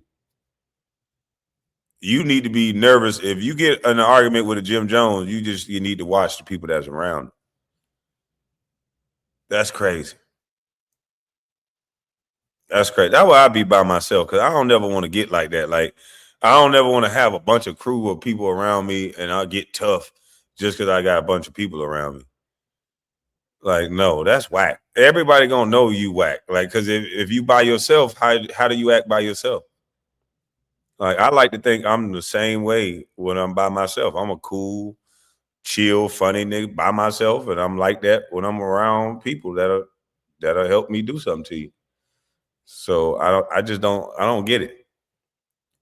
You need to be nervous if you get in an argument with a Jim Jones. You need to watch the people that's around. That's crazy. That's crazy. That's why I be by myself, because I don't never want to get like that. Like, I don't ever want to have a bunch of crew of people around me and I'll get tough just because I got a bunch of people around me. Like, no, that's whack. Everybody gonna know you whack. Like, because if you by yourself, how do you act by yourself? Like, I like to think I'm the same way when I'm by myself. I'm a cool, chill, funny nigga by myself, and I'm like that when I'm around people that'll help me do something to you. So I don't get it.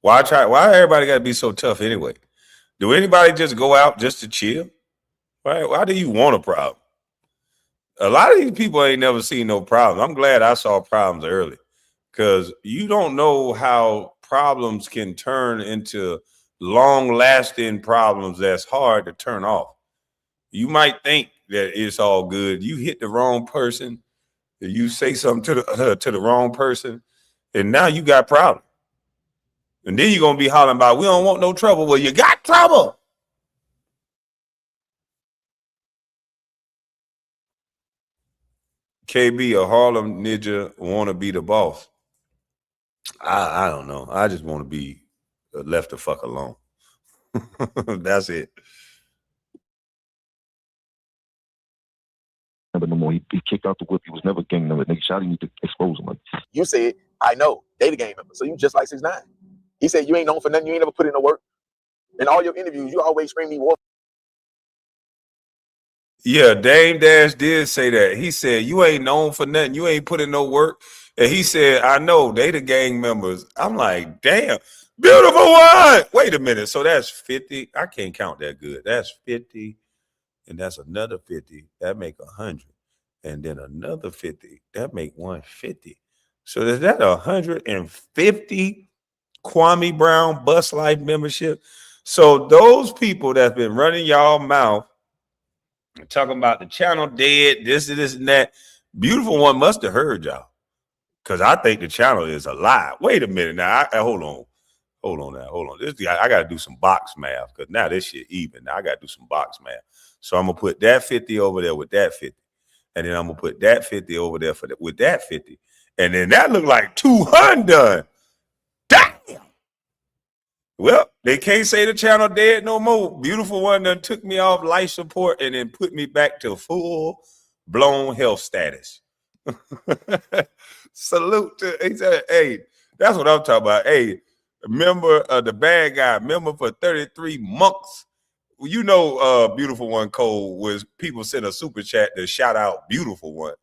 Why everybody gotta be so tough anyway? Do anybody just go out just to chill? Why do you want a problem? A lot of these people ain't never seen no problems. I'm glad I saw problems early, because you don't know how problems can turn into long-lasting problems that's hard to turn off. You might think that it's all good. You hit the wrong person, you say something to the wrong person, and now you got problems. And then you're gonna be hollering about, we don't want no trouble. Well, you got trouble. KB, a Harlem ninja, want to be the boss. I don't know. I just want to be left the fuck alone. That's it. Never no more. He kicked out the whip. He was never a gang member. Nigga, Shotty need to expose him. You said, I know, they the gang member. So you just like 6ix9ine. He said you ain't known for nothing. You ain't never put in no work. In all your interviews, you always scream me war. Yeah, Dame Dash did say that. He said, you ain't known for nothing. You ain't put in no work. And he said, I know, they the gang members. I'm like, damn, beautiful one. Wait a minute. So that's 50. I can't count that good. That's 50. And that's another 50. That make 100. And then another 50. That make 150. So is that 150 Kwame Brown Bus Life membership? So those people that's been running y'all mouth, talking about the channel dead, this and that, beautiful one must have heard y'all, because I think the channel is alive. Wait a minute now. Hold on. This guy, I got to do some box math, because now this shit even. Now I got to do some box math. So I'm gonna put that 50 over there with that 50, and then I'm gonna put that 50 over there with that 50, and then that look like 200. Damn. Well, they can't say the channel dead no more. Beautiful one done took me off life support and then put me back to full blown health status. Salute to, he said, hey, that's what I'm talking about. Hey, remember the bad guy, member for 33 months. You know, beautiful one code was people send a super chat to shout out beautiful one.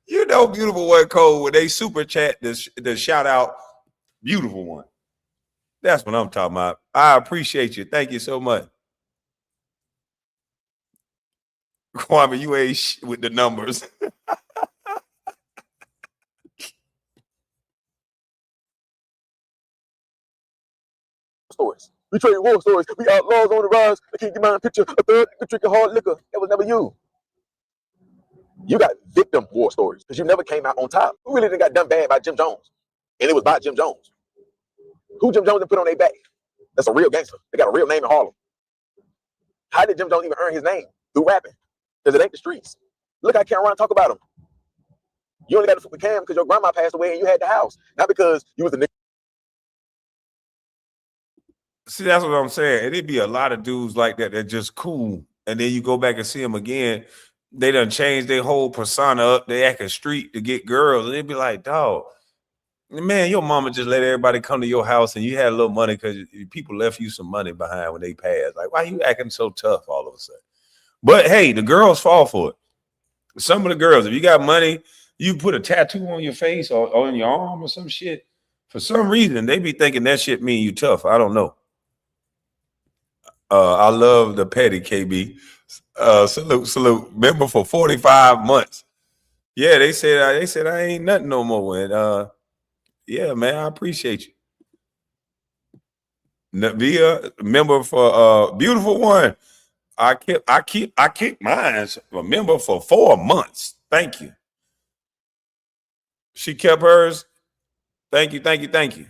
You know, beautiful one code when they super chat to shout out beautiful one. That's what I'm talking about. I appreciate you. Thank you so much. Kwame, you ain't with the numbers. Stories. We trade war stories. We outlaws on the rise. I can't get my picture. A third drinking hard liquor. That was never you. You got victim war stories because you never came out on top. Who really got done bad by Jim Jones? And it was by Jim Jones. Who Jim Jones did put on their back? That's a real gangster. They got a real name in Harlem. How did Jim Jones even earn his name? Through rapping. Because it ain't the streets. Look, I can't run and talk about him. You only got to fuck with Cam because your grandma passed away and you had the house. Not because you was the nigga. See, that's what I'm saying. And it'd be a lot of dudes like that that just cool. And then you go back and see them again. They done changed their whole persona up. They act a street to get girls. And they'd be like, dog, man, your mama just let everybody come to your house and you had a little money because people left you some money behind when they passed. Like, why you acting so tough all of a sudden? But hey, the girls fall for it. Some of the girls, if you got money, you put a tattoo on your face or on your arm or some shit. For some reason, they be thinking that shit mean you tough. I don't know. I love the petty, KB. Salute. Member for 45 months. Yeah, they said I ain't nothing no more. And yeah, man, I appreciate you. Navia, member for beautiful one. I keep mine a member for 4 months. Thank you. She kept hers. Thank you, thank you, thank you.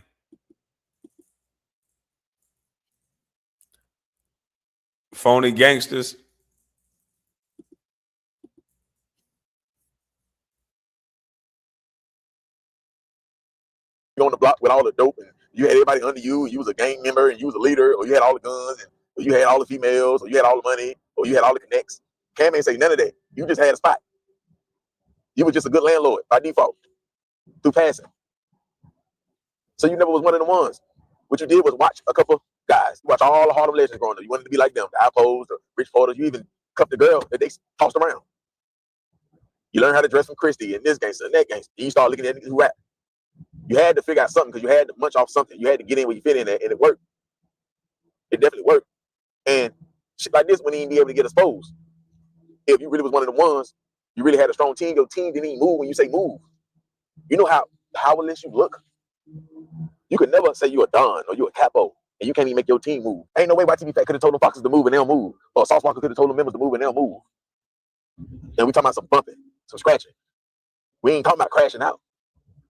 Phony gangsters. You on the block with all the dope, and you had everybody under you, and you was a gang member, and you was a leader, or you had all the guns, or you had all the females, or you had all the money, or you had all the connects. Cam ain't say none of that. You just had a spot. You were just a good landlord by default through passing. So you never was one of the ones. What you did was watch a couple guys. You watch all the Harlem legends growing up. You wanted to be like them, the Alpos, the Rich Porters. You even cuffed the girl that they tossed around. You learn how to dress from Christie and this gangster and that gangster. You start looking at niggas who rap. You had to figure out something because you had to munch off something. You had to get in where you fit in, and it worked. It definitely worked. And shit like this wouldn't even be able to get exposed. If you really was one of the ones, you really had a strong team, your team didn't even move when you say move. You know how powerless you look? You could never say you're a Don or you're a capo, and you can't even make your team move. Ain't no way YTV Fat could have told them Foxes to move and they'll move. Or Sauce Walker could have told them members to move and they'll move. And we talking about some bumping, some scratching. We ain't talking about crashing out.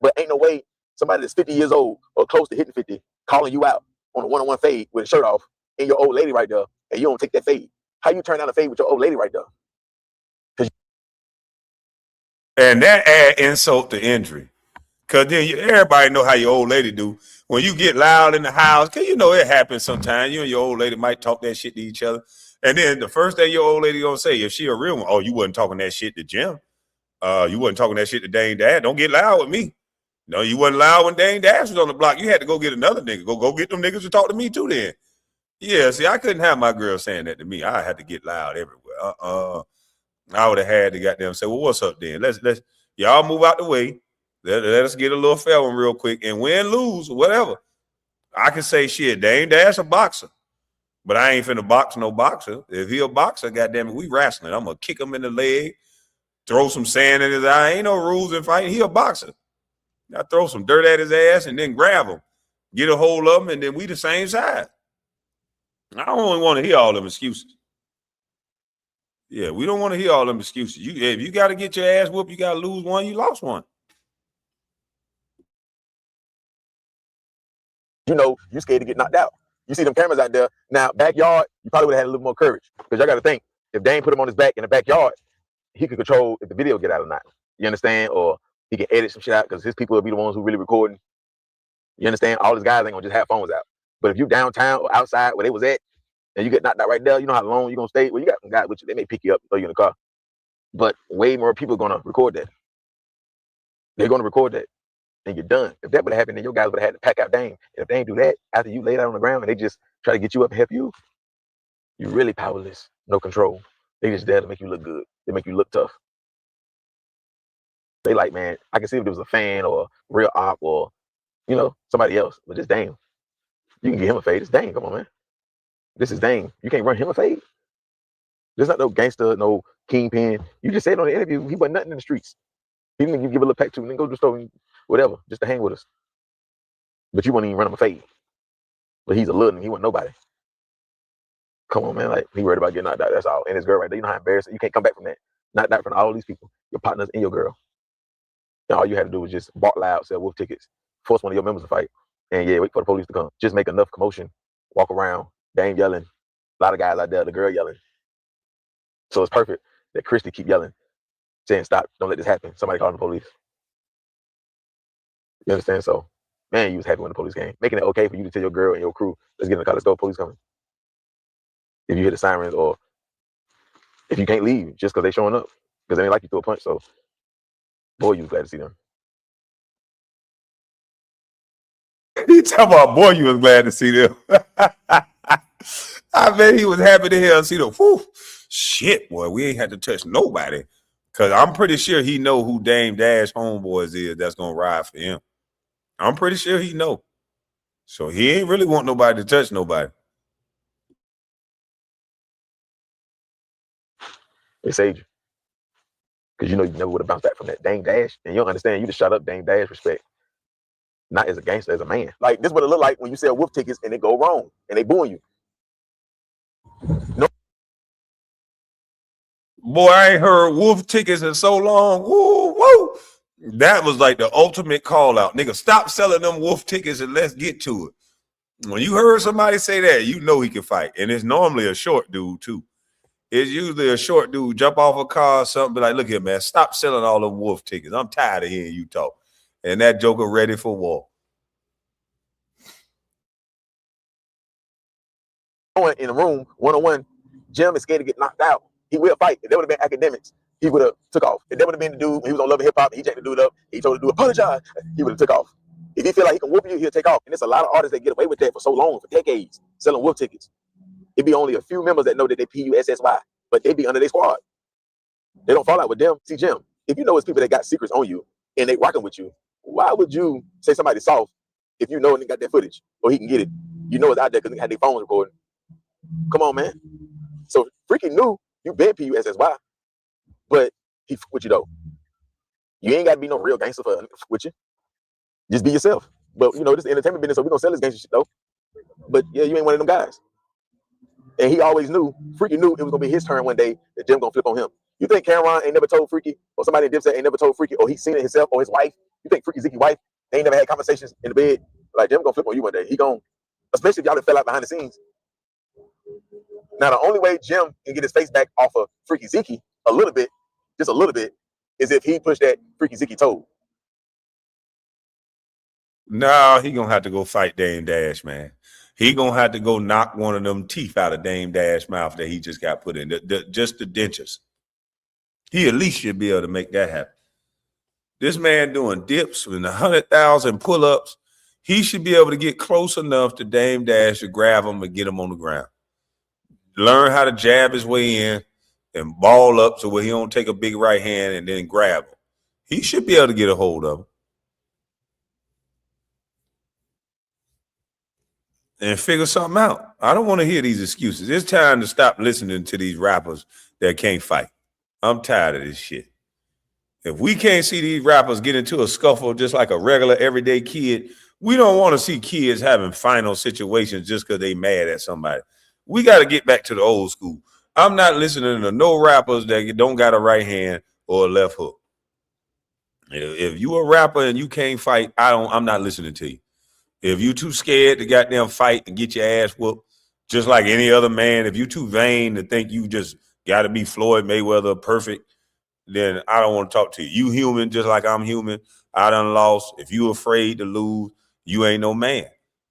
But ain't no way somebody that's 50 years old or close to hitting 50 calling you out on a one-on-one fade with a shirt off and your old lady right there, and you don't take that fade. How you turn down a fade with your old lady right there? And that add insult to injury. Because then everybody know how your old lady do. When you get loud in the house, because you know it happens sometimes. You and your old lady might talk that shit to each other. And then the first thing your old lady going to say, if she a real one, oh, you wasn't talking that shit to Jim. You wasn't talking that shit to Dane Dad. Don't get loud with me. No, you wasn't loud when Dane Dash was on the block. You had to go get another nigga. Go get them niggas to talk to me too then. Yeah, see, I couldn't have my girl saying that to me. I had to get loud everywhere. I would have had to goddamn say, well, what's up then? Let's y'all move out the way. Let us get a little fair one real quick and win, lose, or whatever. I can say shit, Dane Dash a boxer. But I ain't finna box no boxer. If he a boxer, goddamn it, we wrestling. I'm gonna kick him in the leg, throw some sand in his eye. Ain't no rules in fighting. He a boxer. I throw some dirt at his ass and then grab him, get a hold of him, and then we the same side. I don't want to hear all them excuses. Yeah, we don't want to hear all them excuses. If you got to get your ass whooped, you got to lose one, you lost one. You know, you scared to get knocked out. You see them cameras out there. Now, backyard, you probably would have had a little more courage. Because y'all got to think, if Dane put him on his back in the backyard, he could control if the video get out or not. You understand? Or he can edit some shit out because his people will be the ones who really recording. You understand? All his guys ain't going to just have phones out. But if you downtown or outside where they was at, and you get knocked out right there, you know how long you going to stay? Well, you got some guys with you. They may pick you up and throw you in the car. But way more people are going to record that. They're going to record that. And you're done. If that would have happened, then your guys would have had to pack out Dane. And if they ain't do that, after you laid out on the ground and they just try to get you up and help you, you're really powerless. No control. They just there to make you look good. They make you look tough. They like, man, I can see if there was a fan or a real op or, you know, somebody else. But it's Dane. You can get him a fade. It's Dane. Come on, man. This is Dane. You can't run him a fade. There's not no gangster, no kingpin. You just said on the interview, he wasn't nothing in the streets. He didn't give a little peck to him, then go to the store and whatever, just to hang with us. But you wouldn't even run him a fade. But he's a little nigga. He wasn't nobody. Come on, man. Like, he worried about getting knocked out. That's all. And his girl right there, you know how embarrassing. You can't come back from that. Knocked out from all these people, your partners and your girl. And all you had to do was just bark loud, sell wolf tickets, force one of your members to fight, and yeah, wait for the police to come. Just make enough commotion, walk around, Dame yelling, a lot of guys out there, the girl yelling. So it's perfect that Christy keep yelling, saying, stop, don't let this happen. Somebody call the police. You understand? So, man, you was happy when the police came. Making it okay for you to tell your girl and your crew, let's get in the car, let's go, police coming. If you hear the sirens or if you can't leave just because they showing up, because they ain't like you threw a punch. So, boy, you was glad to see them. He talking about, boy, you was glad to see them. I bet he was happy to hear see them. Whew, shit, boy, we ain't had to touch nobody. Because I'm pretty sure he know who Dame Dash homeboys is that's going to ride for him. I'm pretty sure he know. So he ain't really want nobody to touch nobody. It saved you. Because you know you never would have bounced back from that Dame Dash. And you don't understand, you just shut up Dame Dash respect. Not as a gangster, as a man. Like, this is what it look like when you sell wolf tickets and they go wrong and they booing you. No. Boy, I ain't heard wolf tickets in so long. Woo, woo. That was like the ultimate call out. Nigga, stop selling them wolf tickets and let's get to it. When you heard somebody say that, you know he can fight. And it's normally a short dude, too. It's usually a short dude, jump off a car or something, be like, look here, man, stop selling all them wolf tickets. I'm tired of hearing you talk. And that joker ready for war. In a room, one-on-one, Jim is scared to get knocked out. He will fight. If there would have been academics, he would have took off. If there would have been the dude, he was on Love and Hip Hop, he jacked the dude up, he told the dude, apologize, he would have took off. If he feel like he can whoop you, he'll take off. And there's a lot of artists that get away with that for so long, for decades, selling wolf tickets. It'd be only a few members that know that they PUSSY, but they be under their squad. They don't fall out with them. See, Jim, if you know it's people that got secrets on you and they rocking with you, why would you say somebody's soft if you know and they got that footage or he can get it? You know it's out there because they had their phones recording. Come on, man. So Freaky knew you been PUSSY, but he with you though. You ain't got to be no real gangster with you. Just be yourself. But you know, this is entertainment business, so we gonna sell this gangster shit though. But yeah, you ain't one of them guys. And he always knew, Freaky knew it was gonna be his turn one day that Jim gonna flip on him. You think Cameron ain't never told Freaky, or somebody in Dipset ain't never told Freaky, or he's seen it himself, or his wife? You think Freaky Ziggy's wife, they ain't never had conversations in the bed? Like, Jim gonna flip on you one day. He gonna, especially if y'all done fell out behind the scenes. Now, the only way Jim can get his face back off of Freaky Ziggy a little bit, just a little bit, is if he pushed that Freaky Ziggy toe. No, he gonna have to go fight Dame Dash, man. He gonna have to go knock one of them teeth out of Dame Dash mouth that he just got put in, just the dentures. He at least should be able to make that happen. This man doing dips with 100,000 pull-ups. He should be able to get close enough to Dame Dash to grab him and get him on the ground. Learn how to jab his way in and ball up so where he don't take a big right hand and then grab him. He should be able to get a hold of him. And figure something out. I don't want to hear these excuses. It's time to stop listening to these rappers that can't fight. I'm tired of this shit. If we can't see these rappers get into a scuffle just like a regular everyday kid, we don't want to see kids having final situations just because they mad at somebody. We got to get back to the old school. I'm not listening to no rappers that don't got a right hand or a left hook. If you a rapper and you can't fight, I'm not listening to you. If you too scared to goddamn fight and get your ass whooped, just like any other man, if you too vain to think you just got to be Floyd Mayweather perfect, then I don't want to talk to you. You human just like I'm human. I done lost. If you afraid to lose, you ain't no man.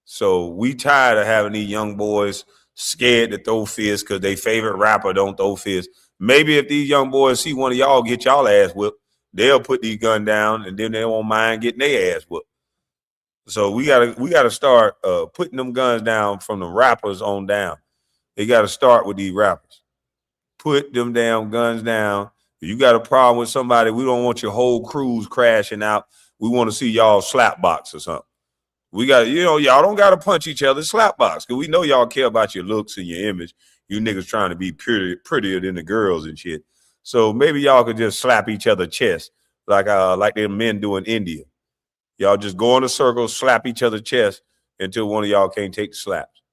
So we tired of having these young boys scared to throw fists because their favorite rapper don't throw fists. Maybe if these young boys see one of y'all get y'all ass whipped, they'll put these guns down and then they won't mind getting their ass whipped. So we gotta start putting them guns down from the rappers on down. They gotta start with these rappers. Put them damn guns down. If you got a problem with somebody, we don't want your whole crews crashing out. We want to see y'all slap box or something. We got, y'all don't gotta punch each other, slap box, because we know y'all care about your looks and your image. You niggas trying to be prettier than the girls and shit. So maybe y'all could just slap each other chest like them men do in India. Y'all just go in a circle, slap each other's chest until one of y'all can't take the slaps.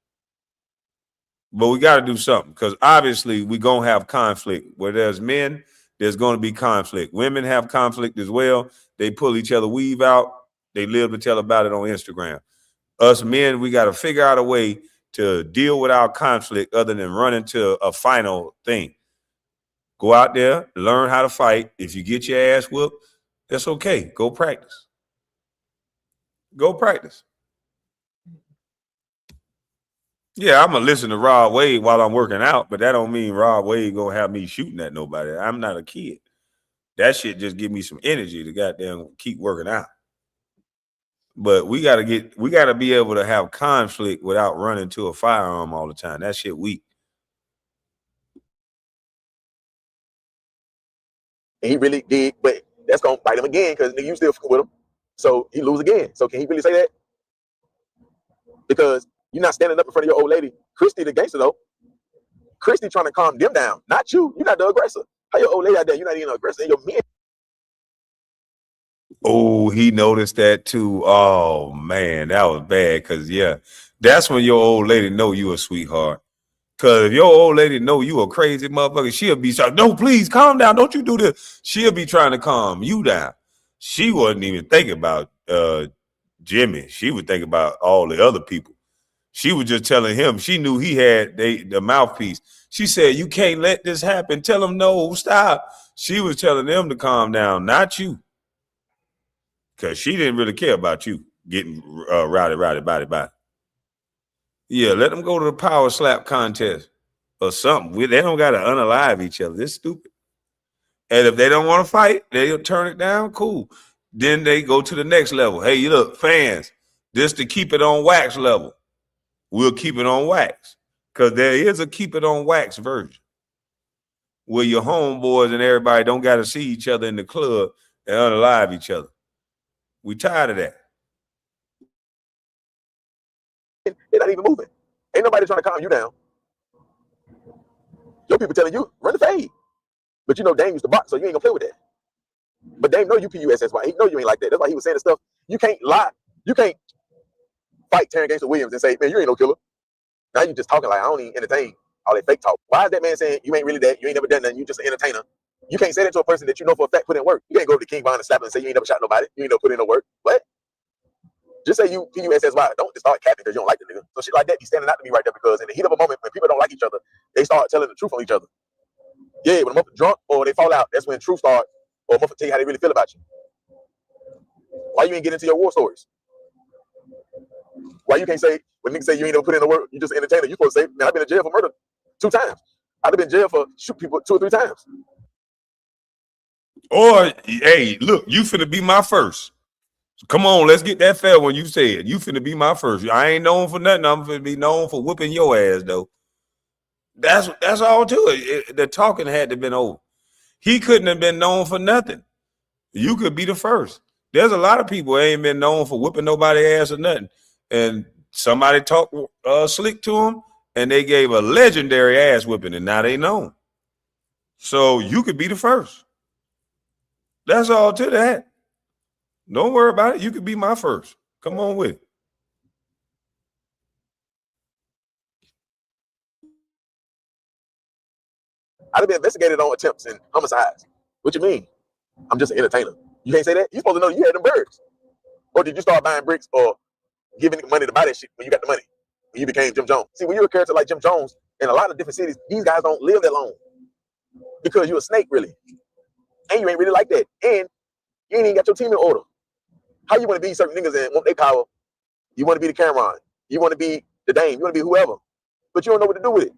But we got to do something because obviously we're going to have conflict. Where there's men, there's going to be conflict. Women have conflict as well. They pull each other weave out. They live to tell about it on Instagram. Us men, we got to figure out a way to deal with our conflict other than run into a final thing. Go out there, learn how to fight. If you get your ass whooped, that's okay. Go practice. Go practice. Yeah, I'm going to listen to Rod Wave while I'm working out, but that don't mean Rod Wave going to have me shooting at nobody. I'm not a kid. That shit just give me some energy to goddamn keep working out. But we got to be able to have conflict without running to a firearm all the time. That shit weak. And he really did, but that's going to bite him again because you still fucking with him. So he lose again. So can he really say that? Because you're not standing up in front of your old lady. Christy the gangster though. Christy trying to calm them down. Not you. You're not the aggressor. How your old lady out there? You're not even an aggressor. And your men. Oh, he noticed that too. Oh man, that was bad. Cause yeah, that's when your old lady know you a sweetheart. Cause if your old lady know you a crazy motherfucker, she'll be like, no, please calm down. Don't you do this. She'll be trying to calm you down. She wasn't even thinking about Jimmy. She would think about all the other people. She was just telling him. She knew he had the mouthpiece. She said, "You can't let this happen. Tell him no, stop." She was telling them to calm down, not you, because she didn't really care about you getting rowdy. Yeah, let them go to the power slap contest or something. They don't got to unalive each other. It's stupid. And if they don't want to fight, they'll turn it down. Cool. Then they go to the next level. Hey, look, fans, this to keep it on wax level. We'll keep it on wax. Because there is a keep it on wax version where your homeboys and everybody don't got to see each other in the club and unalive each other. We tired of that. They're not even moving. Ain't nobody trying to calm you down. Your people telling you, run the fade. But you know Dame used to box, so you ain't gonna play with that. But Dame know you PUSSY. He know you ain't like that. That's why he was saying the stuff. You can't lie. You can't fight Terrence Gangster Williams and say, man, you ain't no killer. Now you just talking like I don't even entertain all that fake talk. Why is that man saying you ain't really that? You ain't never done nothing. You just an entertainer. You can't say that to a person that you know for a fact put in work. You can't go to the King Von and slap him and say you ain't never shot nobody. You ain't never put in no work. What? Just say you PUSSY. Don't just start capping because you don't like the nigga. So shit like that be standing out to me right there because in the heat of a moment when people don't like each other, they start telling the truth on each other. Yeah, when a motherfucker drunk or they fall out, that's when truth starts. Or a motherfucker tell you how they really feel about you. Why you ain't get into your war stories? Why you can't say, when niggas say you ain't never put in the work, you just an entertainer. You supposed to say, man, I've been in jail for murder 2 times. I've been in jail for shoot people 2 or 3 times. Or, hey, look, you finna be my first. Come on, let's get that fair when you said you finna be my first. I ain't known for nothing. I'm finna be known for whooping your ass, though. That's all to it. The talking had to have been over. He couldn't have been known for nothing. You could be the first. There's a lot of people who ain't been known for whipping nobody ass or nothing. And somebody talked slick to them, and they gave a legendary ass whipping, and now they known. So you could be the first. That's all to that. Don't worry about it. You could be my first. Come on with it. I've been investigated on attempts and homicides. What you mean? I'm just an entertainer. You can't say that? You supposed to know you had them birds. Or did you start buying bricks or giving money to buy that shit when you got the money? When you became Jim Jones. See, when you're a character like Jim Jones in a lot of different cities, these guys don't live that long. Because you're a snake, really. And you ain't really like that. And you ain't even got your team in order. How you want to be certain niggas and want their power? You want to be the Cameron. You want to be the Dame. You want to be whoever. But you don't know what to do with it.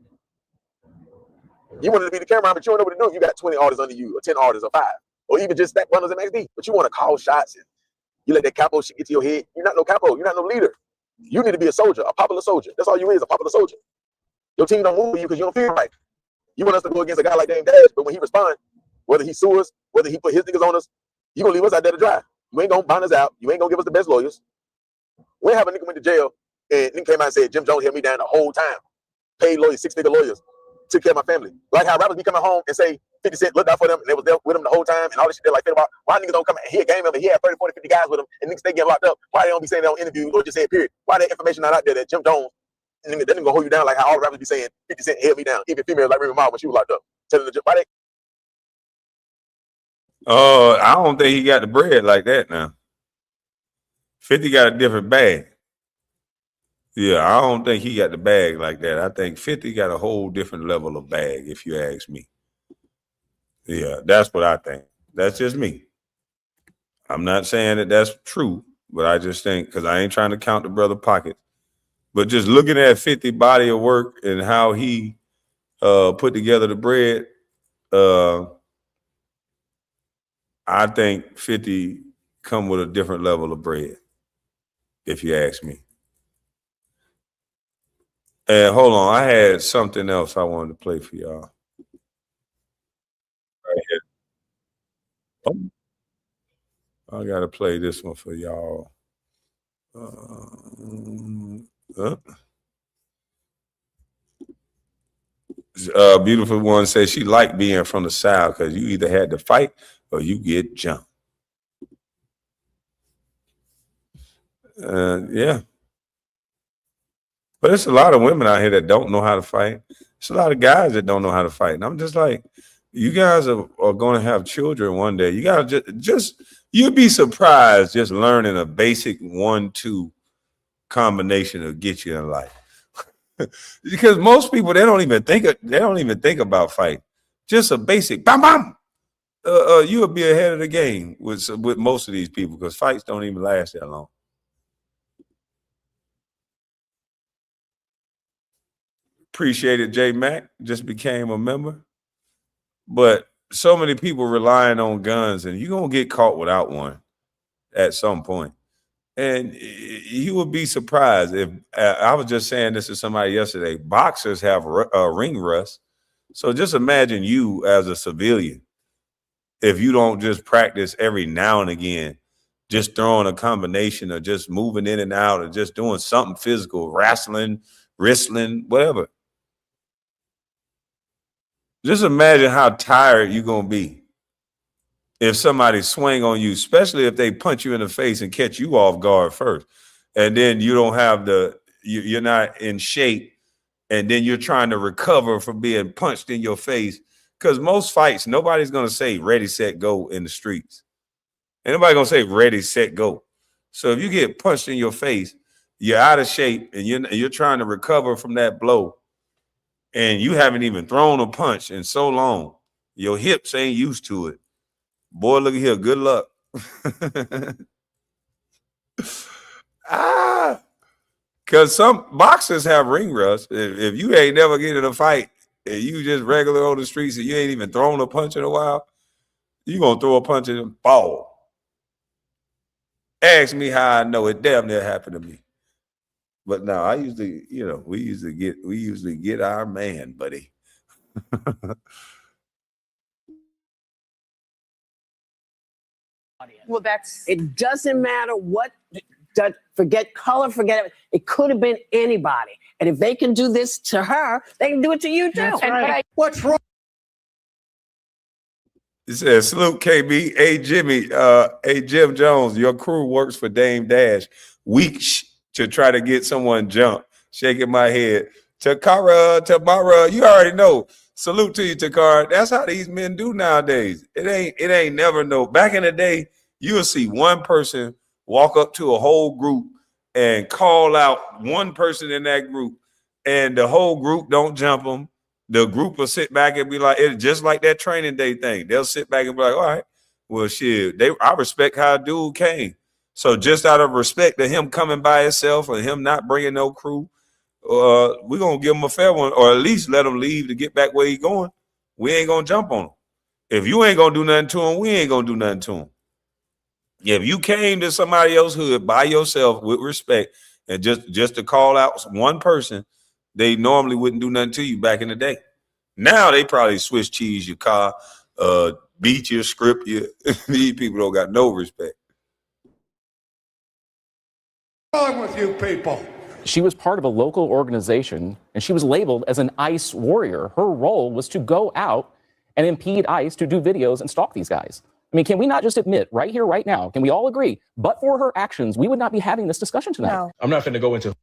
You wanted to be the Cameron, but you don't know what to do if you got 20 artists under you, or 10 artists, or 5, or even just stack bundles in XD. But you want to call shots and you let that capo shit get to your head. You're not no capo. You're not no leader. You need to be a soldier, a popular soldier. That's all you is, a popular soldier. Your team don't move you because you don't feel right. You want us to go against a guy like Dame Dash, but when he responds, whether he sue us, whether he put his niggas on us, you gonna leave us out there to dry. You ain't gonna bind us out. You ain't gonna give us the best lawyers. We have a nigga went to jail and nigga came out and said Jim Jones held me down the whole time. Paid lawyers, 6-figure lawyers. Took care of my family. Like how rappers be coming home and say 50 Cent looked out for them and they was there with them the whole time and all this shit. They're like, about why niggas don't come and he a gang member, he had 30, 40, 50 guys with him and niggas stay getting locked up. Why they don't be saying they don't interview or just say period? Why that information not out there that Jim Jones and nigga, they gonna hold you down like how all the rappers be saying 50 Cent held me down. Even females like Remy Ma when she was locked up. Telling the why they I don't think he got the bread like that now. 50 got a different bag. Yeah, I don't think he got the bag like that. I think 50 got a whole different level of bag, if you ask me. Yeah, that's what I think. That's just me. I'm not saying that that's true, but I just think, because I ain't trying to count the brother pockets, but just looking at 50 body of work and how he put together the bread, I think 50 come with a different level of bread, if you ask me. And hold on, I had something else I wanted to play for y'all. Right here. Oh, I gotta play this one for y'all. Beautiful one says she liked being from the South because you either had to fight or you get jumped. Yeah. But it's a lot of women out here that don't know how to fight. It's a lot of guys that don't know how to fight. And I'm just like, you guys are going to have children one day. You got to just You'd be surprised just learning a basic 1-2 combination to get you in life. Because most people they don't even think about fight. Just a basic bam bam. You would be ahead of the game with most of these people because fights don't even last that long. Appreciate it, J Mac. Just became a member. But so many people relying on guns, and you're gonna get caught without one at some point. And you would be surprised if I was just saying this to somebody yesterday. Boxers have ring rust. So just imagine you as a civilian. If you don't just practice every now and again, just throwing a combination or just moving in and out or just doing something physical, wrestling, whatever. Just imagine how tired you're going to be if somebody swing on you, especially if they punch you in the face and catch you off guard first. And then you don't have you're not in shape. And then you're trying to recover from being punched in your face. Because most fights, nobody's going to say ready, set, go in the streets. Ain't nobody going to say ready, set, go. So if you get punched in your face, you're out of shape and you're trying to recover from that blow. And you haven't even thrown a punch in so long. Your hips ain't used to it. Boy, look at here. Good luck. Because some boxers have ring rust. If you ain't never get in a fight and you just regular on the streets and you ain't even thrown a punch in a while, you going to throw a punch and fall. Ask me how I know. It damn near happened to me. But no, I usually, we usually get our man, buddy. Well, it doesn't matter what, forget color, forget it. It could have been anybody. And if they can do this to her, they can do it to you too. That's right. What's wrong? It says, salute KB. Hey, Jimmy, hey, Jim Jones, your crew works for Dame Dash. Weak to try to get someone jump. Shaking my head. Tamara, you already know. Salute to you, Takara. That's how these men do nowadays. It ain't never no. Back in the day, you'll see one person walk up to a whole group and call out one person in that group, and the whole group don't jump them. The group will sit back and be like, it's just like that training day thing. They'll sit back and be like, all right, well, shit, I respect how a dude came. So just out of respect to him coming by himself and him not bringing no crew, we're going to give him a fair one, or at least let him leave to get back where he's going. We ain't going to jump on him. If you ain't going to do nothing to him, we ain't going to do nothing to him. If you came to somebody else's hood by yourself with respect and just to call out one person, they normally wouldn't do nothing to you back in the day. Now they probably Swiss cheese your car, beat you, script you. These people don't got no respect. What's wrong with you people? She was part of a local organization, and she was labeled as an ICE warrior. Her role was to go out and impede ICE to do videos and stalk these guys. I mean, can we not just admit right here, right now, can we all agree, but for her actions, we would not be having this discussion tonight? No. I'm not finna go into.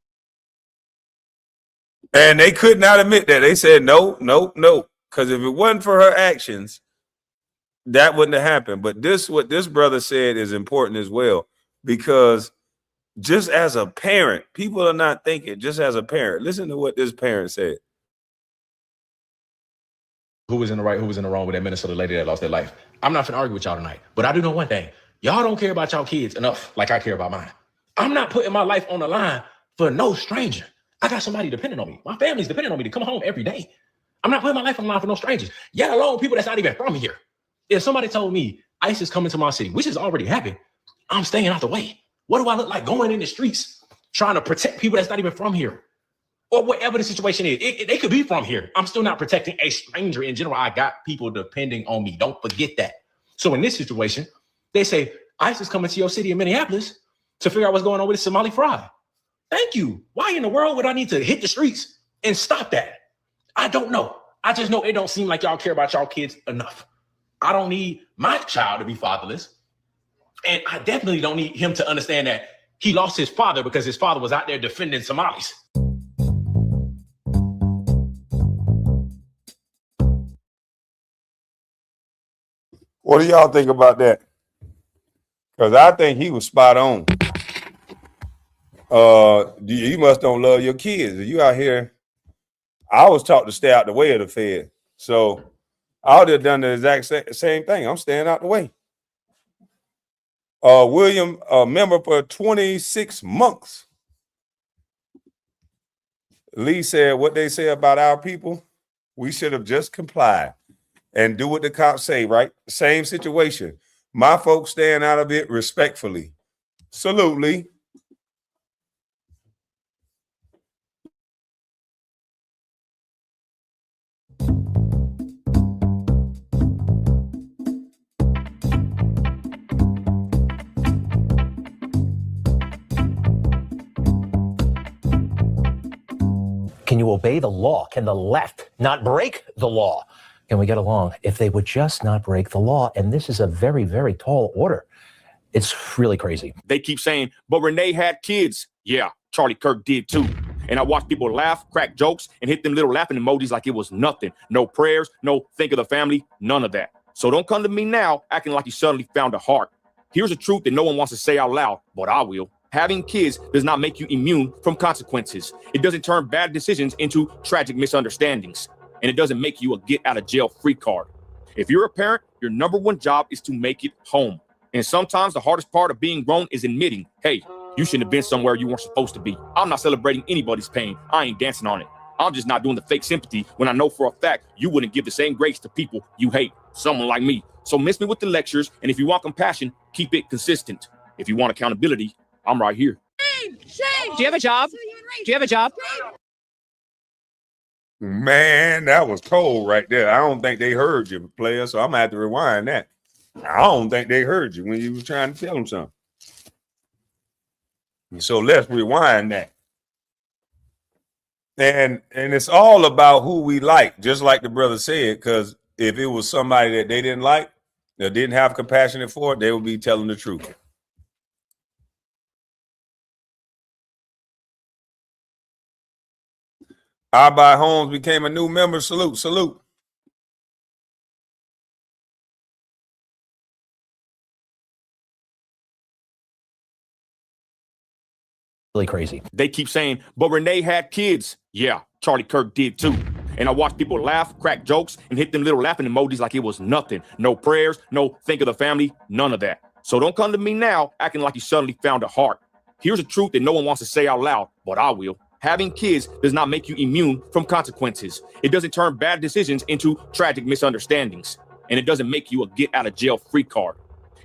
And they could not admit that. They said, no. Because if it wasn't for her actions, that wouldn't have happened. But what this brother said is important as well, because just as a parent, people are not thinking, just as a parent. Listen to what this parent said. Who was in the right, who was in the wrong with that Minnesota lady that lost their life. I'm not finna argue with y'all tonight, but I do know one thing. Y'all don't care about y'all kids enough like I care about mine. I'm not putting my life on the line for no stranger. I got somebody depending on me. My family's depending on me to come home every day. I'm not putting my life on the line for no strangers. Yet alone people that's not even from here. If somebody told me ICE is coming to my city, which has already happened, I'm staying out the way. What do I look like going in the streets trying to protect people that's not even from here? Or whatever the situation is. They could be from here. I'm still not protecting a stranger in general. I got people depending on me. Don't forget that. So in this situation, they say, ICE is coming to your city in Minneapolis to figure out what's going on with the Somali fraud. Thank you. Why in the world would I need to hit the streets and stop that? I don't know. I just know it don't seem like y'all care about y'all kids enough. I don't need my child to be fatherless. And I definitely don't need him to understand that he lost his father because his father was out there defending Somalis. What do y'all think about that? Because I think he was spot on. You must don't love your kids. You out here. I was taught to stay out the way of the Fed. So I would have done the exact same thing. I'm staying out the way. William, a member for 26 months. Lee said what they say about our people, we should have just complied and do what the cops say, right? Same situation. My folks staying out of it respectfully. Salute, Lee. Can you obey the law? Can the left not break the law? Can we get along? If they would just not break the law, and this is a very, very tall order. It's really crazy. They keep saying, but Renee had kids. Yeah, Charlie Kirk did too. And I watched people laugh, crack jokes, and hit them little laughing emojis like it was nothing. No prayers, no think of the family, none of that. So don't come to me now acting like you suddenly found a heart. Here's a truth that no one wants to say out loud, but I will. Having kids does not make you immune from consequences. It doesn't turn bad decisions into tragic misunderstandings. And it doesn't make you a get-out-of-jail-free card. If you're a parent, your number one job is to make it home. And sometimes the hardest part of being grown is admitting, hey, you shouldn't have been somewhere you weren't supposed to be. I'm not celebrating anybody's pain. I ain't dancing on it. I'm just not doing the fake sympathy when I know for a fact you wouldn't give the same grace to people you hate, someone like me. So miss me with the lectures, and if you want compassion, keep it consistent. If you want accountability, I'm right here. Shame! Shame! Do you have a job? Do you have a job? Man, that was cold right there. I don't think they heard you, player, so I'm gonna have to rewind that. I don't think they heard you when you was trying to tell them something. So let's rewind that. And it's all about who we like, just like the brother said, because if it was somebody that they didn't like, that didn't have compassion for, they would be telling the truth. I Buy Homes became a new member. Salute, salute. Really crazy. They keep saying, but Renee had kids. Yeah, Charlie Kirk did too. And I watched people laugh, crack jokes, and hit them little laughing emojis like it was nothing. No prayers, no think of the family, none of that. So don't come to me now acting like you suddenly found a heart. Here's a truth that no one wants to say out loud, but I will. Having kids does not make you immune from consequences. It doesn't turn bad decisions into tragic misunderstandings. And it doesn't make you a get-out-of-jail-free card.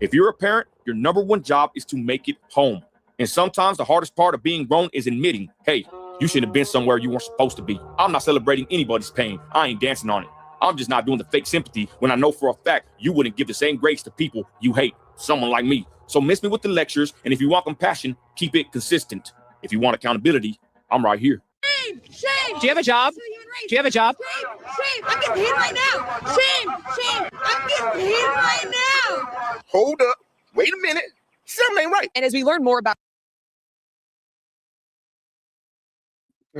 If you're a parent, your number one job is to make it home. And sometimes the hardest part of being grown is admitting, hey, you shouldn't have been somewhere you weren't supposed to be. I'm not celebrating anybody's pain. I ain't dancing on it. I'm just not doing the fake sympathy when I know for a fact you wouldn't give the same grace to people you hate, someone like me. So miss me with the lectures, and if you want compassion, keep it consistent. If you want accountability, I'm right here. Shame! Shame! Do you have a job? Do you have a job? Shame! Shame! I'm getting paid right now! Shame! Shame! I'm getting paid right now! Hold up. Wait a minute. Something ain't right. And as we learn more about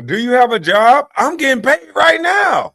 Do you have a job? I'm getting paid right now.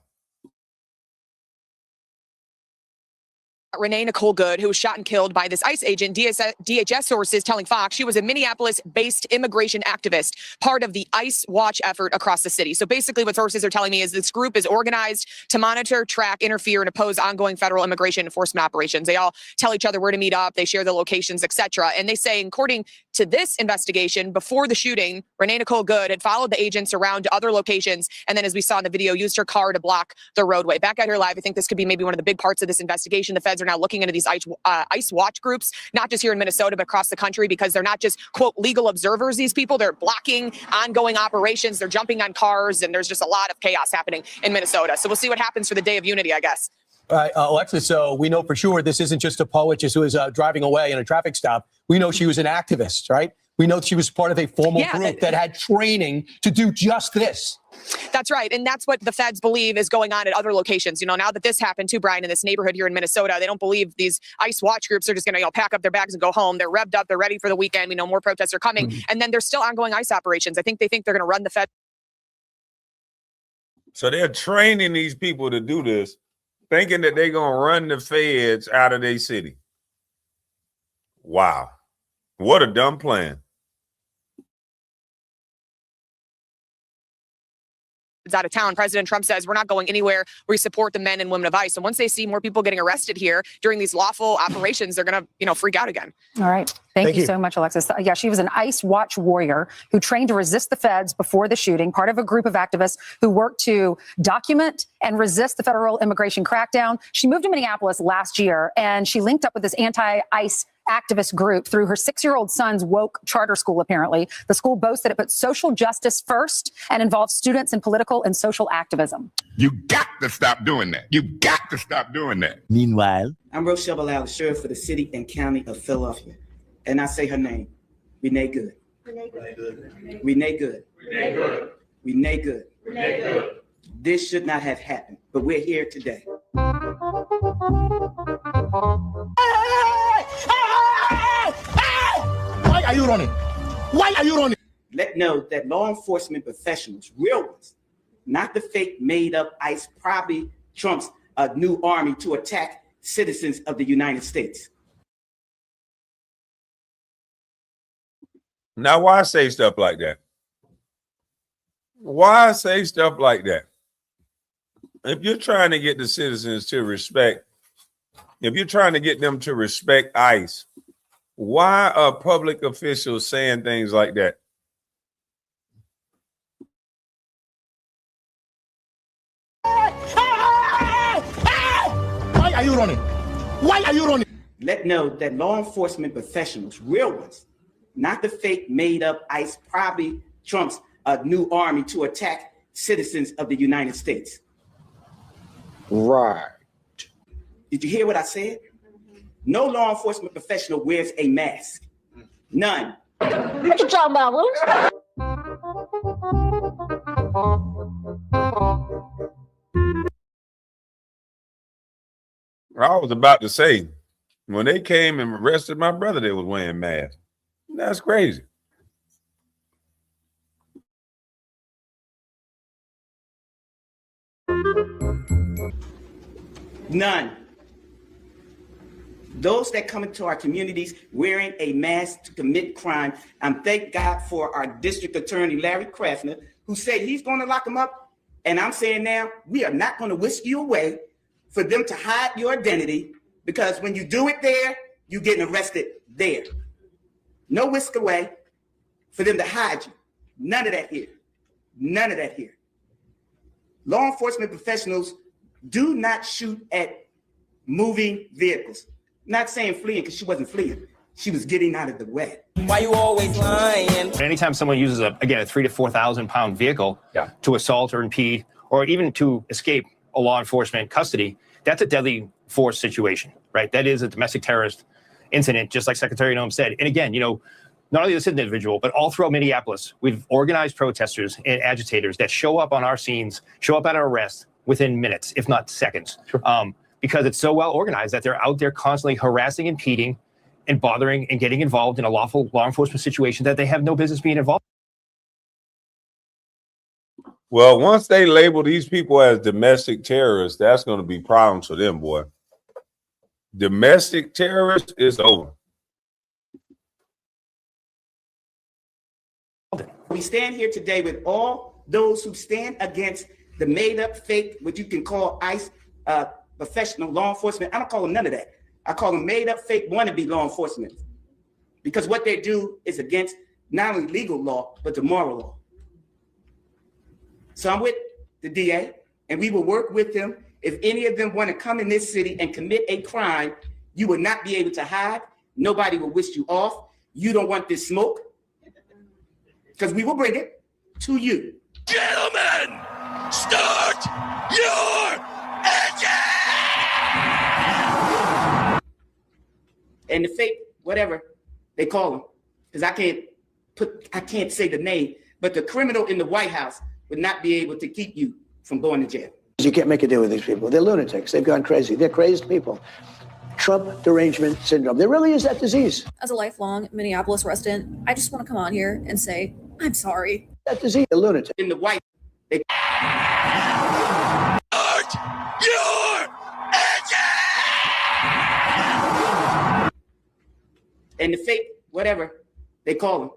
Renee Nicole Good, who was shot and killed by this ICE agent, DHS sources telling Fox she was a Minneapolis-based immigration activist, part of the ICE watch effort across the city. So basically what sources are telling me is this group is organized to monitor, track, interfere, and oppose ongoing federal immigration enforcement operations. They all tell each other where to meet up. They share the locations, etc. And they say, according to this investigation, before the shooting, Renee Nicole Good had followed the agents around to other locations. And then, as we saw in the video, used her car to block the roadway. Back out here live, I think this could be maybe one of the big parts of this investigation. The feds are now looking into these ICE watch groups, not just here in Minnesota, but across the country, because they're not just, quote, legal observers, these people. They're blocking ongoing operations. They're jumping on cars, and there's just a lot of chaos happening in Minnesota. So we'll see what happens for the Day of Unity, I guess. Right, Alexa, so we know for sure this isn't just a poet who was driving away in a traffic stop. We know she was an activist, right? We know she was part of a formal group that had training to do just this. That's right. And that's what the feds believe is going on at other locations. You know, now that this happened too, Brian, in this neighborhood here in Minnesota, they don't believe these ICE watch groups are just going to pack up their bags and go home. They're revved up. They're ready for the weekend. We know more protests are coming. And then there's still ongoing ICE operations. I think they think they're going to run the feds. So they're training these people to do this, thinking that they're going to run the feds out of their city. Wow. What a dumb plan. Out of town. President Trump says we're not going anywhere. We support the men and women of ICE. And once they see more people getting arrested here during these lawful operations, they're going to, freak out again. All right. Thank you so much, Alexis. Yeah, she was an ICE watch warrior who trained to resist the feds before the shooting, part of a group of activists who worked to document and resist the federal immigration crackdown. She moved to Minneapolis last year, and she linked up with this anti-ICE activist group through her 6-year-old son's woke charter school, apparently. The school boasts that it puts social justice first and involves students in political and social activism. You got to stop doing that. You got to stop doing that. Meanwhile, I'm Rochelle Bilal, sheriff for the city and county of Philadelphia. And I say her name, Renee Good. Renee Good. Renee Good. Renee Good. Renee Good. Renee Good. This should not have happened, but we're here today. Why are you running? Why are you running? Let know that law enforcement professionals, real ones, not the fake made up ICE, probably trumps a new army to attack citizens of the United States. Now, why say stuff like that? Why say stuff like that? If you're trying to get the citizens to respect, if you're trying to get them to respect ICE, why are public officials saying things like that? Why are you running? Why are you running? Let know that law enforcement professionals, real ones, not the fake made up ICE, probably trumps a new army to attack citizens of the United States. Right. Did you hear what I said? No law enforcement professional wears a mask. None. What you talking about, Willis? I was about to say, when they came and arrested my brother, they was wearing masks. That's crazy. None. Those that come into our communities wearing a mask to commit crime, and thank God for our district attorney, Larry Krasner, who said he's going to lock them up. And I'm saying now, we are not going to whisk you away for them to hide your identity, because when you do it there, you're getting arrested there. No whisk away for them to hide you. None of that here. None of that here. Law enforcement professionals do not shoot at moving vehicles. Not saying fleeing, because she wasn't fleeing. She was getting out of the way. Why you always lying? Anytime someone uses a 3,000 to 4,000 pound vehicle to assault or impede, or even to escape a law enforcement custody, that's a deadly force situation, right? That is a domestic terrorist incident, just like Secretary Noem said. And again, not only this individual, but all throughout Minneapolis, we've organized protesters and agitators that show up on our scenes, show up at our arrests within minutes, if not seconds. Sure. Because it's so well organized that they're out there constantly harassing, impeding, and bothering and getting involved in a lawful law enforcement situation that they have no business being involved in. Well, once they label these people as domestic terrorists, that's going to be problems for them, boy. Domestic terrorists is over. We stand here today with all those who stand against the made up, fake, what you can call ICE professional law enforcement. I don't call them none of that. I call them made up, fake, wannabe law enforcement, because what they do is against not only legal law, but the moral law. So I'm with the DA, and we will work with them. If any of them want to come in this city and commit a crime, you will not be able to hide. Nobody will whisk you off. You don't want this smoke, because we will bring it to you. Gentlemen, start your engine! And the fake, whatever they call them, because I can't say the name, but the criminal in the White House would not be able to keep you from going to jail. You can't make a deal with these people. They're lunatics. They've gone crazy. They're crazed people. Trump derangement syndrome. There really is that disease. As a lifelong Minneapolis resident, I just want to come on here and say, I'm sorry. That disease, a lunatic. In the White, they Start your engine! and the fake, whatever they call him,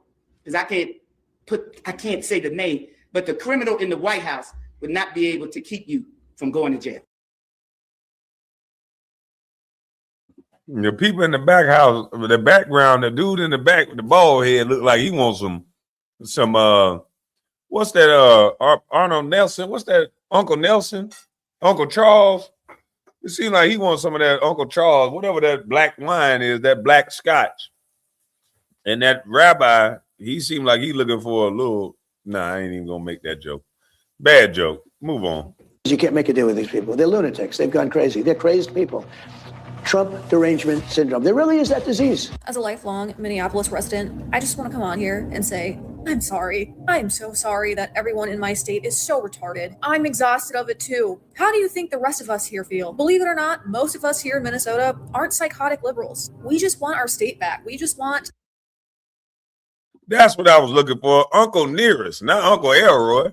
because I can't say the name, but the criminal in the White House would not be able to keep you from going to jail. The people in the back house, the background, the dude in the back with the bald head looked like he wants some what's that Arnold Nelson? What's that Uncle Nelson? Uncle Charles? It seems like he wants some of that Uncle Charles, whatever that black wine is, that black scotch. And that rabbi, he seemed like he looking for a little, nah, I ain't even gonna make that joke. Bad joke. Move on. You can't make a deal with these people. They're lunatics. They've gone crazy. They're crazed people. Trump derangement syndrome. There really is that disease. As a lifelong Minneapolis resident, I just want to come on here and say, I'm sorry. I'm so sorry that everyone in my state is so retarded. I'm exhausted of it too. How do you think the rest of us here feel? Believe it or not, most of us here in Minnesota aren't psychotic liberals. We just want our state back. We just want... That's what I was looking for. Uncle Nearest, not Uncle Elroy.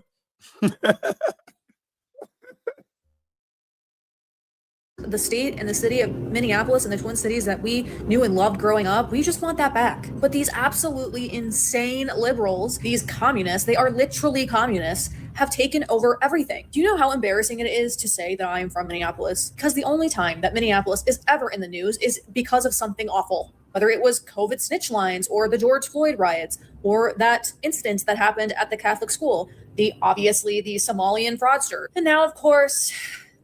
the state and the city of Minneapolis and the Twin Cities that we knew and loved growing up, we just want that back. But these absolutely insane liberals, these communists, they are literally communists, have taken over everything. Do you know how embarrassing it is to say that I'm from Minneapolis? Because the only time that Minneapolis is ever in the news is because of something awful. Whether it was COVID snitch lines or the George Floyd riots or that incident that happened at the Catholic school, obviously the Somalian fraudster. And now, of course,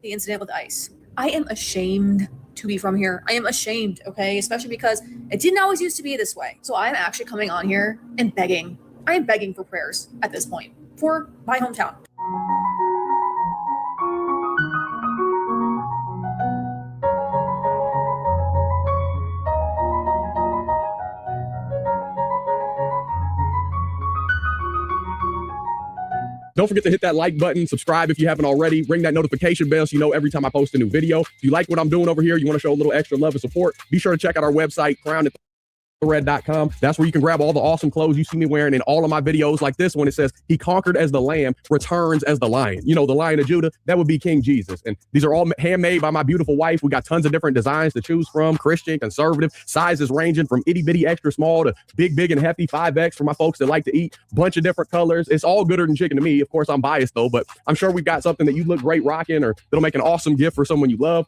the incident with ICE. I am ashamed to be from here. I am ashamed, okay? Especially because it didn't always used to be this way. So I'm actually coming on here and begging. I am begging for prayers at this point for my hometown. Don't forget to hit that like button, subscribe if you haven't already, ring that notification bell so you know every time I post a new video. If you like what I'm doing over here, you want to show a little extra love and support, be sure to check out our website, crownedthread.com. That's where you can grab all the awesome clothes you see me wearing in all of my videos. Like this one, it says, he conquered as the lamb, returns as the lion. You know, the Lion of Judah, that would be King Jesus. And these are all handmade by my beautiful wife. We got tons of different designs to choose from, Christian, conservative, sizes ranging from itty bitty extra small to big and hefty 5X for my folks that like to eat, bunch of different colors. It's all gooder than chicken to me. Of course, I'm biased though, but I'm sure we've got something that you look great rocking or that'll make an awesome gift for someone you love.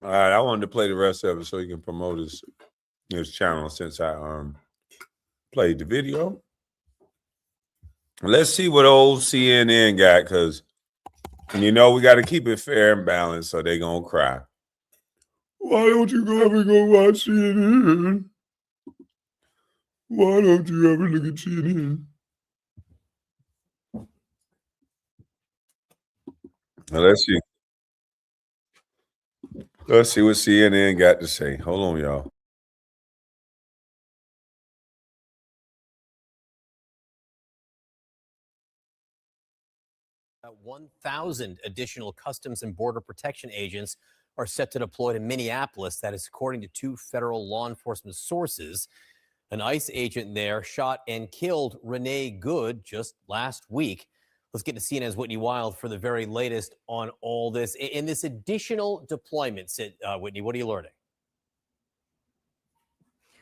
All right, I wanted to play the rest of it so you can promote his channel since I played the video. Let's see what old CNN got, because you know we got to keep it fair and balanced, so they gonna cry. Why don't you ever go watch CNN? Why don't you ever look at CNN? Now, let's see. Let's see what CNN got to say. Hold on, y'all. 1,000 additional Customs and Border Protection agents are set to deploy to Minneapolis. That is according to two federal law enforcement sources. An ICE agent there shot and killed Renee Good just last week. Let's get to CNN's Whitney Wild for the very latest on all this. In this additional deployment, Whitney, what are you learning?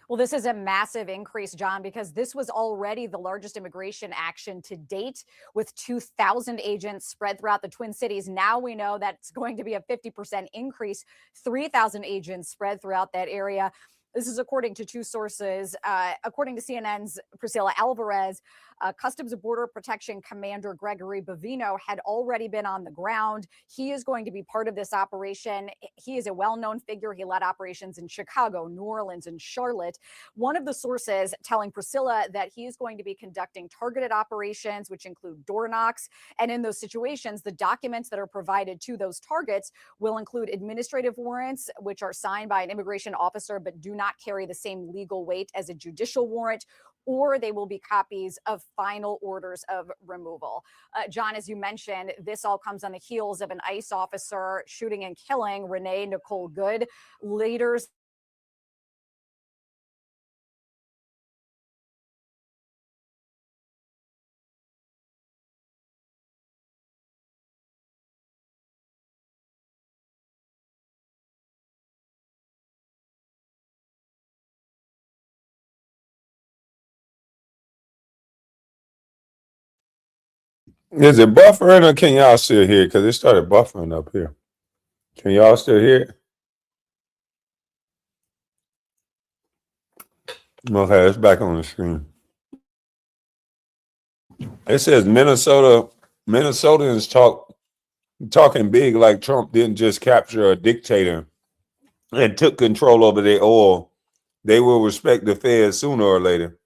Well, this is a massive increase, John, because this was already the largest immigration action to date with 2,000 agents spread throughout the Twin Cities. Now we know that's going to be a 50% increase, 3,000 agents spread throughout that area. This is according to two sources. According to CNN's Priscilla Alvarez, Customs and Border Protection Commander Gregory Bovino had already been on the ground. He is going to be part of this operation. He is a well-known figure. He led operations in Chicago, New Orleans, and Charlotte. One of the sources telling Priscilla that he is going to be conducting targeted operations, which include door knocks. And in those situations, the documents that are provided to those targets will include administrative warrants, which are signed by an immigration officer but do not carry the same legal weight as a judicial warrant, or they will be copies of final orders of removal. John, as you mentioned, this all comes on the heels of an ICE officer shooting and killing Renee Nicole Good. Leaders Is it buffering or can y'all still hear it? Because it started buffering up here. Can y'all still hear it? Okay, it's back on the screen. It says Minnesotans talking big like Trump didn't just capture a dictator and took control over their oil. They will respect the feds sooner or later.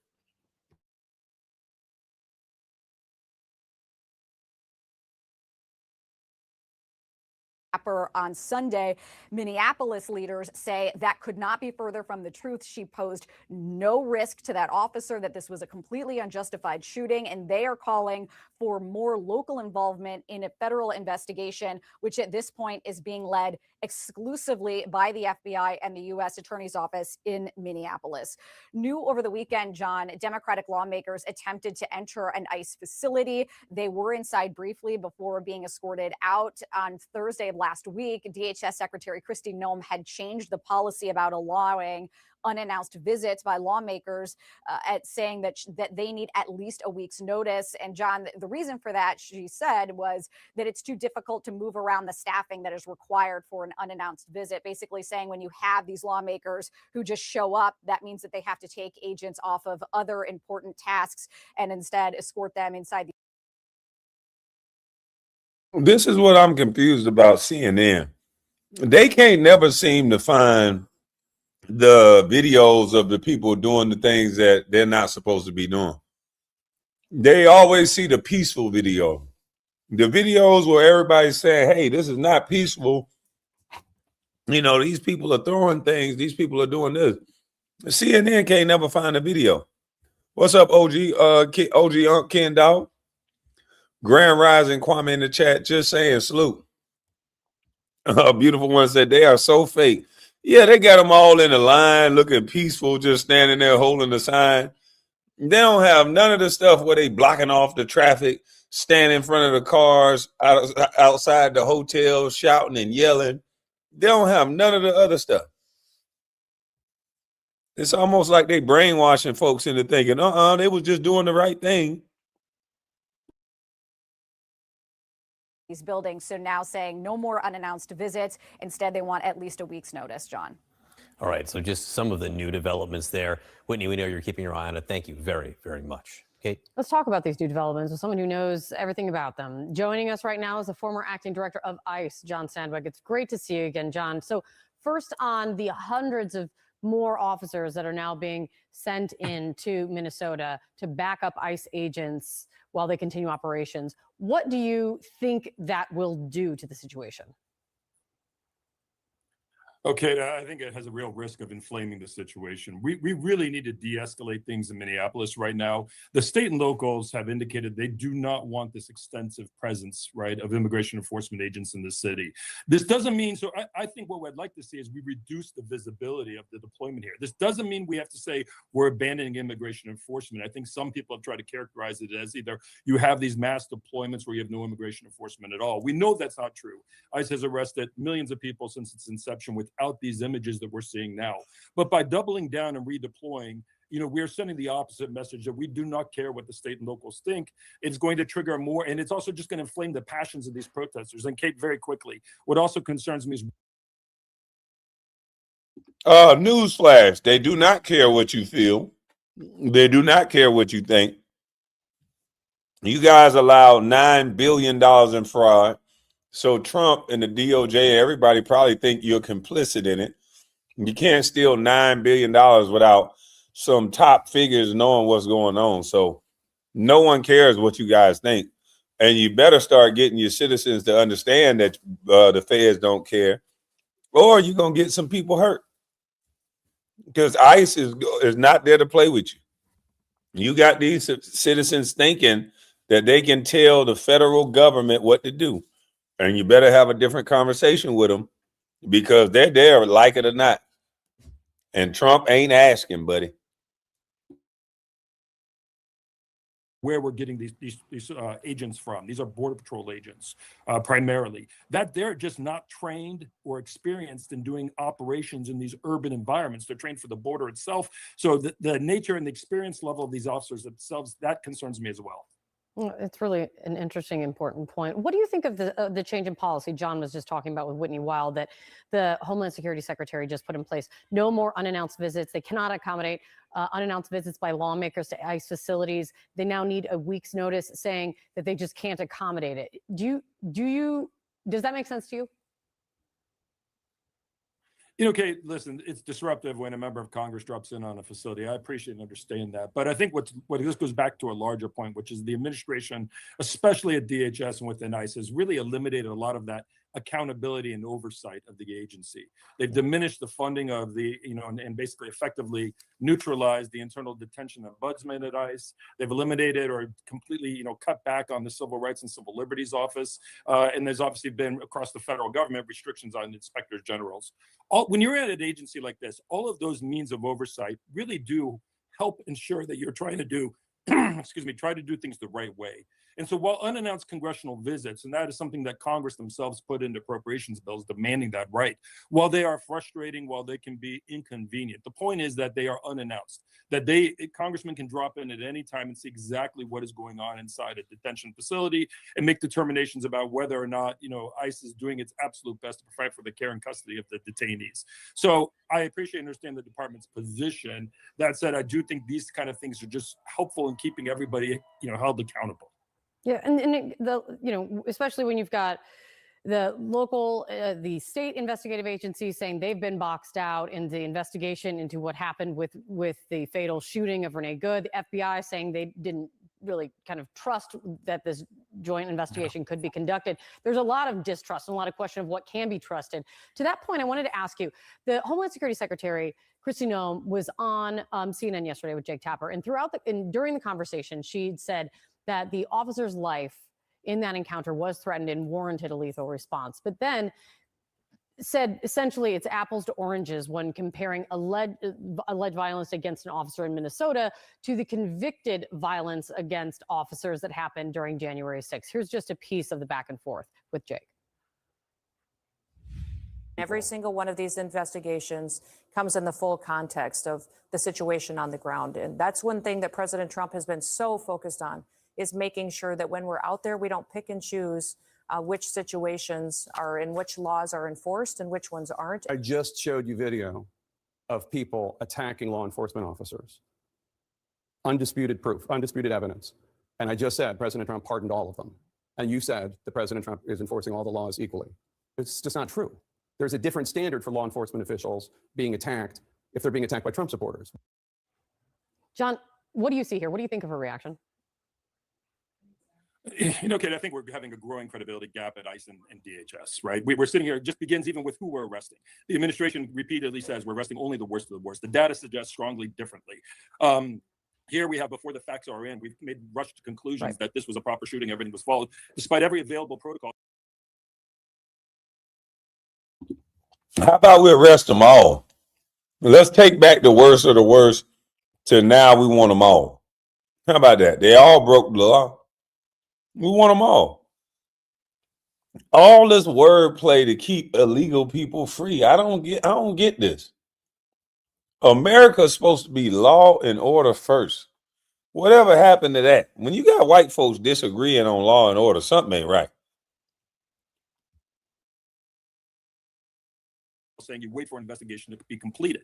On Sunday, Minneapolis leaders say that could not be further from the truth. She posed no risk to that officer, that this was a completely unjustified shooting, and they are calling for more local involvement in a federal investigation, which at this point is being led exclusively by the FBI and the U.S. Attorney's Office in Minneapolis. New over the weekend, John, Democratic lawmakers attempted to enter an ICE facility. They were inside briefly before being escorted out. On Thursday of last week, DHS Secretary Kristi Noem had changed the policy about allowing unannounced visits by lawmakers, at saying that they need at least a week's notice. And John, the reason for that, she said, was that it's too difficult to move around the staffing that is required for an unannounced visit. Basically saying when you have these lawmakers who just show up, that means that they have to take agents off of other important tasks and instead escort them inside the This is what I'm confused about CNN. They can't never seem to find the videos of the people doing the things that they're not supposed to be doing. They always see the peaceful video. The videos where everybody's saying, hey, this is not peaceful. You know, these people are throwing things. These people are doing this. CNN can't never find a video. What's up, OG? OG Ken Dog? Grand Rising Kwame in the chat, just saying salute. A beautiful one said they are so fake. Yeah, they got them all in a line looking peaceful, just standing there holding the sign. They don't have none of the stuff where they blocking off the traffic, standing in front of the cars, outside the hotel, shouting and yelling. They don't have none of the other stuff. It's almost like they brainwashing folks into thinking, they was just doing the right thing. these buildings. So now saying no more unannounced visits. Instead, they want at least a week's notice, John. All right, so just some of the new developments there. Whitney, we know you're keeping your eye on it. Thank you very, very much. Kate? Let's talk about these new developments with someone who knows everything about them. Joining us right now is the former acting director of ICE, John Sandberg. It's great to see you again, John. So first on the hundreds of more officers that are now being sent into Minnesota to back up ICE agents while they continue operations. What do you think that will do to the situation? Okay, I think it has a real risk of inflaming the situation. We really need to de-escalate things in Minneapolis right now. The state and locals have indicated they do not want this extensive presence, right, of immigration enforcement agents in the city. This doesn't mean, so I think what I'd like to see is we reduce the visibility of the deployment here. This doesn't mean we have to say we're abandoning immigration enforcement. I think some people have tried to characterize it as either you have these mass deployments where you have no immigration enforcement at all. We know that's not true. ICE has arrested millions of people since its inception without these images that we're seeing now. But by doubling down and redeploying, we're sending the opposite message that we do not care what the state and locals think. It's going to trigger more, and it's also just going to inflame the passions of these protesters. And Kate, very quickly, what also concerns me is newsflash, they do not care what you feel. They do not care what you think. You guys allowed $9 billion in fraud. So Trump and the DOJ, everybody probably think you're complicit in it. You can't steal $9 billion without some top figures knowing what's going on. So no one cares what you guys think. And you better start getting your citizens to understand that the feds don't care, or you're going to get some people hurt. Because ICE is not there to play with you. You got these citizens thinking that they can tell the federal government what to do. And you better have a different conversation with them, because they're there, like it or not. And Trump ain't asking, buddy. where we're getting these agents from. These are Border Patrol agents, primarily. That they're just not trained or experienced in doing operations in these urban environments. They're trained for the border itself. So the nature and the experience level of these officers themselves, that concerns me as well. Well, it's really an interesting, important point. What do you think of the change in policy John was just talking about with Whitney Wild that the Homeland Security Secretary just put in place? No more unannounced visits. They cannot accommodate unannounced visits by lawmakers to ICE facilities. They now need a week's notice, saying that they just can't accommodate it. Does that make sense to you? Okay, listen, it's disruptive when a member of Congress drops in on a facility. I appreciate and understand that. But I think what this goes back to a larger point, which is the administration, especially at DHS and within ICE, has really eliminated a lot of that accountability and oversight of the agency. They've diminished the funding of the, and basically effectively neutralized the internal detention ombudsman at ICE. They've eliminated or completely, cut back on the Civil Rights and Civil Liberties Office. And there's obviously been across the federal government restrictions on inspectors generals. When you're at an agency like this, all of those means of oversight really do help ensure that you're trying to do, try to do things the right way. And so while unannounced congressional visits, and that is something that Congress themselves put into appropriations bills demanding that right, while they are frustrating, while they can be inconvenient, the point is that they are unannounced, that congressmen can drop in at any time and see exactly what is going on inside a detention facility and make determinations about whether or not, ICE is doing its absolute best to provide for the care and custody of the detainees. So I appreciate and understand the department's position. That said, I do think these kind of things are just helpful in keeping everybody, held accountable. Yeah, and especially when you've got the local, the state investigative agencies saying they've been boxed out in the investigation into what happened with the fatal shooting of Renee Good. The FBI saying they didn't really kind of trust that this joint investigation could be conducted. There's a lot of distrust and a lot of question of what can be trusted. To that point, I wanted to ask you, the Homeland Security Secretary, Kristi Noem, was on CNN yesterday with Jake Tapper, and during the conversation, she said that the officer's life in that encounter was threatened and warranted a lethal response, but then said essentially it's apples to oranges when comparing alleged violence against an officer in Minnesota to the convicted violence against officers that happened during January 6th. Here's just a piece of the back and forth with Jake. Every single one of these investigations comes in the full context of the situation on the ground. And that's one thing that President Trump has been so focused on, is making sure that when we're out there, we don't pick and choose which situations are and which laws are enforced and which ones aren't. I just showed you video of people attacking law enforcement officers. Undisputed proof, undisputed evidence. And I just said President Trump pardoned all of them. And you said that President Trump is enforcing all the laws equally. It's just not true. There's a different standard for law enforcement officials being attacked if they're being attacked by Trump supporters. John, what do you see here? What do you think of her reaction? Kate, I think we're having a growing credibility gap at ICE and DHS, right? We're sitting here, it just begins even with who we're arresting. The administration repeatedly says we're arresting only the worst of the worst. The data suggests strongly differently. Here we have, before the facts are in, we've made rushed conclusions that this was a proper shooting, everything was followed, despite every available protocol. How about we arrest them all? Let's take back the worst of the worst to now we want them all. How about that? They all broke the law. We want them all. All this wordplay to keep illegal people free. I don't get this. America's supposed to be law and order first. Whatever happened to that? When you got white folks disagreeing on law and order, something ain't right. Saying you wait for an investigation to be completed.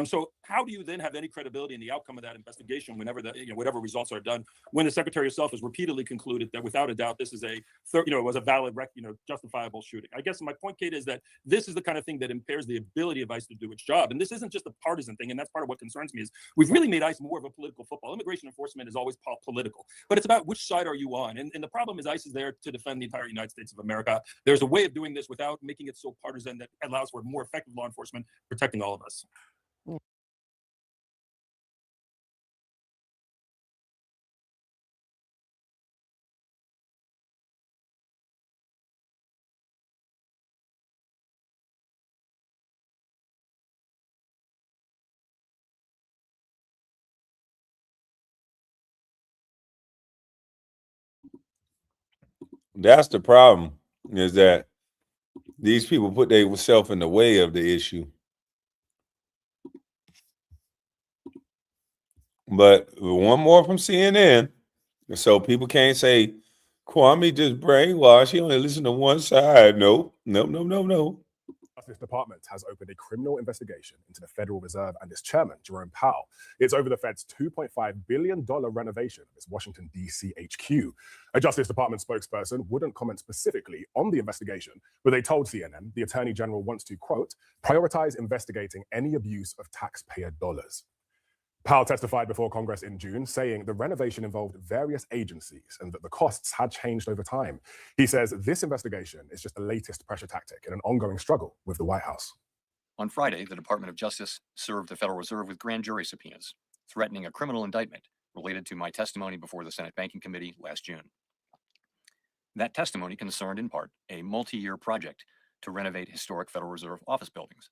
So how do you then have any credibility in the outcome of that investigation whenever whatever results are done, when the secretary herself has repeatedly concluded that without a doubt this is was a valid, justifiable shooting? I guess my point, Kate, is that this is the kind of thing that impairs the ability of ICE to do its job. And this isn't just a partisan thing, and that's part of what concerns me, is we've really made ICE more of a political football. Immigration enforcement is always political, but it's about which side are you on? And the problem is ICE is there to defend the entire United States of America. There's a way of doing this without making it so partisan that allows for more effective law enforcement protecting all of us. That's the problem, is that these people put themselves in the way of the issue. But one more from CNN. So people can't say Kwame just brainwashed. He only listen to one side. No. Justice Department has opened a criminal investigation into the Federal Reserve and its chairman, Jerome Powell. It's over the Fed's $2.5 billion renovation of its Washington, D.C. HQ. A Justice Department spokesperson wouldn't comment specifically on the investigation, but they told CNN the Attorney General wants to, quote, prioritize investigating any abuse of taxpayer dollars. Powell testified before Congress in June, saying the renovation involved various agencies and that the costs had changed over time. He says this investigation is just the latest pressure tactic in an ongoing struggle with the White House. On Friday, the Department of Justice served the Federal Reserve with grand jury subpoenas, threatening a criminal indictment related to my testimony before the Senate Banking Committee last June. That testimony concerned, in part, a multi-year project to renovate historic Federal Reserve office buildings.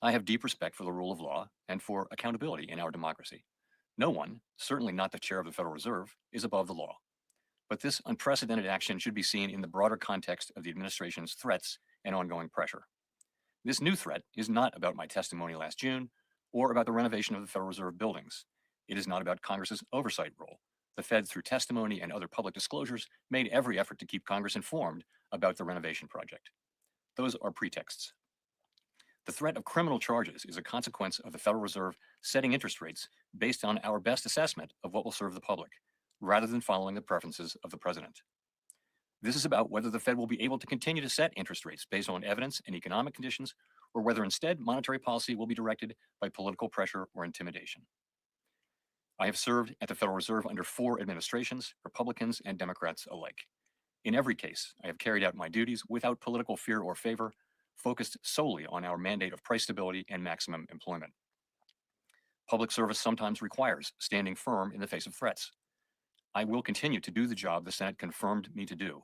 I have deep respect for the rule of law and for accountability in our democracy. No one, certainly not the chair of the Federal Reserve, is above the law. But this unprecedented action should be seen in the broader context of the administration's threats and ongoing pressure. This new threat is not about my testimony last June or about the renovation of the Federal Reserve buildings. It is not about Congress's oversight role. The Fed, through testimony and other public disclosures, made every effort to keep Congress informed about the renovation project. Those are pretexts. The threat of criminal charges is a consequence of the Federal Reserve setting interest rates based on our best assessment of what will serve the public, rather than following the preferences of the president. This is about whether the Fed will be able to continue to set interest rates based on evidence and economic conditions, or whether instead monetary policy will be directed by political pressure or intimidation. I have served at the Federal Reserve under 4 administrations, Republicans and Democrats alike. In every case, I have carried out my duties without political fear or favor, focused solely on our mandate of price stability and maximum employment. Public service sometimes requires standing firm in the face of threats. I will continue to do the job the Senate confirmed me to do,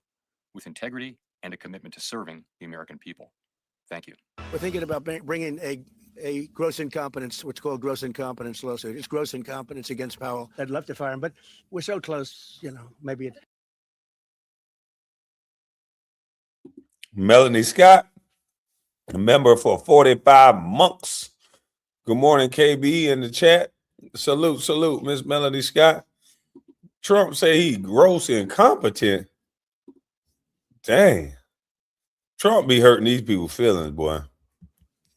with integrity and a commitment to serving the American people. Thank you. We're thinking about bringing a gross incompetence, what's called gross incompetence lawsuit. It's gross incompetence against Powell. I'd love to fire him, but we're so close, maybe it. Melanie Scott, a member for 45 months. Good morning, KB in the chat. Salute, Miss Melanie Scott. Trump say he gross incompetent. Dang. Trump be hurting these people's feelings, boy.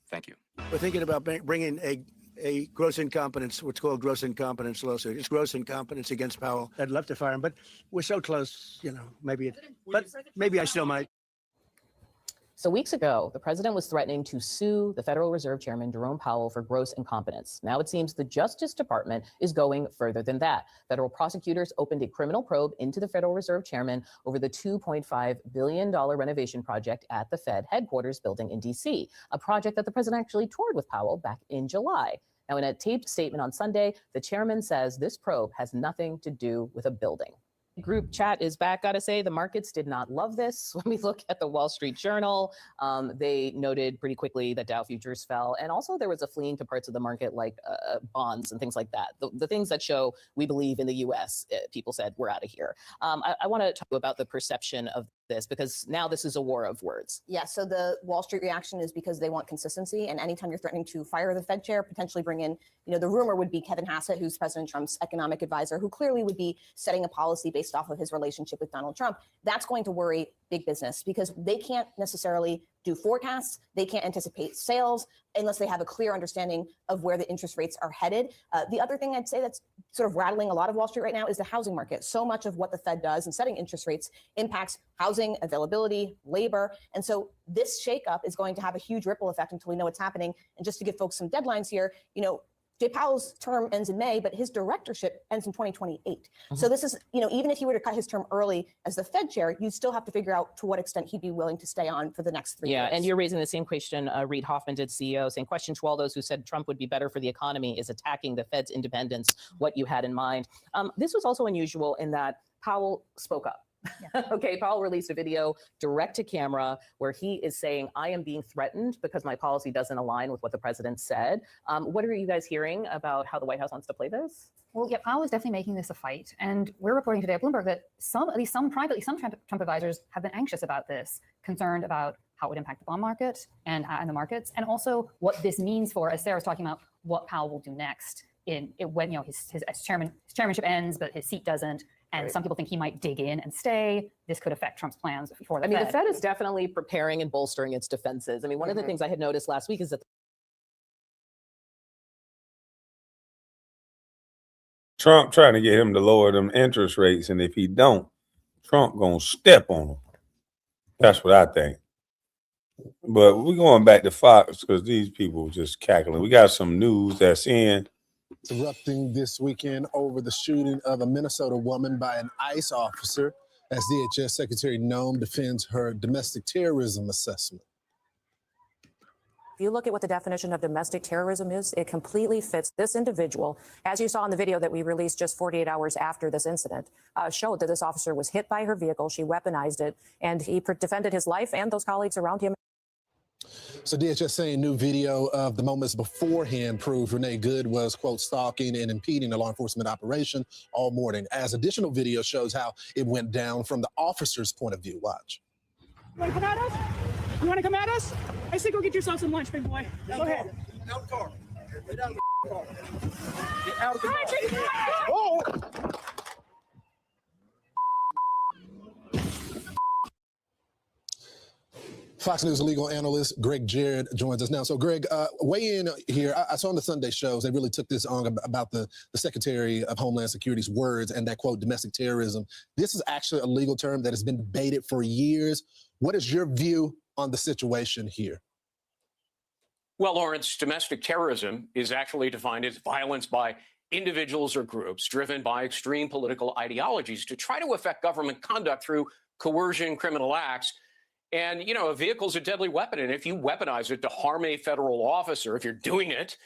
Thank you. We're thinking about bringing a gross incompetence, what's called gross incompetence lawsuit. It's gross incompetence against Powell. I'd love to fire him, but we're so close, maybe it. But maybe I still might. So weeks ago, the president was threatening to sue the Federal Reserve Chairman Jerome Powell for gross incompetence. Now it seems the Justice Department is going further than that. Federal prosecutors opened a criminal probe into the Federal Reserve Chairman over the $2.5 billion renovation project at the Fed headquarters building in D.C., a project that the president actually toured with Powell back in July. Now, in a taped statement on Sunday, the chairman says this probe has nothing to do with a building. Group chat is back. Gotta say, the markets did not love this. When we look at the Wall Street Journal, they noted pretty quickly that Dow futures fell. And also there was a fleeing to parts of the market like bonds and things like that. The things that show we believe in the U.S., people said, we're out of here. I want to talk about the perception of this, because now this is a war of words. Yeah, so the Wall Street reaction is because they want consistency. And anytime you're threatening to fire the Fed chair, potentially bring in, the rumor would be Kevin Hassett, who's President Trump's economic advisor, who clearly would be setting a policy based off of his relationship with Donald Trump. That's going to worry big business because they can't necessarily do forecasts. They can't anticipate sales unless they have a clear understanding of where the interest rates are headed. The other thing I'd say that's sort of rattling a lot of Wall Street right now is the housing market. So much of what the Fed does in setting interest rates impacts housing availability, labor. And so this shakeup is going to have a huge ripple effect until we know what's happening. And just to give folks some deadlines here, Jay Powell's term ends in May, but his directorship ends in 2028. Mm-hmm. So this is, even if he were to cut his term early as the Fed chair, you'd still have to figure out to what extent he'd be willing to stay on for the next 3 years. Yeah, and you're raising the same question Reid Hoffman did, CEO, saying, question to all those who said Trump would be better for the economy is attacking the Fed's independence, what you had in mind. This was also unusual in that Powell spoke up. Yeah. Okay, Powell released a video direct to camera where he is saying, I am being threatened because my policy doesn't align with what the president said. What are you guys hearing about how the White House wants to play this? Well, yeah, Powell is definitely making this a fight. And we're reporting today at Bloomberg that some Trump advisors have been anxious about this, concerned about how it would impact the bond market and the markets, and also what this means for, as Sarah's talking about, what Powell will do next. when his chairmanship ends, but his seat doesn't. And some people think he might dig in and stay. This could affect Trump's plans for the Fed. The Fed is definitely preparing and bolstering its defenses. I mean, one of the things I had noticed last week is that Trump trying to get him to lower them interest rates, and if he don't, Trump gonna step on him. That's what I think. But we're going back to Fox because these people just cackling. We got some news that's in. Erupting this weekend over the shooting of a Minnesota woman by an ICE officer as DHS Secretary Noem defends her domestic terrorism assessment. If you look at what the definition of domestic terrorism is, it completely fits this individual. As you saw in the video that we released just 48 hours after this incident, showed that this officer was hit by her vehicle. She weaponized it, and he defended his life and those colleagues around him. So DHS saying new video of the moments beforehand proved Renee Good was, quote, stalking and impeding a law enforcement operation all morning, as additional video shows how it went down from the officer's point of view. Watch. You want to come at us? You want to come at us? I say go get yourself some lunch, big boy. Go ahead. Out of the car. Get out of the car. Get out of the car. Oh! Fox News legal analyst Greg Jared joins us now. So, Greg, weigh in here. I saw on the Sunday shows, they really took this on about the Secretary of Homeland Security's words and that, quote, domestic terrorism. This is actually a legal term that has been debated for years. What is your view on the situation here? Well, Lawrence, domestic terrorism is actually defined as violence by individuals or groups driven by extreme political ideologies to try to affect government conduct through coercion, criminal acts. And, you know, a vehicle is a deadly weapon. And if you weaponize it to harm a federal officer, if you're doing it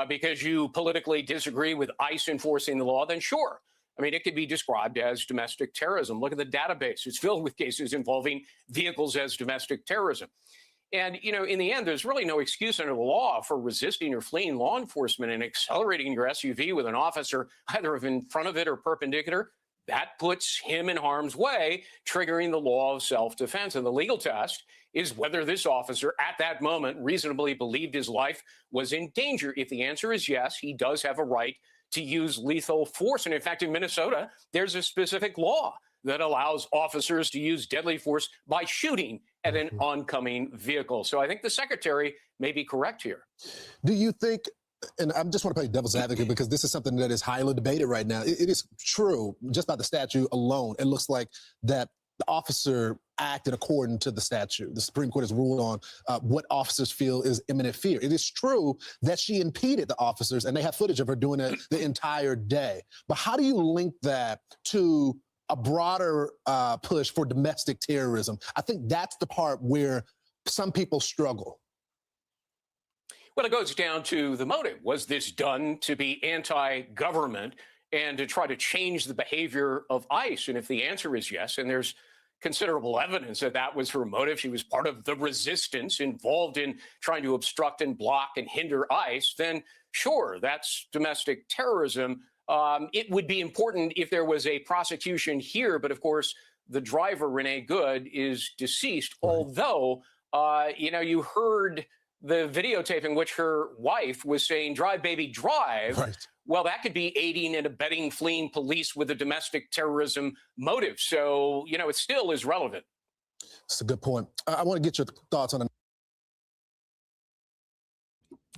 because you politically disagree with ICE enforcing the law, then sure. I mean, it could be described as domestic terrorism. Look at the database. It's filled with cases involving vehicles as domestic terrorism. And, you know, in the end, there's really no excuse under the law for resisting or fleeing law enforcement and accelerating your SUV with an officer either in front of it or perpendicular. That puts him in harm's way, triggering the law of self-defense. And the legal test is whether this officer at that moment reasonably believed his life was in danger. If the answer is yes, he does have a right to use lethal force. And in fact, in Minnesota, there's a specific law that allows officers to use deadly force by shooting at an oncoming vehicle. So I think the secretary may be correct here. Do you think, and I just want to play devil's advocate because this is something that is highly debated right now. It is true, just by the statute alone, it looks like that the officer acted according to the statute. The Supreme Court has ruled on what officers feel is imminent fear. It is true that she impeded the officers, and they have footage of her doing it the entire day. But how do you link that to a broader push for domestic terrorism? I think that's the part where some people struggle. Well, it goes down to the motive. Was this done to be anti-government and to try to change the behavior of ICE? And if the answer is yes, and there's considerable evidence that that was her motive, she was part of the resistance involved in trying to obstruct and block and hinder ICE, then sure, that's domestic terrorism. It would be important if there was a prosecution here, but of course, the driver, Renee Good, is deceased, although, you know, you heard the videotape in which her wife was saying, drive, baby, drive. Right. Well, that could be aiding and abetting fleeing police with a domestic terrorism motive. So, you know, it still is relevant. That's a good point. I want to get your thoughts on it.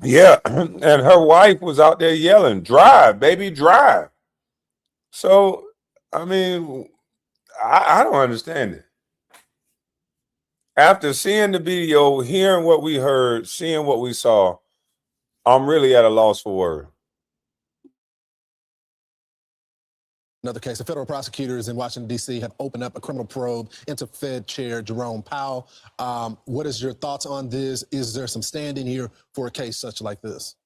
Yeah, and her wife was out there yelling, drive, baby, drive. So, I mean, I don't understand it. After seeing the video, hearing what we heard, seeing what we saw, I'm really at a loss for words. Another case, the federal prosecutors in Washington, D.C. have opened up a criminal probe into Fed Chair Jerome Powell. What is your thoughts on this? Is there some standing here for a case such like this?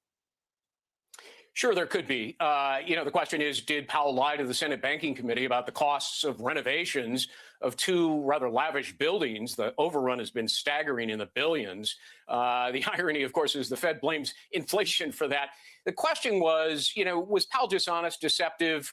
Sure, there could be. You know, the question is, did Powell lie to the Senate Banking Committee about the costs of renovations of two rather lavish buildings? The overrun has been staggering in the billions. The irony, of course, is the Fed blames inflation for that. The question was, you know, was Powell dishonest, deceptive?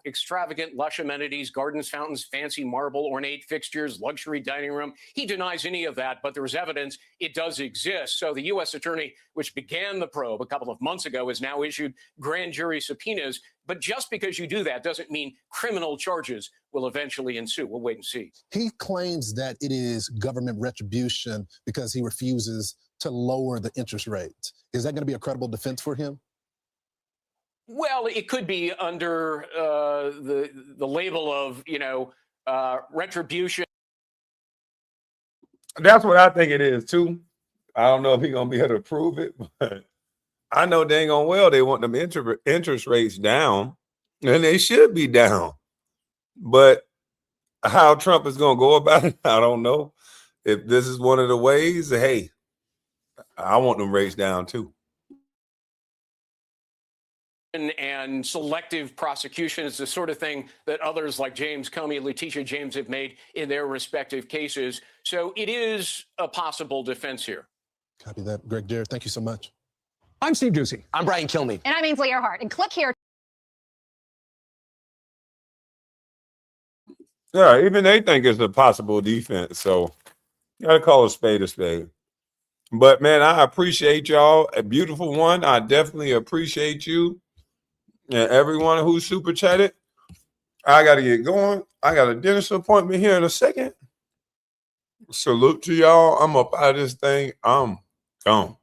extravagant, lush amenities, gardens, fountains, fancy marble, ornate fixtures, luxury dining room. He denies any of that, but there's evidence it does exist. So the U.S. attorney, which began the probe a couple of months ago, has now issued grand jury subpoenas. But just because you do that doesn't mean criminal charges will eventually ensue. We'll wait and see. He claims that it is government retribution because he refuses to lower the interest rate. Is that going to be a credible defense for him? Well, it could be under the label of, retribution. That's what I think it is too. I don't know if he's gonna be able to prove it, but I know dang on well they want them interest rates down, and they should be down. But how Trump is gonna go about it, I don't know. If this is one of the ways, hey, I want them rates down too. And selective prosecution is the sort of thing that others like James Comey and Letitia James have made in their respective cases. So it is a possible defense here. Copy that. Greg Jared, thank you so much. I'm Steve Doocy. I'm Brian Kilmeade. And I'm Ainsley Earhart. And click here. Yeah, even they think it's a possible defense. So you gotta call a spade a spade. But man, I appreciate y'all. A beautiful one. I definitely appreciate you. And everyone who super chatted, I got to get going. I got a dentist appointment here in a second. Salute to y'all. I'm up out of this thing. I'm gone.